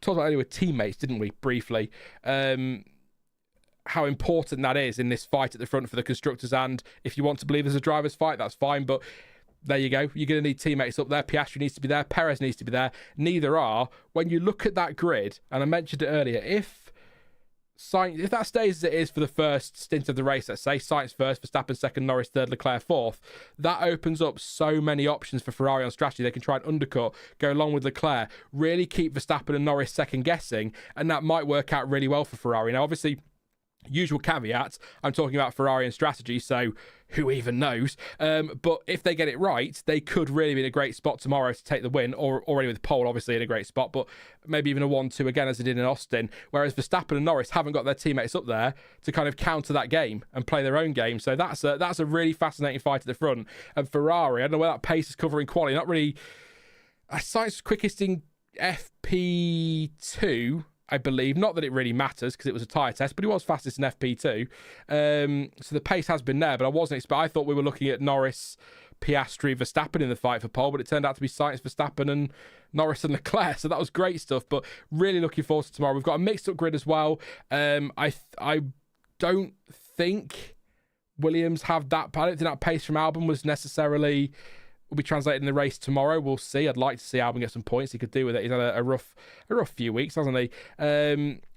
talked about earlier with teammates, didn't we, briefly, how important that is in this fight at the front for the constructors. And if you want to believe there's a driver's fight, that's fine. But there you go. You're going to need teammates up there. Piastri needs to be there. Perez needs to be there. Neither are. When you look at that grid, and I mentioned it earlier, if that stays as it is for the first stint of the race, let's say Sainz first, Verstappen second, Norris third, Leclerc fourth, that opens up so many options for Ferrari on strategy. They can try and undercut, go along with Leclerc, really keep Verstappen and Norris second guessing, and that might work out really well for Ferrari. Now, obviously, usual caveat, I'm talking about Ferrari and strategy, so who even knows? But if they get it right, they could really be in a great spot tomorrow to take the win, or already with pole, obviously in a great spot, but maybe even a 1-2 again as they did in Austin, whereas Verstappen and Norris haven't got their teammates up there to kind of counter that game and play their own game. So that's a really fascinating fight at the front. And Ferrari, I don't know where that pace is covering quali, not really. Sainz quickest in FP2, I believe. Not that it really matters because it was a tyre test, but he was fastest in FP2. So the pace has been there, but I thought we were looking at Norris, Piastri, Verstappen in the fight for pole, but it turned out to be Sainz, Verstappen and Norris and Leclerc. So that was great stuff, but really looking forward to tomorrow. We've got a mixed up grid as well. I don't think Williams have that. I don't think that pace from Albon was necessarily will be translated in the race tomorrow. We'll see. I'd like to see Albon get some points he could do with it. He's had a rough few weeks, hasn't he?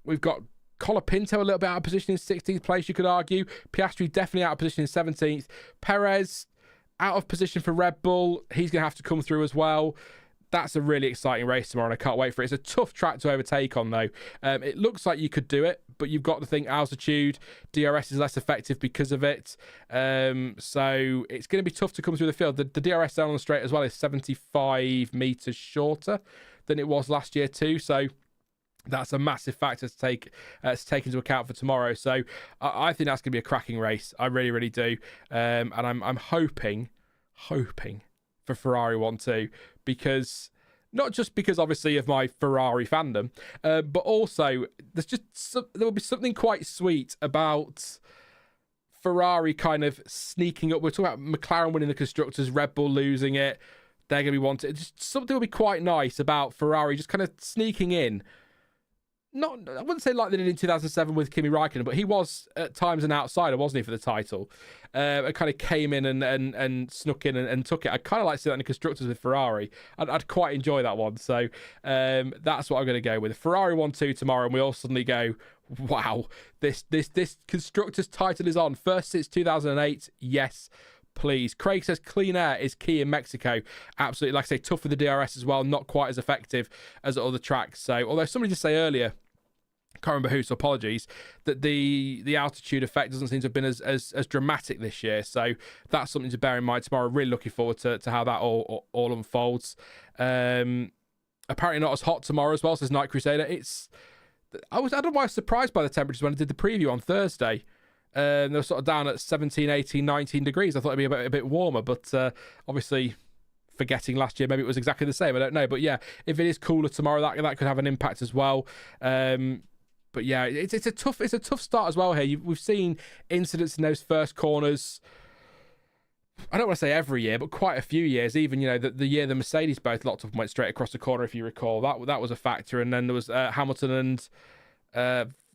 We've got Colapinto a little bit out of position in 16th place, you could argue. Piastri definitely out of position in 17th. Perez out of position for Red Bull. He's going to have to come through as well. That's a really exciting race tomorrow, and I can't wait for it. It's a tough track to overtake on, though. It looks like you could do it, but you've got to think altitude. DRS is less effective because of it. So it's going to be tough to come through the field. The DRS down on the straight as well is 75 metres shorter than it was last year too. So that's a massive factor to take into account for tomorrow. So I think that's going to be a cracking race. I really, really do. And I'm hoping for Ferrari 1-2, because not just because obviously of my Ferrari fandom, but also there will be something quite sweet about Ferrari kind of sneaking up. We're talking about McLaren winning the constructors, Red Bull losing it. They're going to be wanted. Just something will be quite nice about Ferrari just kind of sneaking in. Not, I wouldn't say like they did in 2007 with Kimi Räikkönen, but he was at times an outsider, wasn't he, for the title? It kind of came in and snuck in and took it. I kind of like to see that in the constructors with Ferrari. I'd quite enjoy that one. So that's what I'm going to go with. Ferrari 1-2 tomorrow, and we all suddenly go, wow, this constructors title is on. First since 2008, yes, please. Craig says clean air is key in Mexico. Absolutely. Like I say, tough for the DRS as well. Not quite as effective as at other tracks. So, although somebody did say earlier, can't remember who, so apologies, that the altitude effect doesn't seem to have been as dramatic this year. So that's something to bear in mind tomorrow. Really looking forward to how that all unfolds. Apparently not as hot tomorrow as well, says Night Crusader. I don't know why I was surprised by the temperatures when I did the preview on Thursday. They were sort of down at 17, 18, 19 degrees. I thought it'd be a bit warmer, but obviously forgetting last year, maybe it was exactly the same. I don't know. But yeah, if it is cooler tomorrow, that could have an impact as well. But yeah, it's a tough start as well here. We've seen incidents in those first corners. I don't want to say every year, but quite a few years. Even the year the Mercedes both locked up and went straight across the corner, if you recall, that was a factor. And then there was Hamilton and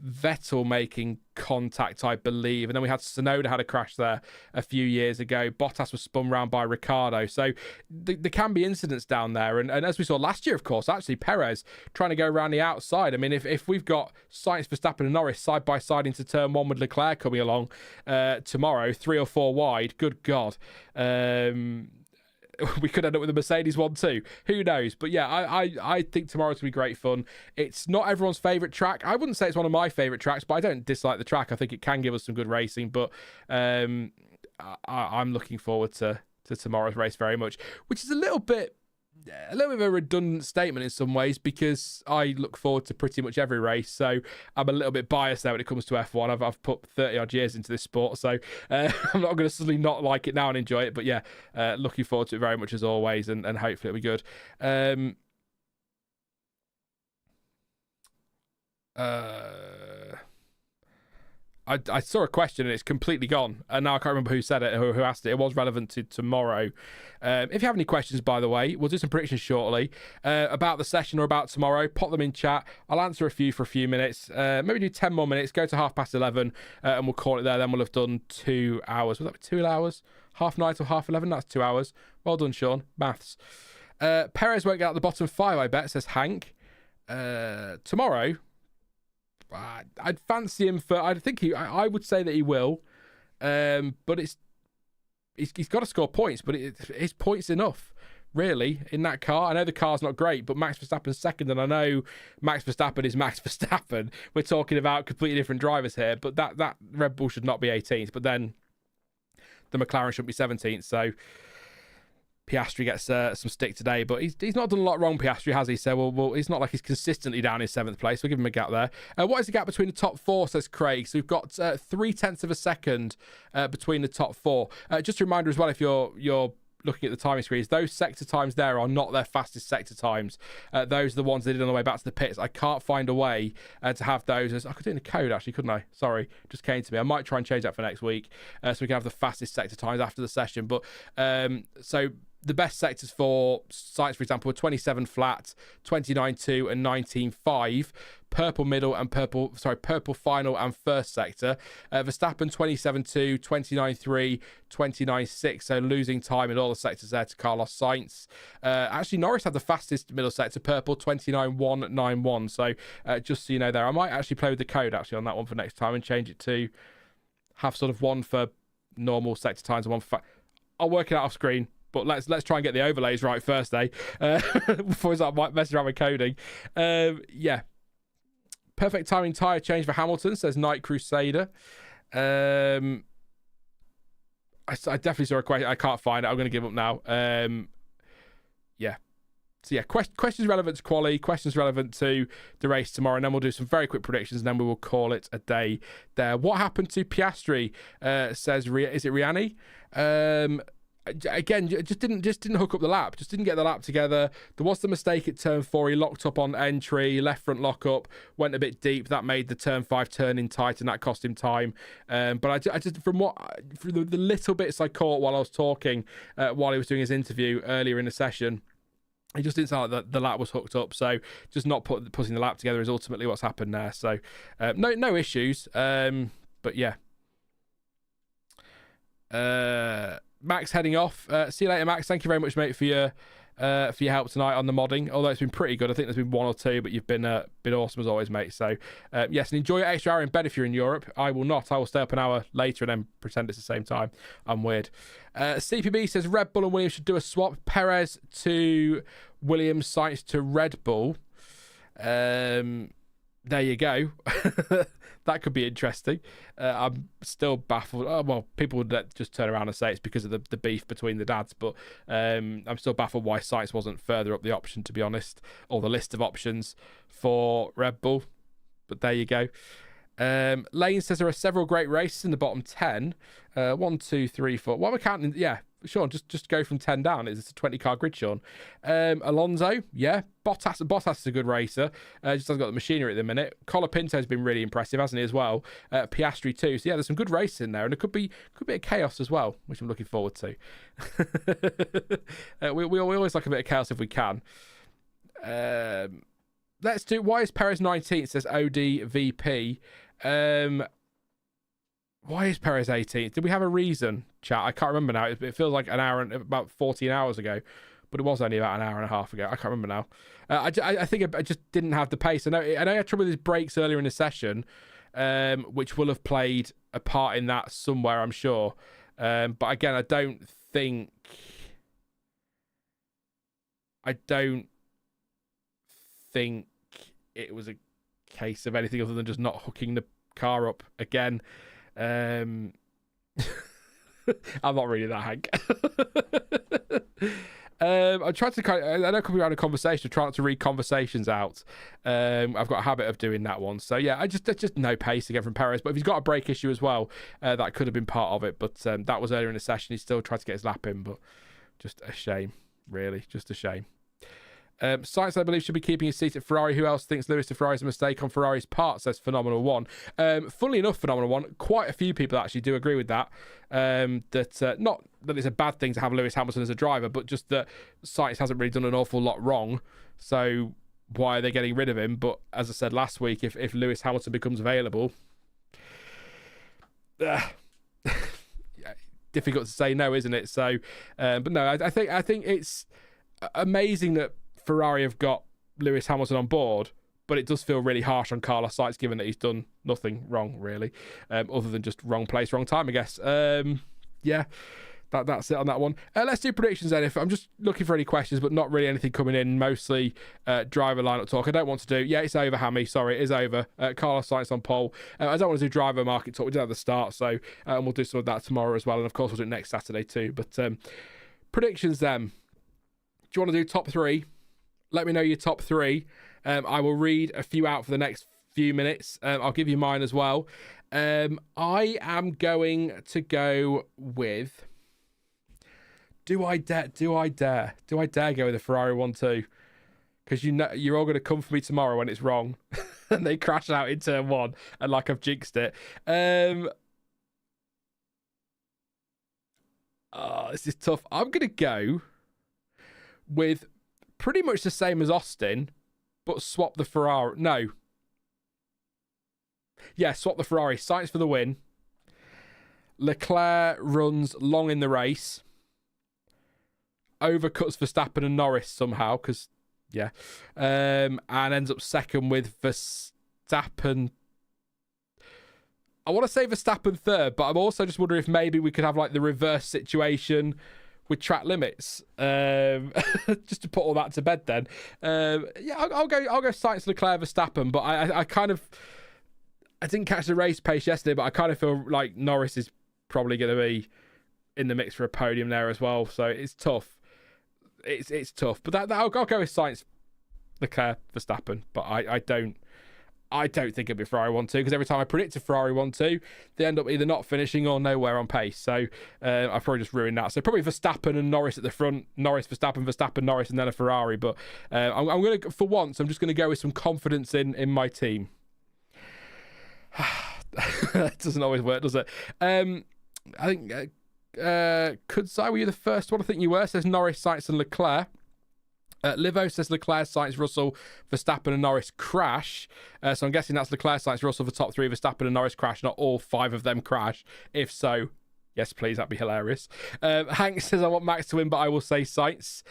Vettel making contact, I believe, and then we had Tsunoda had a crash there a few years ago. Bottas was spun round by Ricciardo, so there can be incidents down there, and as we saw last year, of course, actually Perez trying to go around the outside. I mean, if we've got Sainz, Verstappen and Norris side by side into turn one with Leclerc coming along tomorrow, 3 or 4 wide, good God, we could end up with a Mercedes 1-2. Who knows? But yeah, I think tomorrow's going to be great fun. It's not everyone's favourite track. I wouldn't say it's one of my favourite tracks, but I don't dislike the track. I think it can give us some good racing. But I'm looking forward to to tomorrow's race very much, which is a little bit of a redundant statement in some ways, because I look forward to pretty much every race, so I'm a little bit biased there when it comes to F1. I've put 30 odd years into this sport, so I'm not going to suddenly not like it now and enjoy it, but yeah, looking forward to it very much as always, and hopefully it'll be good. I saw a question and it's completely gone, and now I can't remember who said it or who asked it. It was relevant to tomorrow. If you have any questions, by the way, we'll do some predictions shortly about the session or about tomorrow. Pop them in chat. I'll answer a few for a few minutes. Maybe do 10 more minutes. Go to 11:30, and we'll call it there. Then we'll have done 2 hours. Was that 2 hours? 9:30 till 11:30. That's 2 hours. Well done, Sean. Maths. Perez won't get out the bottom 5, I bet, says Hank. Tomorrow, I'd fancy him for. I would say that he will, but he's got to score points. But his points enough, really, in that car. I know the car's not great, but Max Verstappen's second, and I know Max Verstappen is Max Verstappen. We're talking about completely different drivers here, but that Red Bull should not be 18th. But then the McLaren shouldn't be 17th. So Piastri gets some stick today, but he's not done a lot wrong, Piastri, has he? So well, it's not like he's consistently down in 7th place. We'll give him a gap there. What is the gap between the top 4, says Craig? So we've got 0.3 of a second between the top 4. Just a reminder as well, if you're looking at the timing screens, those sector times there are not their fastest sector times. Those are the ones they did on the way back to the pits. I can't find a way to have those as... I could do it in the code, actually, couldn't I? Sorry, just came to me. I might try and change that for next week, so we can have the fastest sector times after the session. But so the best sectors for Sainz, for example, were 27 flat, 29.2 and 19.5. Purple middle and purple final and first sector. Verstappen 27.2, 29.3, 29.6. So losing time in all the sectors there to Carlos Sainz. Actually, Norris had the fastest middle sector, purple 29.191. So just so you know there, I might actually play with the code actually on that one for next time and change it to have sort of one for normal sector times and one for... I'll work it out off screen. But let's try and get the overlays right first, before we start messing around with coding. Yeah. Perfect timing tyre change for Hamilton, says Night Crusader. I definitely saw a question. I can't find it. I'm going to give up now. Yeah. So, yeah, questions relevant to quali, questions relevant to the race tomorrow, and then we'll do some very quick predictions, and then we will call it a day there. What happened to Piastri, says, is it Riani? Again, just didn't hook up the lap, just didn't get the lap together. There was the mistake at turn 4. He locked up on entry, left front lock up, went a bit deep. That made the turn 5 turn in tight, and that cost him time. But I just from the little bits I caught while I was talking, while he was doing his interview earlier in the session, it just didn't sound like the lap was hooked up. So just not putting the lap together is ultimately what's happened there. So no issues. But yeah. Max heading off. See you later, Max. Thank you very much, mate, for your help tonight on the modding. Although it's been pretty good. I think there's been 1 or 2, but you've been awesome as always, mate. So yes, and enjoy your extra hour in bed if you're in Europe. I will not. I will stay up an hour later and then pretend it's the same time. I'm weird. CPB says Red Bull and Williams should do a swap. Perez to Williams, Sainz to Red Bull. There you go. That could be interesting. I'm still baffled. Oh, well, people would just turn around and say it's because of the beef between the dads, but I'm still baffled why Sainz wasn't further up the option, to be honest, or the list of options for Red Bull. But there you go. Lane says there are several great races in the bottom 10. 1, 2, 3, 4. What we're counting? Yeah, Sean, just go from 10 down. It's a 20-car grid, Sean. Alonso, yeah. Bottas is a good racer. Just hasn't got the machinery at the minute. Colapinto's been really impressive, hasn't he, as well? Piastri too. So yeah, there's some good races in there, and it could be a chaos as well, which I'm looking forward to. We always like a bit of chaos if we can. Let's do. Why is Perez 19th? Says ODVP. Why is Perez 18th? Did we have a reason, chat? I can't remember now. It feels like about 14 hours ago, but it was only about an hour and a half ago. I can't remember now. I think I just didn't have the pace. I know he had trouble with his brakes earlier in the session, which will have played a part in that somewhere, I'm sure. But again, I don't think it was a case of anything other than just not hooking the car up again. I'm not reading that, Hank. I tried to I know coming around a conversation, trying not to read conversations out. I've got a habit of doing that one. So yeah, just no pace again from Perez. But if he's got a brake issue as well, that could have been part of it. But that was earlier in the session. He still tried to get his lap in, but just a shame, really, just a shame. Sainz, I believe, should be keeping his seat at Ferrari. Who else thinks Lewis to Ferrari's a mistake on Ferrari's part, says Phenomenal One. Funnily enough, Phenomenal One, quite a few people actually do agree with that. Not that it's a bad thing to have Lewis Hamilton as a driver, but just that Sainz hasn't really done an awful lot wrong. So why are they getting rid of him? But as I said last week, if Lewis Hamilton becomes available, difficult to say no, isn't it? So, but no, I think it's amazing that Ferrari have got Lewis Hamilton on board, but it does feel really harsh on Carlos Sainz, given that he's done nothing wrong, really, other than just wrong place, wrong time, I guess. Yeah, that's it on that one. Let's do predictions then. If I'm just looking for any questions, but not really anything coming in, mostly driver lineup talk. I don't want to do, it's over, Hammy, sorry, it is over. Carlos Sainz on pole. I don't want to do driver market talk, we did at the start, so we'll do some of that tomorrow as well, and of course we'll do it next Saturday too. But predictions then. Do you want to do top three? Let me know your top three. I will read a few out for the next few minutes. I'll give you mine as well. I am going to go with... Do I dare go with the Ferrari 1-2? Because you're all going to come for me tomorrow when it's wrong. And they crash out in turn one. And like I've jinxed it. This is tough. I'm going to go with pretty much the same as Austin, but swap the Ferrari. No. Yeah, swap the Ferrari. Sainz for the win. Leclerc runs long in the race. Overcuts Verstappen and Norris somehow, because, yeah. And ends up second with Verstappen. I want to say Verstappen third, but I'm also just wondering if maybe we could have like the reverse situation with track limits, just to put all that to bed. Then, I'll go Sainz, Leclerc, Verstappen. But I didn't catch the race pace yesterday, but I kind of feel like Norris is probably going to be in the mix for a podium there as well. So it's tough. It's tough. But I'll go with Sainz, Leclerc, Verstappen. But I don't think it'll be Ferrari 1-2, because every time I predict a Ferrari 1-2, they end up either not finishing or nowhere on pace. So I've probably just ruined that. So probably Verstappen and Norris at the front. Norris, Verstappen, Verstappen, Norris, and then a Ferrari. But I'm going to, for once, I'm just going to go with some confidence in my team. It doesn't always work, does it? I think, Kudzai, were you the first one? I think you were. Says Norris, Sainz, and Leclerc. Livo says Leclerc, Sainz, Russell, Verstappen and Norris crash. So I'm guessing that's Leclerc, Sainz, Russell for top three. Verstappen and Norris crash, not all five of them crash. If so, yes, please, that'd be hilarious. Hank says I want Max to win, but I will say Sainz.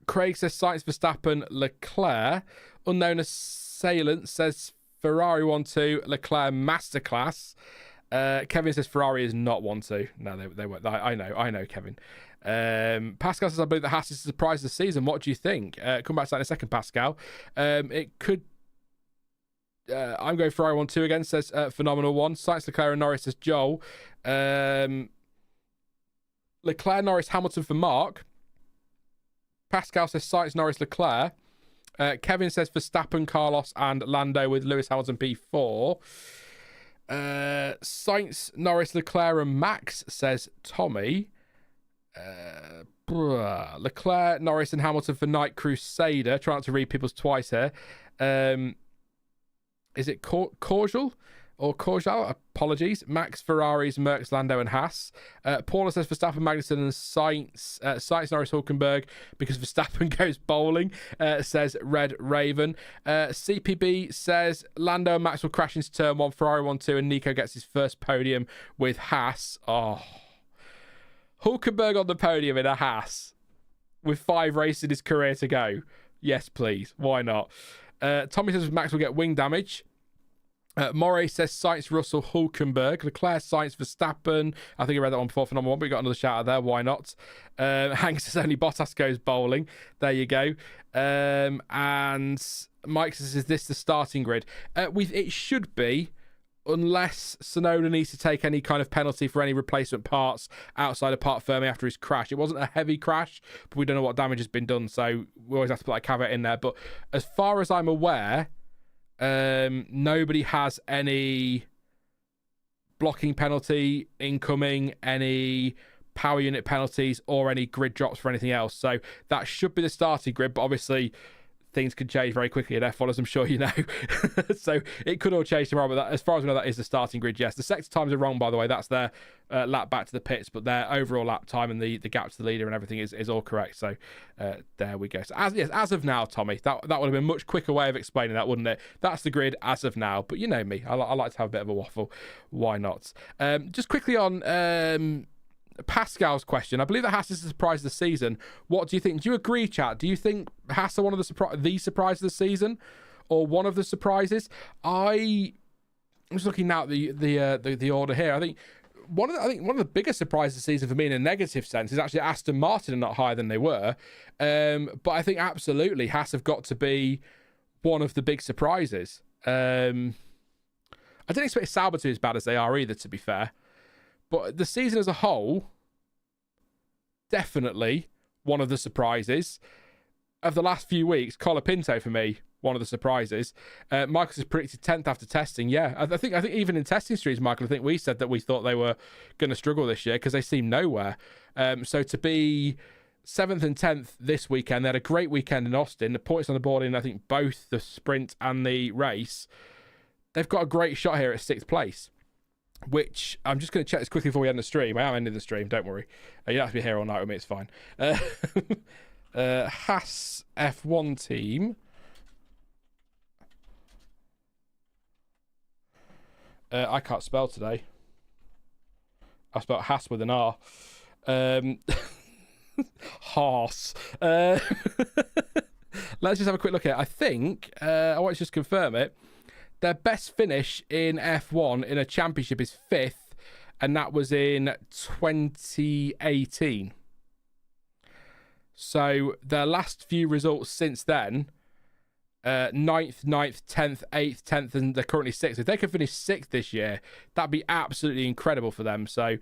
Craig says Sainz, Verstappen, Leclerc. Unknown Assailant says Ferrari 1-2, Leclerc masterclass. Kevin says Ferrari is not 1-2. No, they won't. I know, Kevin. Pascal says I believe that Haas is the surprise of the season. What do you think? Come back to that in a second, Pascal. It could. I'm going Ferrari 1-2 again. Says Phenomenal One. Sainz, Leclerc, and Norris says Joel. Leclerc, Norris, Hamilton for Mark. Pascal says Sainz, Norris, Leclerc. Kevin says Verstappen, Carlos, and Lando with Lewis Hamilton P4. Sainz, Norris, Leclerc, and Max says Tommy. Leclerc, Norris, and Hamilton for Night Crusader. Trying not to read people's twice here. Is it Cordial or Cordial? Apologies. Max, Ferraris, Merckx, Lando, and Haas. Paula says Verstappen, Magnussen, and Sainz, Norris, Hulkenberg because Verstappen goes bowling. Says Red Raven. CPB says Lando and Max will crash into turn one. Ferrari 1-2, and Nico gets his first podium with Haas. Oh. Hulkenberg on the podium in a Haas with 5 races in his career to go. Yes, please. Why not? Tommy says Max will get wing damage. Moray says Sainz, Russell, Hulkenberg. Leclerc, Sainz, Verstappen. I think I read that one before for number one, but we got another shout out there. Why not? Hank says only Bottas goes bowling. There you go. And Mike says, is this the starting grid? It should be. unless Tsunoda needs to take any kind of penalty for any replacement parts outside of part firming after his crash. It wasn't a heavy crash, but we don't know what damage has been done, so we always have to put that caveat in there. But as far as I'm aware, nobody has any blocking penalty incoming, any power unit penalties, or any grid drops for anything else. So that should be the starting grid, but obviously things can change very quickly in F1, as I'm sure you know. So it could all change tomorrow, but that, as far as we know, that is the starting grid, yes. The sector times are wrong, by the way. That's their lap back to the pits, but their overall lap time and the gap to the leader and everything is all correct. So there we go. So as of now, Tommy, that would have been a much quicker way of explaining that, wouldn't it? That's the grid as of now. But you know me, I like to have a bit of a waffle. Why not? Just quickly on Pascal's question. I believe that Haas is the surprise of the season. What do you think? Do you agree, chat? Do you think Haas are one of the surprise of the season, or one of the surprises? I'm just looking now at the order here. I think one of the biggest surprises of the season for me in a negative sense is actually Aston Martin are not higher than they were. But I think absolutely Haas have got to be one of the big surprises. I didn't expect Sauber to be as bad as they are either, to be fair. But the season as a whole, definitely one of the surprises. Of the last few weeks, Colapinto for me, one of the surprises. Michael has predicted 10th after testing. Yeah, I think even in testing streams, Michael, I think we said that we thought they were going to struggle this year because they seem nowhere. So to be 7th and 10th this weekend, they had a great weekend in Austin. The points on the board in, I think, both the sprint and the race. They've got a great shot here at 6th place. Which I'm just going to check this quickly before we end the stream. I am ending the stream, don't worry. You don't have to be here all night with me, it's fine. Haas F1 team. I can't spell today. I spelled Haas with an R. Haas. Let's just have a quick look at it. I think, I want to just confirm it. Their best finish in F1 in a championship is 5th, and that was in 2018. So their last few results since then, 9th, 10th, 8th, 10th, and they're currently 6th. If they could finish 6th this year, that'd be absolutely incredible for them. So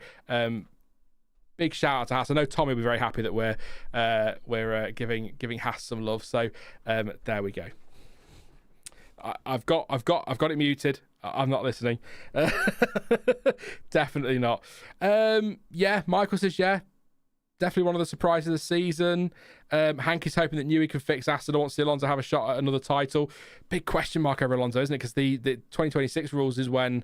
big shout out to Haas. I know Tommy will be very happy that we're giving Haas some love. So there we go. I've got it muted. I'm not listening. Definitely not. Yeah, Michael says yeah. Definitely one of the surprises of the season. Hank is hoping that Newey can fix Aston. I want to see Alonso have a shot at another title. Big question mark over Alonso, isn't it? Because the 2026 rules is when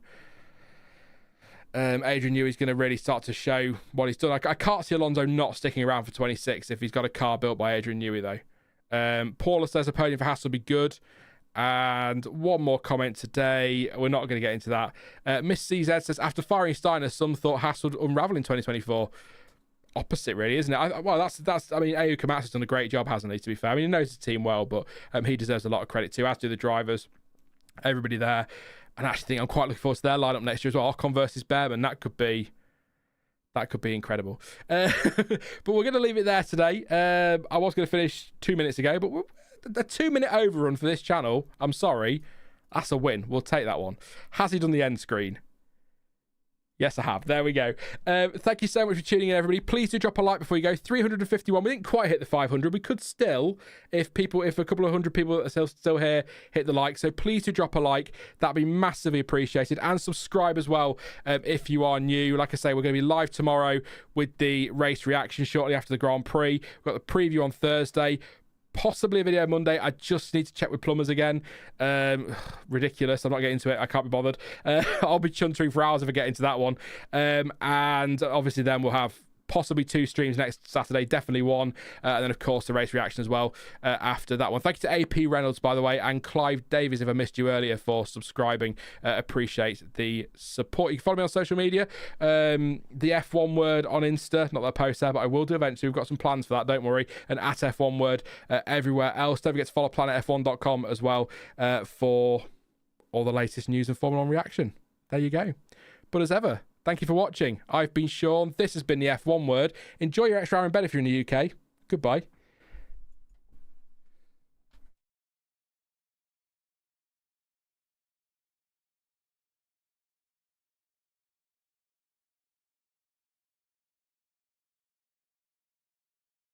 Adrian Newey's going to really start to show what he's done. I can't see Alonso not sticking around for 26 if he's got a car built by Adrian Newey, though. Paula says a podium for Haas will be good. And one more comment today. We're not going to get into that. Miss CZ says, after firing Steiner, some thought Haas would unravel in 2024. Opposite, really, isn't it? That's. I mean, Au Komatsu's done a great job, hasn't he? To be fair, I mean, he knows the team well, but he deserves a lot of credit too, as do the drivers, everybody there. And I actually think I'm quite looking forward to their lineup next year as well. Ocon versus Behrman, that could be incredible. But we're going to leave it there today. I was going to finish 2 minutes ago, but the 2 minute overrun for this channel, I'm sorry, that's a win. We'll take that one. Has he done the end screen? Yes, I have. There we go. Thank you so much for tuning in, everybody. Please do drop a like before you go. 351. We didn't quite hit the 500. We could still, if a couple of hundred people that are still here hit the like. So please do drop a like. That'd be massively appreciated. And subscribe as well if you are new. Like I say, we're going to be live tomorrow with the race reaction shortly after the Grand Prix. We've got the preview on Thursday. Possibly a video Monday. I just need to check with plumbers again. Ridiculous. I'm not getting into it. I can't be bothered. I'll be chuntering for hours if I get into that one. And obviously then we'll have possibly 2 streams next Saturday, definitely one, and then of course the race reaction as well after that one. Thank you to AP Reynolds, by the way, and Clive Davies if I missed you earlier for subscribing. Appreciate the support. You can follow me on social media, the F1 word on Insta, not that I post there, but I will do eventually. We've got some plans for that, don't worry, and at F1 word everywhere else. Don't forget to follow planetf1.com as well for all the latest news and Formula 1 reaction. There you go. But as ever, thank you for watching. I've been Sean. This has been the F1 word. Enjoy your extra hour in bed if you're in the UK. Goodbye.